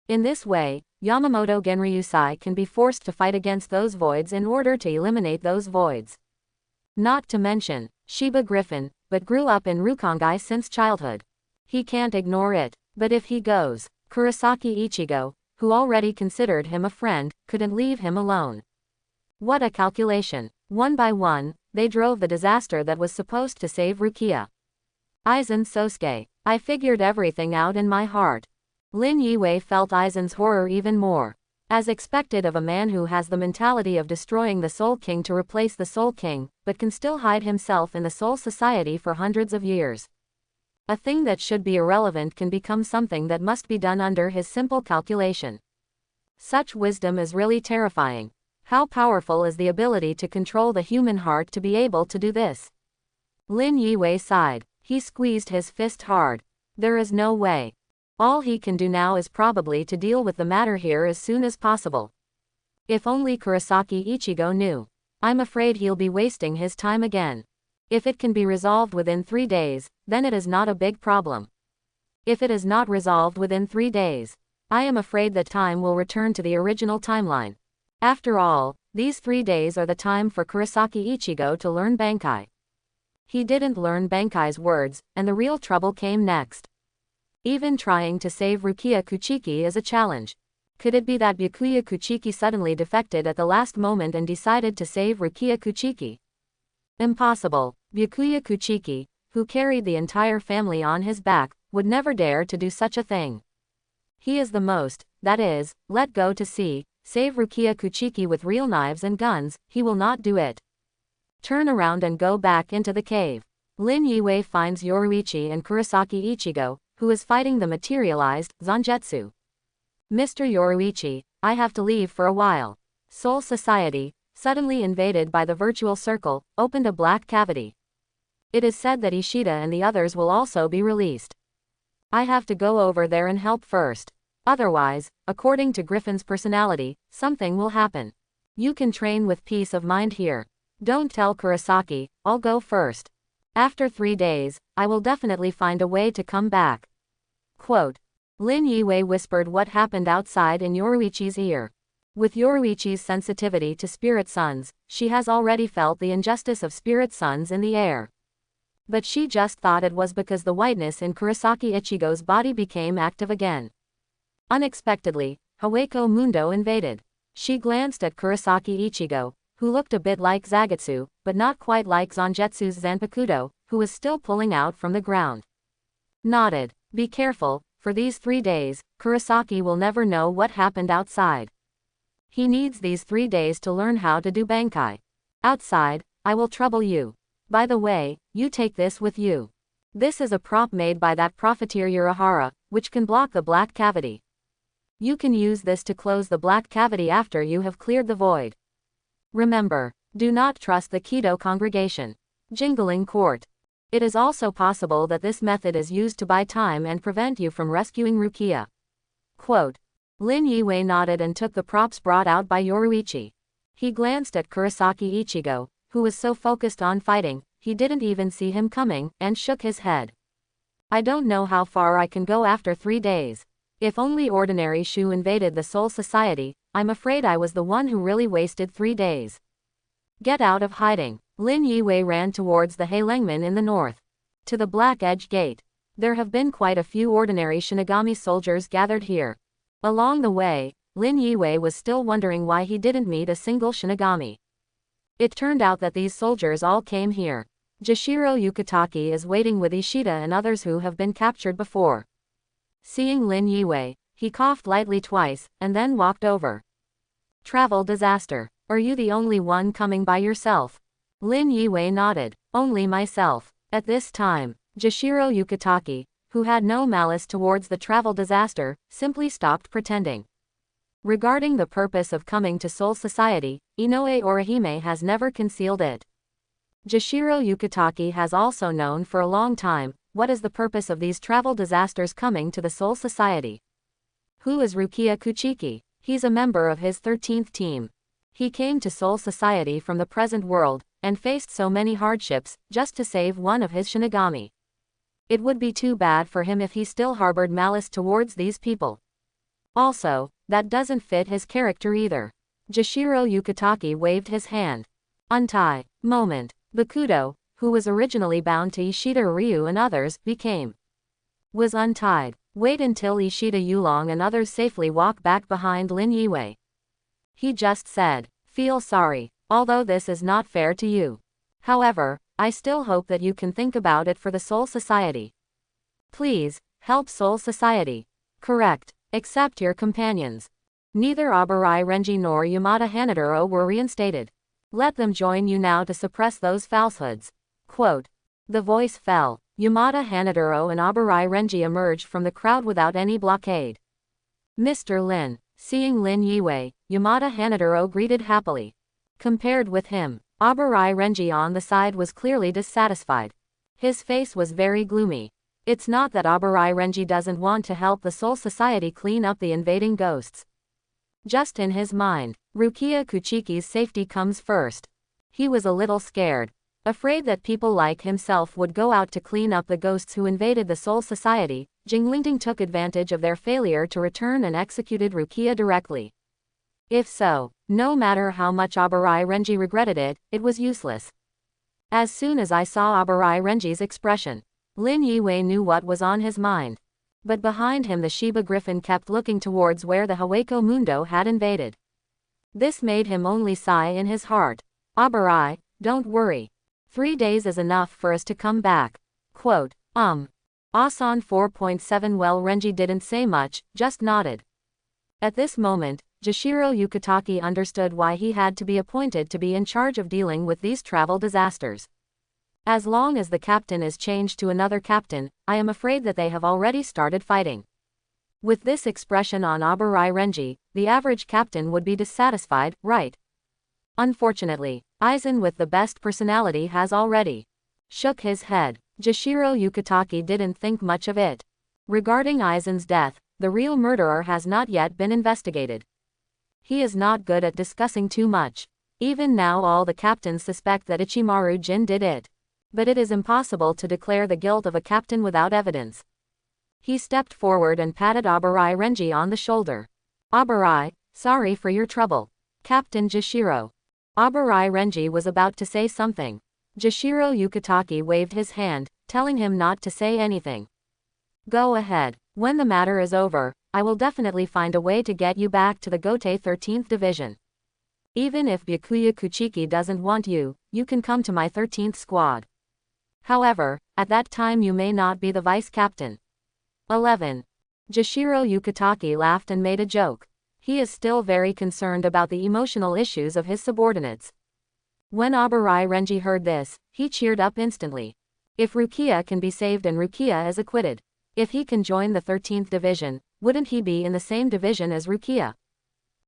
In this way, Yamamoto Genryusai can be forced to fight against those voids in order to eliminate those voids. Not to mention, Shiba Griffin, but grew up in Rukongai since childhood. He can't ignore it, but if he goes, Kurosaki Ichigo, who already considered him a friend, couldn't leave him alone. What a calculation. One by one, they drove the disaster that was supposed to save Rukia. Aizen Sosuke. I figured everything out in my heart. Lin Yiwei felt Aizen's horror even more. As expected of a man who has the mentality of destroying the Soul King to replace the Soul King, but can still hide himself in the Soul Society for hundreds of years. A thing that should be irrelevant can become something that must be done under his simple calculation. Such wisdom is really terrifying. How powerful is the ability to control the human heart to be able to do this? Lin Yiwei sighed. He squeezed his fist hard. There is no way. All he can do now is probably to deal with the matter here as soon as possible. If only Kurosaki Ichigo knew. I'm afraid he'll be wasting his time again. If it can be resolved within 3 days, then it is not a big problem. If it is not resolved within 3 days, I am afraid that time will return to the original timeline. After all, these 3 days are the time for Kurosaki Ichigo to learn Bankai. He didn't learn Bankai's words, and the real trouble came next. Even trying to save Rukia Kuchiki is a challenge. Could it be that Byakuya Kuchiki suddenly defected at the last moment and decided to save Rukia Kuchiki? Impossible. Byakuya Kuchiki, who carried the entire family on his back, would never dare to do such a thing. He is the most, that is, let go to see, save Rukia Kuchiki with real knives and guns, he will not do it. Turn around and go back into the cave. Lin Yiwei finds Yoruichi and Kurosaki Ichigo, who is fighting the materialized Zangetsu. Mr. Yoruichi, I have to leave for a while. Soul Society, suddenly invaded by the virtual circle, opened a black cavity. It is said that Ishida and the others will also be released. I have to go over there and help first. Otherwise, according to Griffin's personality, something will happen. You can train with peace of mind here. Don't tell Kurosaki, I'll go first. After 3 days, I will definitely find a way to come back. Quote. Lin Yiwei whispered what happened outside in Yoruichi's ear. With Yoruichi's sensitivity to spirit suns, she has already felt the injustice of spirit suns in the air. But she just thought it was because the whiteness in Kurosaki Ichigo's body became active again. Unexpectedly, Haweko Mundo invaded. She glanced at Kurosaki Ichigo, who looked a bit like Zagetsu, but not quite like Zangetsu's Zanpakuto, who was still pulling out from the ground. Nodded. Be careful, for these 3 days, Kurosaki will never know what happened outside. He needs these 3 days to learn how to do Bankai. Outside, I will trouble you. By the way, you take this with you. This is a prop made by that profiteer Urahara, which can block the black cavity. You can use this to close the black cavity after you have cleared the void. Remember, do not trust the Kido congregation. Jingling Court. It is also possible that this method is used to buy time and prevent you from rescuing Rukia. Quote. Lin Yue nodded and took the props brought out by Yoruichi. He glanced at Kurosaki Ichigo, who was so focused on fighting, he didn't even see him coming, and shook his head. I don't know how far I can go after 3 days. If only ordinary Shu invaded the Soul Society, I'm afraid I was the one who really wasted 3 days. Get out of hiding. Lin Yue ran towards the Heilengmen in the north. To the Black Edge Gate. There have been quite a few ordinary Shinigami soldiers gathered here. Along the way, Lin Yue was still wondering why he didn't meet a single Shinigami. It turned out that these soldiers all came here. Jashiro Yukitake is waiting with Ishida and others who have been captured before. Seeing Lin Yue, he coughed lightly twice, and then walked over. Travel disaster. Are you the only one coming by yourself? Lin Yue nodded. Only myself. At this time, Jashiro Yukitake, who had no malice towards the travel disaster, simply stopped pretending. Regarding the purpose of coming to Soul Society, Inoue Orihime has never concealed it. Jashiro Yukitake has also known for a long time what is the purpose of these travel disasters coming to the Soul Society. Who is Rukia Kuchiki? He's a member of his 13th team. He came to Soul Society from the present world, and faced so many hardships, just to save one of his Shinigami. It would be too bad for him if he still harbored malice towards these people. Also, that doesn't fit his character either. Jashiro Yukitake waved his hand. Untie. Moment. Bakudo, who was originally bound to Ishida Ryu and others, was untied. Wait until Ishida Yulong and others safely walk back behind Lin Yue. He just said, feel sorry, although this is not fair to you. However, I still hope that you can think about it for the Soul Society. Please, help Soul Society. Correct. Accept your companions. Neither Abarai Renji nor Yamada Hanadoro were reinstated. Let them join you now to suppress those falsehoods. Quote. The voice fell. Yamada Hanadoro and Abarai Renji emerged from the crowd without any blockade. Mr. Lin. Seeing Lin Yue, Yamada Hanadoro greeted happily. Compared with him, Abarai Renji on the side was clearly dissatisfied. His face was very gloomy. It's not that Abarai Renji doesn't want to help the Soul Society clean up the invading ghosts. Just in his mind, Rukia Kuchiki's safety comes first. He was a little scared. Afraid that people like himself would go out to clean up the ghosts who invaded the Soul Society, Jinglingting took advantage of their failure to return and executed Rukia directly. If so, no matter how much Abarai Renji regretted it, it was useless. As soon as I saw Abarai Renji's expression, Lin Yue knew what was on his mind. But behind him the Shiba Griffin kept looking towards where the Hawako Mundo had invaded. This made him only sigh in his heart. Abarai, don't worry. 3 days is enough for us to come back. Quote, Asan 4.7 Well, Renji didn't say much, just nodded. At this moment, Jashiro Yukitake understood why he had to be appointed to be in charge of dealing with these travel disasters. As long as the captain is changed to another captain, I am afraid that they have already started fighting. With this expression on Abarai Renji, the average captain would be dissatisfied, right? Unfortunately, Aizen with the best personality has already shook his head. Jashiro Yukitake didn't think much of it. Regarding Aizen's death, the real murderer has not yet been investigated. He is not good at discussing too much. Even now all the captains suspect that Ichimaru Jin did it. But it is impossible to declare the guilt of a captain without evidence. He stepped forward and patted Abarai Renji on the shoulder. Abarai, sorry for your trouble. Captain Jashiro. Abarai Renji was about to say something. Jashiro Yukitake waved his hand, telling him not to say anything. Go ahead. When the matter is over, I will definitely find a way to get you back to the Gote 13th Division. Even if Byakuya Kuchiki doesn't want you, you can come to my 13th squad. However, at that time you may not be the vice captain. 11. Jashiro Yukitake laughed and made a joke. He is still very concerned about the emotional issues of his subordinates. When Abarai Renji heard this, he cheered up instantly. If Rukia can be saved and Rukia is acquitted. If he can join the 13th Division, Wouldn't he be in the same division as Rukia?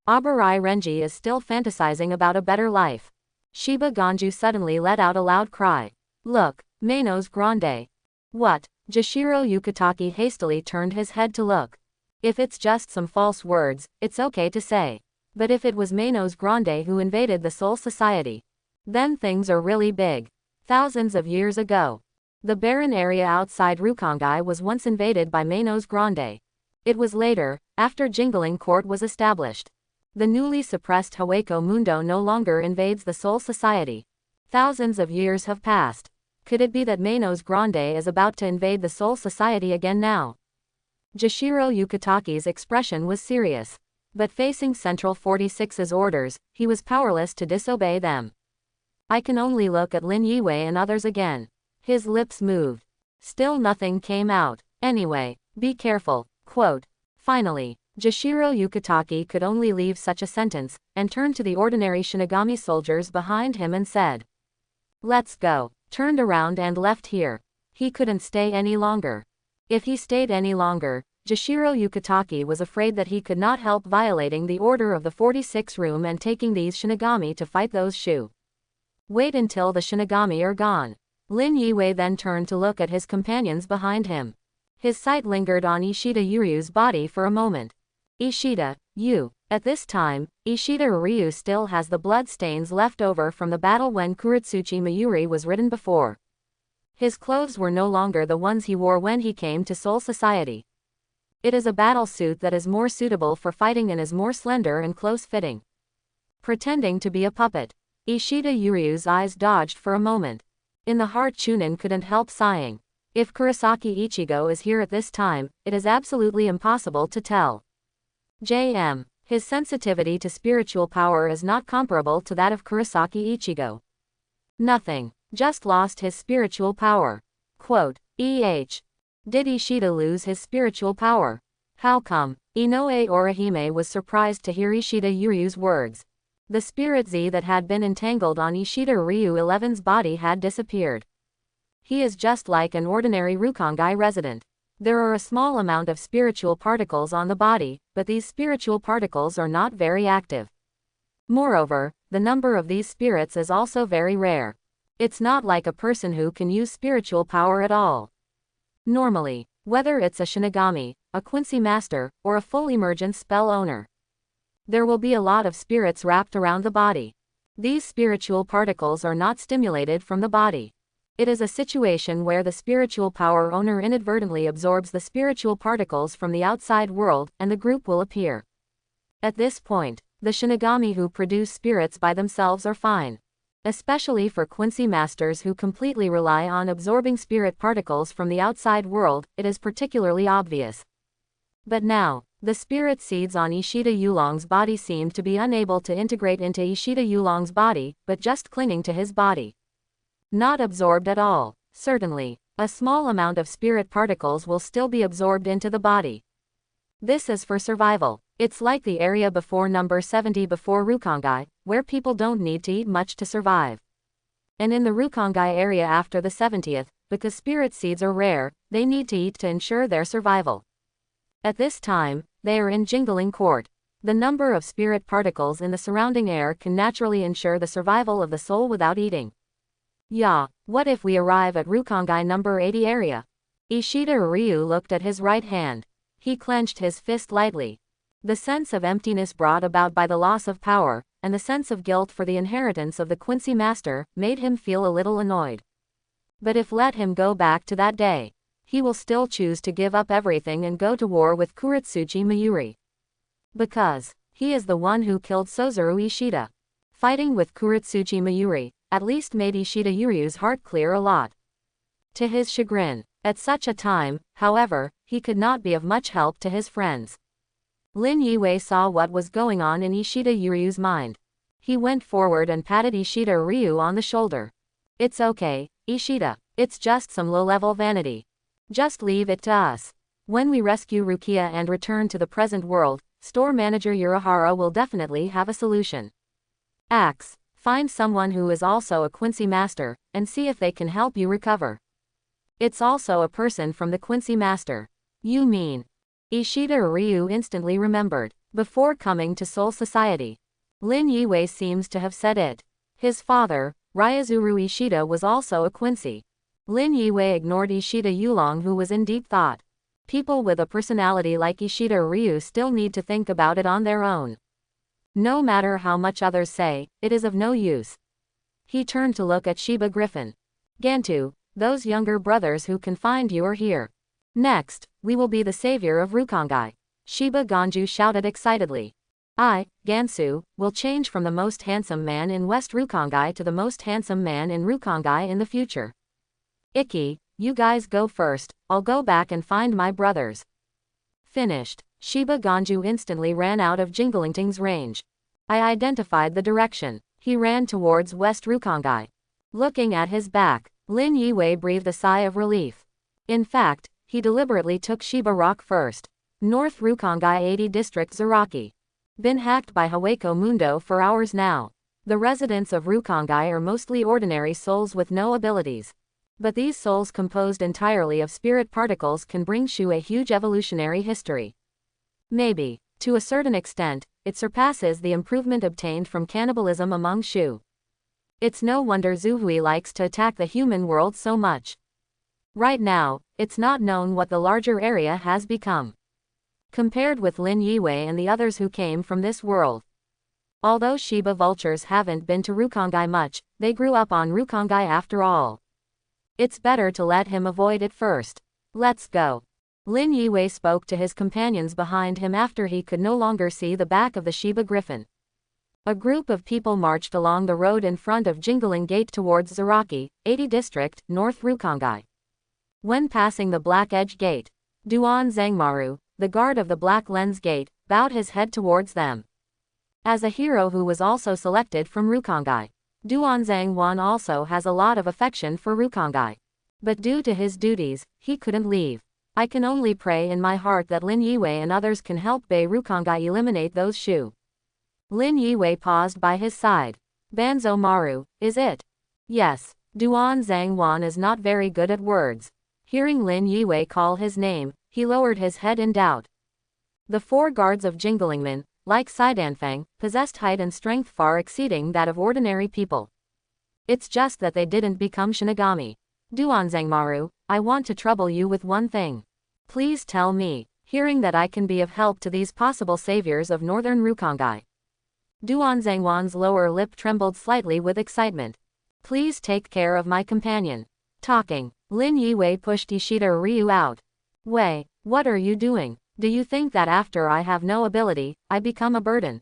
Abarai Renji is still fantasizing about a better life. Shiba Ganju suddenly let out a loud cry. Look, Manos Grande. What? Jashiro Yukitaki hastily turned his head to look. If it's just some false words, it's okay to say. But if it was Manos Grande who invaded the Soul Society, then things are really big. Thousands of years ago, the barren area outside Rukongai was once invaded by Manos Grande. It was later, after Jingling Court was established. The newly suppressed Hueco Mundo no longer invades the Soul Society. Thousands of years have passed. Could it be that Manos Grande is about to invade the Soul Society again now? Jashiro Yukitaki's expression was serious. But facing Central 46's orders, he was powerless to disobey them. I can only look at Lin Yue and others again. His lips moved. Still nothing came out. Anyway, be careful. Quote. Finally, Jashiro Yukitaki could only leave such a sentence, and turned to the ordinary Shinigami soldiers behind him and said, "Let's go." Turned around and left here. He couldn't stay any longer. If he stayed any longer, Jashiro Yukitaki was afraid that he could not help violating the order of the 46 room and taking these Shinigami to fight those Shu. Wait until the Shinigami are gone. Lin Yue then turned to look at his companions behind him. His sight lingered on Ishida Yuryu's body for a moment. Ishida, you. At this time, Ishida Ryu still has the blood stains left over from the battle when Kuretsuchi Mayuri was ridden before. His clothes were no longer the ones he wore when he came to Soul Society. It is a battle suit that is more suitable for fighting and is more slender and close-fitting. Pretending to be a puppet, Ishida Yuryu's eyes dodged for a moment. In the heart Chunin couldn't help sighing. If Kurosaki Ichigo is here at this time, it is absolutely impossible to tell. J.M. His sensitivity to spiritual power is not comparable to that of Kurosaki Ichigo. Nothing. Just lost his spiritual power. Quote. Did Ishida lose his spiritual power? How come? Inoue Orihime was surprised to hear Ishida Yuryu's words. The spirit Z that had been entangled on Ishida Ryu 11's body had disappeared. He is just like an ordinary Rukongai resident. There are a small amount of spiritual particles on the body, but these spiritual particles are not very active. Moreover, the number of these spirits is also very rare. It's not like a person who can use spiritual power at all. Normally, whether it's a Shinigami, a Quincy Master, or a full emergent spell owner, there will be a lot of spirits wrapped around the body. These spiritual particles are not stimulated from the body. It is a situation where the spiritual power owner inadvertently absorbs the spiritual particles from the outside world, and the group will appear. At this point, the Shinigami who produce spirits by themselves are fine. Especially for Quincy Masters who completely rely on absorbing spirit particles from the outside world, it is particularly obvious. But now, the spirit seeds on Ishida Yulong's body seemed to be unable to integrate into Ishida Yulong's body, but just clinging to his body. Not absorbed at all. Certainly, a small amount of spirit particles will still be absorbed into the body. This is for survival. It's like the area before number 70 before Rukongai, where people don't need to eat much to survive. And in the Rukongai area after the 70th, because spirit seeds are rare, they need to eat to ensure their survival. At this time, they are in Jingling Court. The number of spirit particles in the surrounding air can naturally ensure the survival of the soul without eating. Yeah, what if we arrive at Rukongai number 80 area? Ishida Ryu looked at his right hand. He clenched his fist lightly. The sense of emptiness brought about by the loss of power, and the sense of guilt for the inheritance of the Quincy Master, made him feel a little annoyed. But if let him go back to that day, he will still choose to give up everything and go to war with Kuretsuchi Mayuri. Because he is the one who killed Sozuru Ishida. Fighting with Kuretsuchi Mayuri at least made Ishida Yuryu's heart clear a lot. To his chagrin, at such a time, however, he could not be of much help to his friends. Lin Yue saw what was going on in Ishida Yuryu's mind. He went forward and patted Ishida Ryu on the shoulder. It's okay, Ishida. It's just some low-level vanity. Just leave it to us. When we rescue Rukia and return to the present world, store manager Urahara will definitely have a solution. Axe. Find someone who is also a Quincy Master, and see if they can help you recover. It's also a person from the Quincy Master. You mean? Ishida Ryu instantly remembered. Before coming to Soul Society, Lin Yiwei seems to have said it. His father, Ryuzuru Ishida, was also a Quincy. Lin Yiwei ignored Ishida Yulong, who was in deep thought. People with a personality like Ishida Ryu still need to think about it on their own. No matter how much others say, it is of no use. He turned to look at Shiba Griffin. Gantu, those younger brothers who confined you are here. Next, we will be the savior of Rukongai. Shiba Ganju shouted excitedly. I, Gansu, will change from the most handsome man in West Rukongai to the most handsome man in Rukongai in the future. Ikki, you guys go first, I'll go back and find my brothers. Finished. Shiba Ganju instantly ran out of Jinglingting's range. I identified the direction. He ran towards West Rukongai. Looking at his back, Lin Yiwei breathed a sigh of relief. In fact, he deliberately took Shiba Rock first. North Rukongai 80 District Zaraki. Been hacked by Hawako Mundo for hours now. The residents of Rukongai are mostly ordinary souls with no abilities. But these souls composed entirely of spirit particles can bring Shu a huge evolutionary history. Maybe, to a certain extent, it surpasses the improvement obtained from cannibalism among Shu. It's no wonder Zuhui likes to attack the human world so much. Right now, it's not known what the larger area has become. Compared with Lin Yiwei and the others who came from this world. Although Shiba vultures haven't been to Rukongai much, they grew up on Rukongai after all. It's better to let him avoid it first. Let's go. Lin Yiwei spoke to his companions behind him after he could no longer see the back of the Shiba Griffin. A group of people marched along the road in front of Jingling Gate towards Zaraki, 80 District, North Rukongai. When passing the Black Edge Gate, Duan Zangmaru, the guard of the Black Lens Gate, bowed his head towards them. As a hero who was also selected from Rukongai, Duan Zangwan also has a lot of affection for Rukongai. But due to his duties, he couldn't leave. I can only pray in my heart that Lin Yiwei and others can help Bei Rukongai eliminate those Shu. Lin Yiwei paused by his side. Banzo Maru, is it? Yes. Duan Zangwan is not very good at words. Hearing Lin Yiwei call his name, he lowered his head in doubt. The 4 guards of Jinglingmen, like Sidanfang, possessed height and strength far exceeding that of ordinary people. It's just that they didn't become Shinigami. Duan Zangmaru, I want to trouble you with one thing. Please tell me, hearing that I can be of help to these possible saviors of Northern Rukongai. Duan Zangwan's lower lip trembled slightly with excitement. Please take care of my companion. Talking, Lin Yiwei pushed Ishida Ryu out. Wei, what are you doing? Do you think that after I have no ability, I become a burden?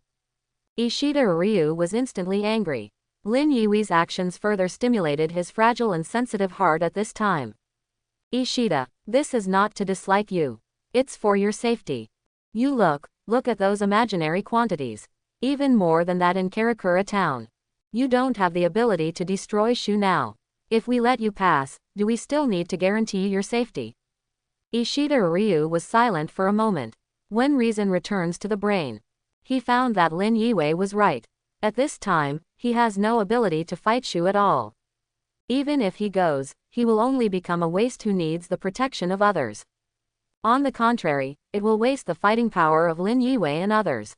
Ishida Ryu was instantly angry. Lin Yiwei's actions further stimulated his fragile and sensitive heart at this time. Ishida, this is not to dislike you. It's for your safety. You look at those imaginary quantities. Even more than that in Karakura town. You don't have the ability to destroy Shu now. If we let you pass, do we still need to guarantee your safety? Ishida Ryu was silent for a moment. When reason returns to the brain, he found that Lin Yiwei was right. At this time, he has no ability to fight Shu at all. Even if he goes, he will only become a waste who needs the protection of others. On the contrary, it will waste the fighting power of Lin Yiwei and others.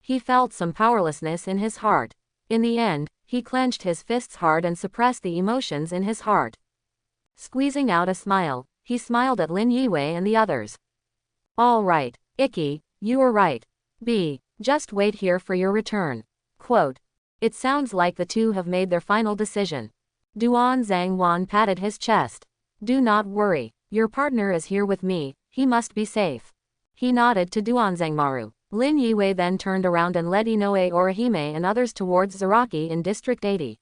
He felt some powerlessness in his heart. In the end, he clenched his fists hard and suppressed the emotions in his heart. Squeezing out a smile, he smiled at Lin Yiwei and the others. All right, Ikki, you were right. Just wait here for your return. Quote. It sounds like the two have made their final decision. Duan Zangwan patted his chest. Do not worry, your partner is here with me, he must be safe. He nodded to Duan Zangmaru. Lin Yiwei then turned around and led Inoue Orihime and others towards Zaraki in District 80.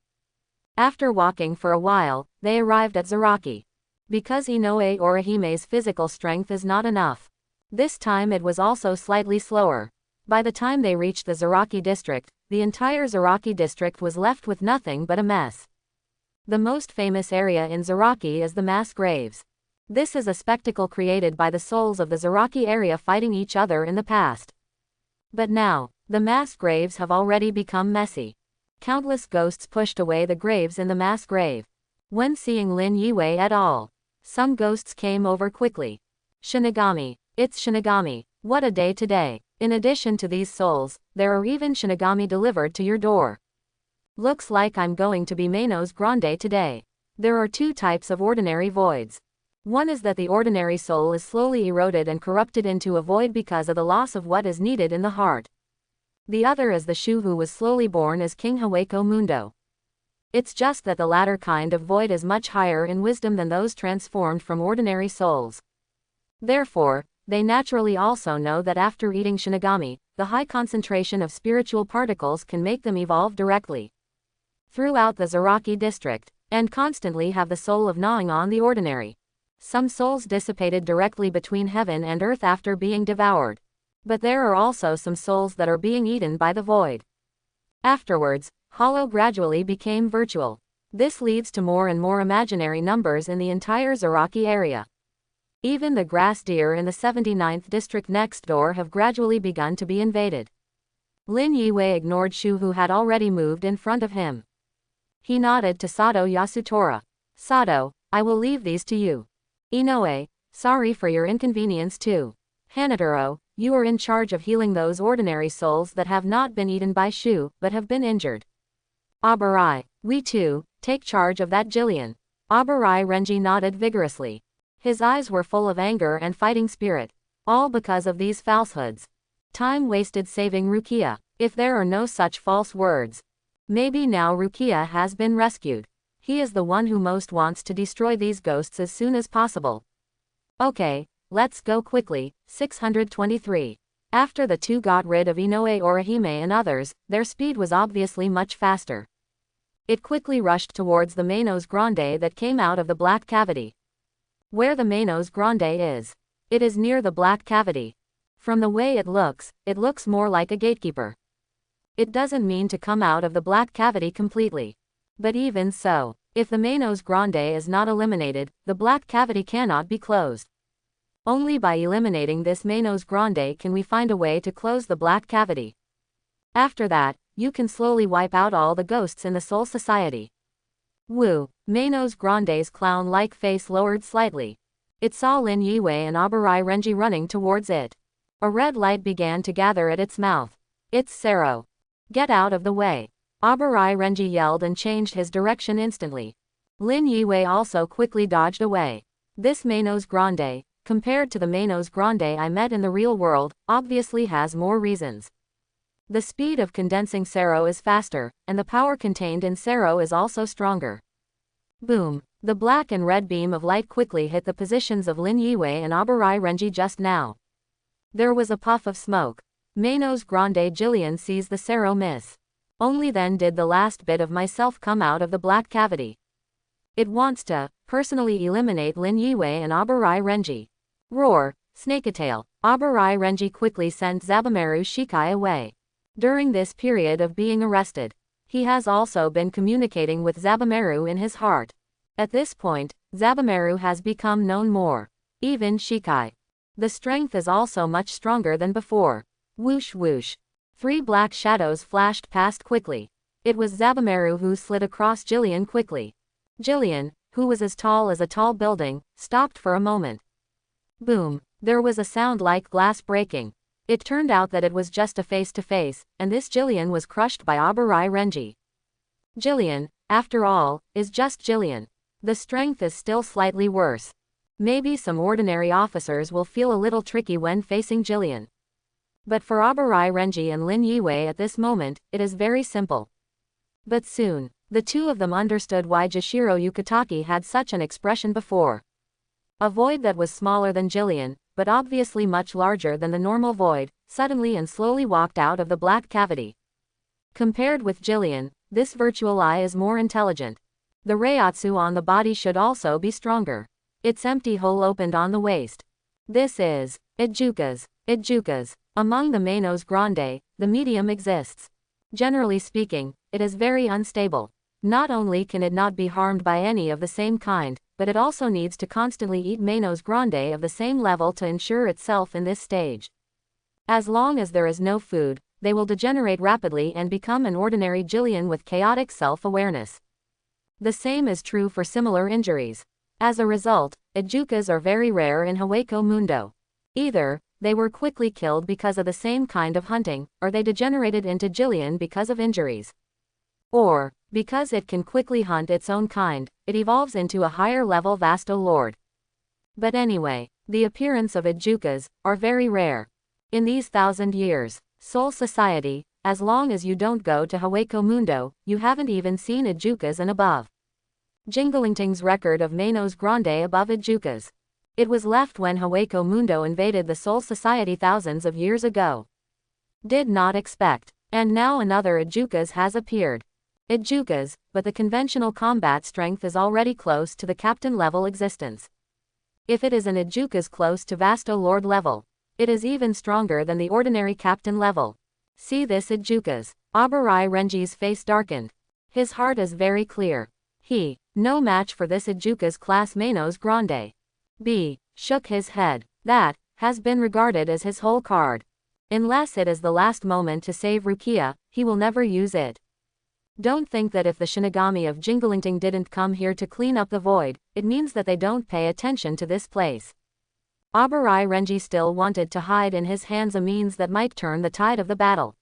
After walking for a while, they arrived at Zaraki. Because Inoue Orihime's physical strength is not enough. This time it was also slightly slower. By the time they reached the Zaraki district, the entire Zaraki district was left with nothing but a mess. The most famous area in Zaraki is the mass graves. This is a spectacle created by the souls of the Zaraki area fighting each other in the past. But now, the mass graves have already become messy. Countless ghosts pushed away the graves in the mass grave. When seeing Lin Yiwei et al., some ghosts came over quickly. Shinigami, It's Shinigami. What a day today. In addition to these souls, there are even Shinigami delivered to your door. Looks like I'm going to be Manos Grande today. There are two types of ordinary voids. One is that the ordinary soul is slowly eroded and corrupted into a void because of the loss of what is needed in the heart. The other is the Shu who was slowly born as King Hueco Mundo. It's just that the latter kind of void is much higher in wisdom than those transformed from ordinary souls. Therefore, they naturally also know that after eating Shinigami, the high concentration of spiritual particles can make them evolve directly throughout the Zaraki district, and constantly have the soul of gnawing on the ordinary. Some souls dissipated directly between heaven and earth after being devoured. But there are also some souls that are being eaten by the void. Afterwards, hollow gradually became virtual. This leads to more and more imaginary numbers in the entire Zaraki area. Even the grass deer in the 79th district next door have gradually begun to be invaded. Lin Yue ignored Shu who had already moved in front of him. He nodded to Sato Yasutora. Sato, I will leave these to you. Inoue, sorry for your inconvenience too. Hanataro, you are in charge of healing those ordinary souls that have not been eaten by Shu, but have been injured. Abarai, we too, take charge of that Jillian. Abarai Renji nodded vigorously. His eyes were full of anger and fighting spirit. All because of these falsehoods. Time wasted saving Rukia. If there are no such false words. Maybe now Rukia has been rescued. He is the one who most wants to destroy these ghosts as soon as possible. Okay, let's go quickly. 623. After the two got rid of Inoue Orihime and others, their speed was obviously much faster. It quickly rushed towards the Manos Grande that came out of the black cavity. Where the Manos Grande is. It is near the black cavity. From the way it looks more like a gatekeeper. It doesn't mean to come out of the black cavity completely. But even so, if the Manos Grande is not eliminated, the black cavity cannot be closed. Only by eliminating this Manos Grande can we find a way to close the black cavity. After that, you can slowly wipe out all the ghosts in the Soul Society. Woo, Manos Grande's clown-like face lowered slightly. It saw Lin Yue and Abarai Renji running towards it. A red light began to gather at its mouth. It's Sero. Get out of the way. Abarai Renji yelled and changed his direction instantly. Lin Yue also quickly dodged away. This Manos Grande, compared to the Manos Grande I met in the real world, obviously has more reasons. The speed of condensing Sero is faster, and the power contained in Sero is also stronger. Boom. The black and red beam of light quickly hit the positions of Lin Yue and Abarai Renji just now. There was a puff of smoke. Manos Grande Jillian sees the Sero miss. Only then did the last bit of myself come out of the black cavity. It wants to personally eliminate Lin Yue and Abarai Renji. Roar, Snaketail. Abarai Renji quickly sent Zabumaru Shikai away. During this period of being arrested, he has also been communicating with Zabumaru in his heart. At this point, Zabumaru has become known more. Even Shikai. The strength is also much stronger than before. Whoosh whoosh. 3 black shadows flashed past quickly. It was Zabumaru who slid across Jillian quickly. Jillian, who was as tall as a tall building, stopped for a moment. Boom. There was a sound like glass breaking. It turned out that it was just a face-to-face, and this Jillian was crushed by Abarai Renji. Jillian, after all, is just Jillian. The strength is still slightly worse. Maybe some ordinary officers will feel a little tricky when facing Jillian. But for Abarai Renji and Lin Yue at this moment, it is very simple. But soon, the two of them understood why Jashiro Yukitaki had such an expression before. A void that was smaller than Jillian, but obviously much larger than the normal void, suddenly and slowly walked out of the black cavity. Compared with Jillian, this virtual eye is more intelligent. The Reiatsu on the body should also be stronger. Its empty hole opened on the waist. This is Ijukas. Among the Manos Grande, the medium exists. Generally speaking, it is very unstable. Not only can it not be harmed by any of the same kind, but it also needs to constantly eat Manos Grande of the same level to ensure itself in this stage. As long as there is no food, they will degenerate rapidly and become an ordinary Jillian with chaotic self-awareness. The same is true for similar injuries. As a result, Ijukas are very rare in Hueco Mundo. Either they were quickly killed because of the same kind of hunting, or they degenerated into Jillian because of injuries. Or, because it can quickly hunt its own kind, it evolves into a higher level Vasto Lord. But anyway, the appearance of Ejukas are very rare. In these 1,000 years, Soul Society, as long as you don't go to Hueco Mundo, you haven't even seen Ejukas and above. Jinglingting's record of Manos Grande above Ejukas. It was left when Hueco Mundo invaded the Soul Society thousands of years ago. Did not expect. And now another Ejukas has appeared. Ejukas, but the conventional combat strength is already close to the captain level existence. If it is an Ejukas close to Vasto Lord level, it is even stronger than the ordinary captain level. See this Ejukas. Abarai Renji's face darkened. His heart is very clear. He, no match for this Ejukas class Manos Grande. B, shook his head. That has been regarded as his whole card. Unless it is the last moment to save Rukia, he will never use it. Don't think that if the Shinigami of Jinglingting didn't come here to clean up the void, it means that they don't pay attention to this place. Abarai Renji still wanted to hide in his hands a means that might turn the tide of the battle.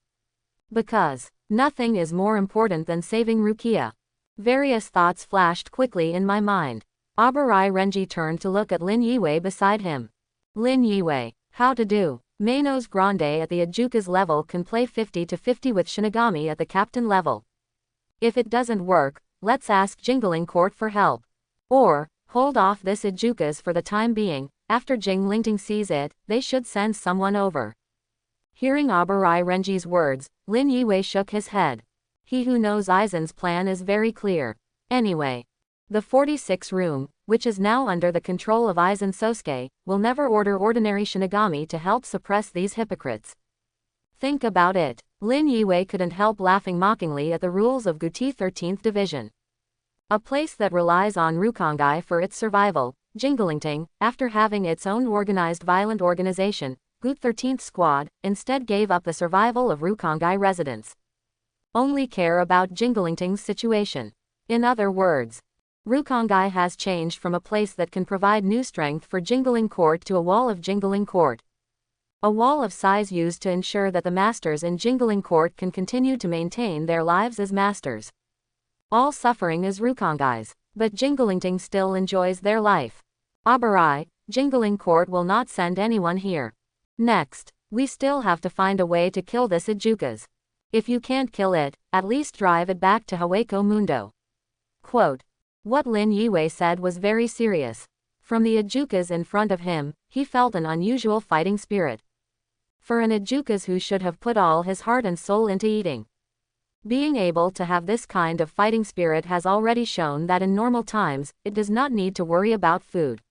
Because nothing is more important than saving Rukia. Various thoughts flashed quickly in my mind. Abarai Renji turned to look at Lin Yue beside him. Lin Yue, how to do? Manos Grande at the Ejukas level can play 50-50 with Shinigami at the captain level. If it doesn't work, let's ask Jingling Court for help. Or, hold off this Ejukas for the time being. After Jinglingting sees it, they should send someone over. Hearing Abarai Renji's words, Lin Yue shook his head. He who knows Aizen's plan is very clear. Anyway, the 46 room, which is now under the control of Aizen Sosuke, will never order ordinary Shinigami to help suppress these hypocrites. Think about it. Lin Yue couldn't help laughing mockingly at the rules of Guti 13th Division. A place that relies on Rukongai for its survival, Jinglingting, after having its own organized violent organization, Gut 13th Squad, instead gave up the survival of Rukongai residents. Only care about Jinglingting's situation. In other words, Rukongai has changed from a place that can provide new strength for Jingling Court to a wall of Jingling Court. A wall of size used to ensure that the masters in Jingling Court can continue to maintain their lives as masters. All suffering is Rukongai's, but Jinglingting still enjoys their life. Abarai, Jingling Court will not send anyone here. Next, we still have to find a way to kill this Ejukas. If you can't kill it, at least drive it back to Hueco Mundo. Quote. What Lin Yue said was very serious. From the Ejukas in front of him, he felt an unusual fighting spirit. For an Ejukas who should have put all his heart and soul into eating. Being able to have this kind of fighting spirit has already shown that in normal times, it does not need to worry about food.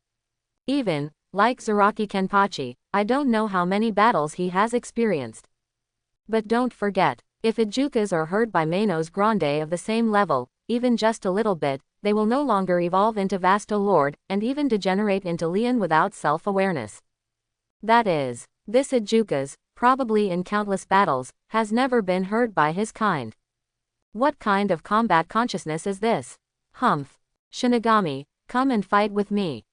Even, like Zaraki Kenpachi, I don't know how many battles he has experienced. But don't forget, if Ejukas are hurt by Manos Grande of the same level, even just a little bit, they will no longer evolve into Vasto Lord, and even degenerate into Leon without self-awareness. That is, this Ejukas, probably in countless battles, has never been hurt by his kind. What kind of combat consciousness is this? Humph. Shinigami, come and fight with me.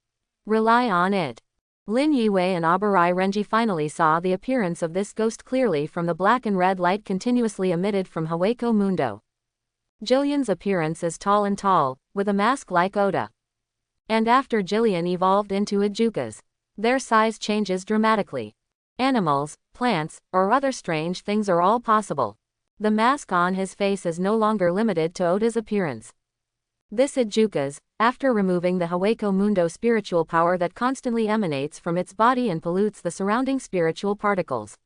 Rely on it. Lin Yue and Abarai Renji finally saw the appearance of this ghost clearly from the black and red light continuously emitted from Hueco Mundo. Jillian's appearance is tall and tall, with a mask like Oda. And after Jillian evolved into Ejukas, their size changes dramatically. Animals, plants, or other strange things are all possible. The mask on his face is no longer limited to Oda's appearance. This Ejukas, after removing the Hueco Mundo spiritual power that constantly emanates from its body and pollutes the surrounding spiritual particles.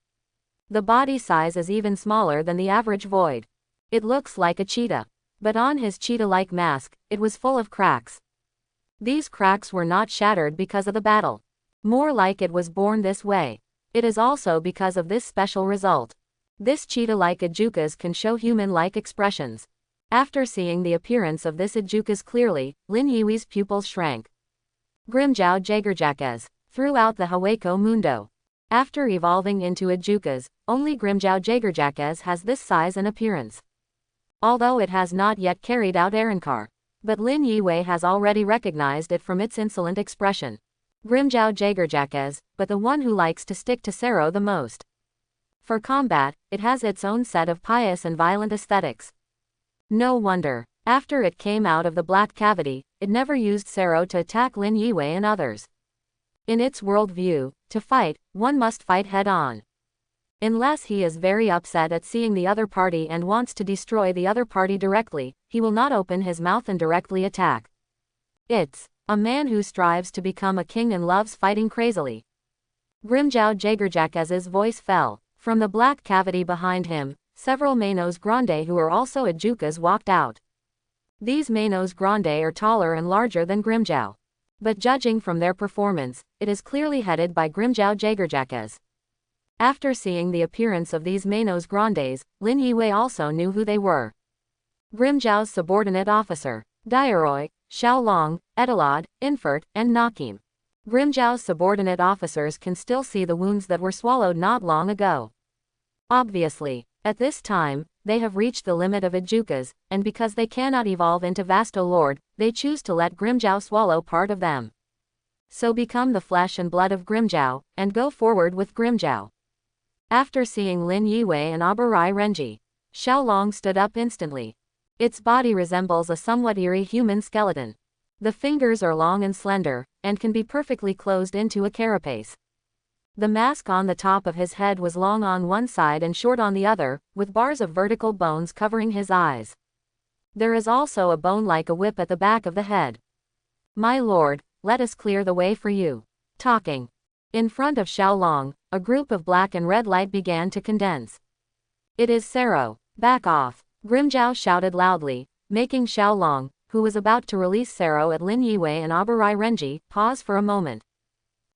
The body size is even smaller than the average void. It looks like a cheetah. But on his cheetah-like mask, it was full of cracks. These cracks were not shattered because of the battle. More like it was born this way. It is also because of this special result. This cheetah-like Ejukas can show human-like expressions. After seeing the appearance of this Ejukas clearly, Lin Yue's pupils shrank. Grimjiao Jagerjaquez, throughout the Hueco Mundo. After evolving into Ejukas, only Grimjiao Jagerjaquez has this size and appearance. Although it has not yet carried out Arankar. But Lin Yue has already recognized it from its insolent expression. Grimjiao Jaegerjackes, but the one who likes to stick to Sero the most. For combat, it has its own set of pious and violent aesthetics. No wonder, after it came out of the black cavity, it never used Sero to attack Lin Yue and others. In its worldview, to fight, one must fight head-on. Unless he is very upset at seeing the other party and wants to destroy the other party directly, he will not open his mouth and directly attack. It's a man who strives to become a king and loves fighting crazily. Grimjiao Jaegerjackes's voice fell. From the black cavity behind him, several Manos Grande who are also Adjukas walked out. These Manos Grande are taller and larger than Grimjiao. But judging from their performance, it is clearly headed by Grimjiao Jaegerjackes. After seeing the appearance of these Manos Grandes, Lin Yue also knew who they were. Grimjiao's subordinate officer, Diaroi, Xiaolong, Etalad, Infert, and Nakim. Grimjiao's subordinate officers can still see the wounds that were swallowed not long ago. Obviously, at this time, they have reached the limit of Adjukas, and because they cannot evolve into Vasto Lord, they choose to let Grimjiao swallow part of them. So become the flesh and blood of Grimjiao, and go forward with Grimjiao. After seeing Lin Yue and Abarai Renji, Xiaolong stood up instantly. Its body resembles a somewhat eerie human skeleton. The fingers are long and slender, and can be perfectly closed into a carapace. The mask on the top of his head was long on one side and short on the other, with bars of vertical bones covering his eyes. There is also a bone like a whip at the back of the head. My lord, let us clear the way for you. Talking. In front of Xiaolong, a group of black and red light began to condense. It is Sero. Back off. Grimjiao shouted loudly, making Xiaolong, who was about to release Sero at Lin Yue and Abarai Renji, pause for a moment.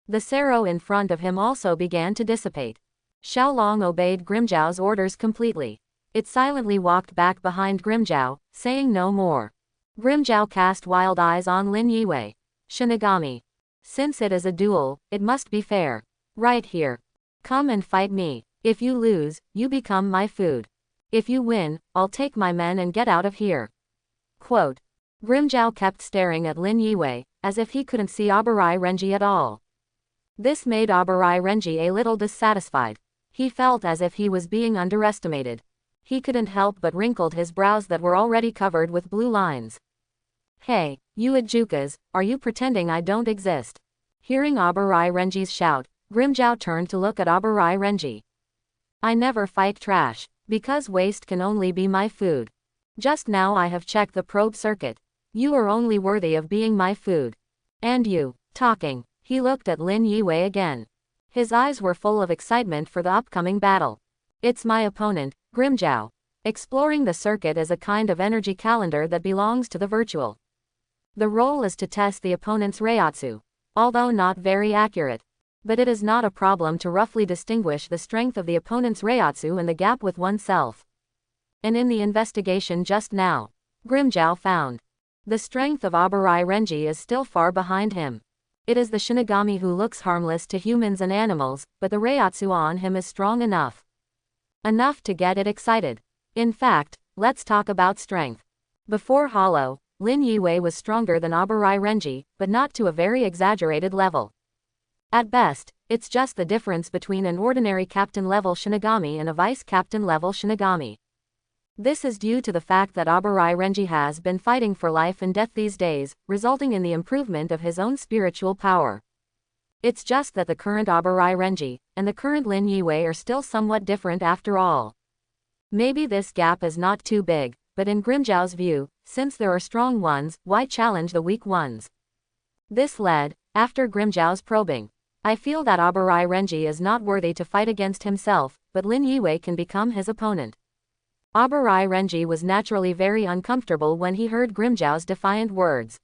The Sero in front of him also began to dissipate. Xiaolong obeyed Grimjiao's orders completely. It silently walked back behind Grimjiao, saying no more. Grimjiao cast wild eyes on Lin Yue. Shinigami. Since it is a duel, it must be fair. Right here. Come and fight me. If you lose, you become my food. If you win, I'll take my men and get out of here. Quote. Grimjiao kept staring at Lin Yue, as if he couldn't see Abarai Renji at all. This made Abarai Renji a little dissatisfied. He felt as if he was being underestimated. He couldn't help but wrinkled his brows that were already covered with blue lines. Hey, you Adjukas, are you pretending I don't exist? Hearing Abarai Renji's shout, Grimjiao turned to look at Abarai Renji. I never fight trash, because waste can only be my food. Just now I have checked the probe circuit. You are only worthy of being my food. And you, talking. He looked at Lin Yue again. His eyes were full of excitement for the upcoming battle. It's my opponent, Grimjiao. Exploring the circuit is a kind of energy calendar that belongs to the virtual. The role is to test the opponent's Reiatsu. Although not very accurate. But it is not a problem to roughly distinguish the strength of the opponent's Reiatsu and the gap with oneself. And in the investigation just now, Grimjiao found the strength of Abarai Renji is still far behind him. It is the Shinigami who looks harmless to humans and animals, but the Reiatsu on him is strong enough. Enough to get it excited. In fact, let's talk about strength. Before Hollow, Lin Yue was stronger than Abarai Renji, but not to a very exaggerated level. At best, it's just the difference between an ordinary captain-level Shinigami and a vice-captain-level Shinigami. This is due to the fact that Abarai Renji has been fighting for life and death these days, resulting in the improvement of his own spiritual power. It's just that the current Abarai Renji and the current Lin Yue are still somewhat different after all. Maybe this gap is not too big, but in Grimjiao's view, since there are strong ones, why challenge the weak ones? This led, after Grimjiao's probing. I feel that Abarai Renji is not worthy to fight against himself, but Lin Yue can become his opponent. Abarai Renji was naturally very uncomfortable when he heard Grimjiao's defiant words.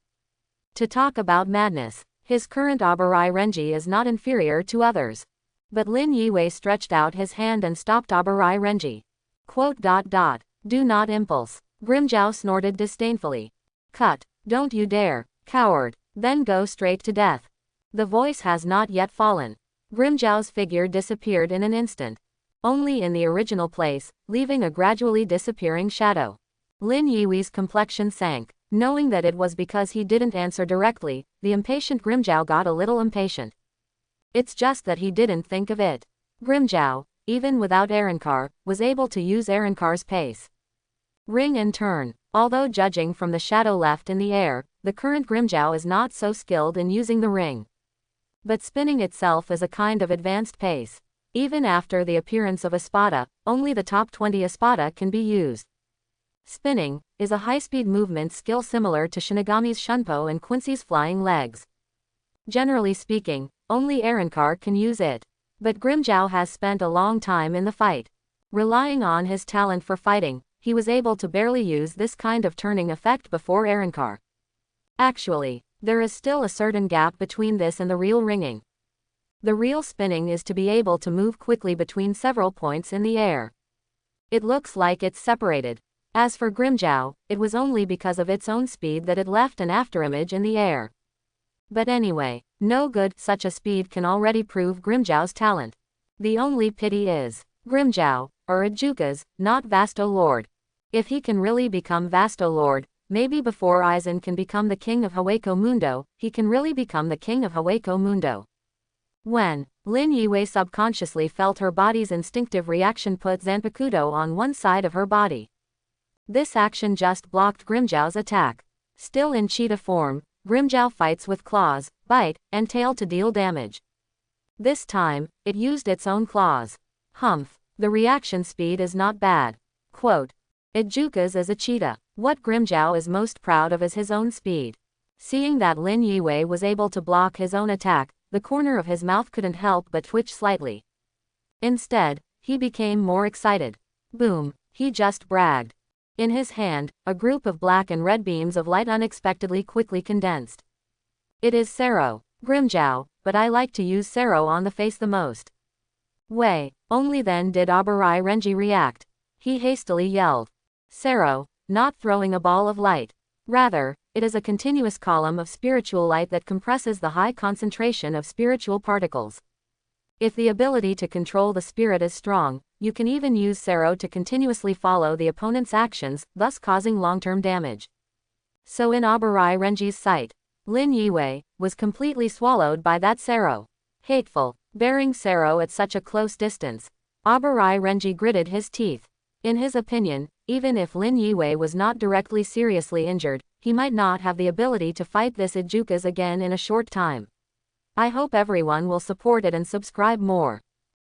To talk about madness, his current Abarai Renji is not inferior to others. But Lin Yue stretched out his hand and stopped Abarai Renji. Quote. Do not impulse. Grimjiao snorted disdainfully. Cut. Don't you dare, coward. Then go straight to death. The voice has not yet fallen. Grimjiao's figure disappeared in an instant. Only in the original place, leaving a gradually disappearing shadow. Lin Yui's complexion sank. Knowing that it was because he didn't answer directly, the impatient Grimjow got a little impatient. It's just that he didn't think of it. Grimjow, even without Arrancar, was able to use Arrancar's pace. Ring and turn. Although judging from the shadow left in the air, the current Grimjow is not so skilled in using the ring. But spinning itself is a kind of advanced pace. Even after the appearance of Espada, only the top 20 Espada can be used. Spinning is a high-speed movement skill similar to Shinigami's Shunpo and Quincy's flying legs. Generally speaking, only Arrancar can use it. But Grimjow has spent a long time in the fight. Relying on his talent for fighting, he was able to barely use this kind of turning effect before Arrancar. Actually, there is still a certain gap between this and the real ringing. The real spinning is to be able to move quickly between several points in the air. It looks like it's separated. As for Grimjow, it was only because of its own speed that it left an afterimage in the air. But anyway, no good, such a speed can already prove Grimjow's talent. The only pity is, Grimjow, or Ajuka's, not Vasto Lord. If he can really become Vasto Lord, maybe before Aizen can become the king of Hueco Mundo, he can really become the king of Hueco Mundo. When Lin Yue subconsciously felt her body's instinctive reaction put Zanpakuto on one side of her body. This action just blocked Grimjow's attack. Still in cheetah form, Grimjow fights with claws, bite, and tail to deal damage. This time, it used its own claws. Humph, the reaction speed is not bad. Quote, Ajuka's is a cheetah. What Grimjow is most proud of is his own speed. Seeing that Lin Yue was able to block his own attack, the corner of his mouth couldn't help but twitch slightly. Instead, he became more excited. Boom, he just bragged. In his hand, a group of black and red beams of light unexpectedly quickly condensed. It is Sero, Grimjow, but I like to use Sero on the face the most. Way, only then did Abarai Renji react. He hastily yelled. Sero, not throwing a ball of light. Rather, it is a continuous column of spiritual light that compresses the high concentration of spiritual particles. If the ability to control the spirit is strong, you can even use Sero to continuously follow the opponent's actions, thus causing long-term damage. So in Abarai Renji's sight, Lin Yue was completely swallowed by that Sero. Hateful, bearing Sero at such a close distance. Abarai Renji gritted his teeth. In his opinion, even if Lin Yue was not directly seriously injured, he might not have the ability to fight this Ajuka's again in a short time. I hope everyone will support it and subscribe more.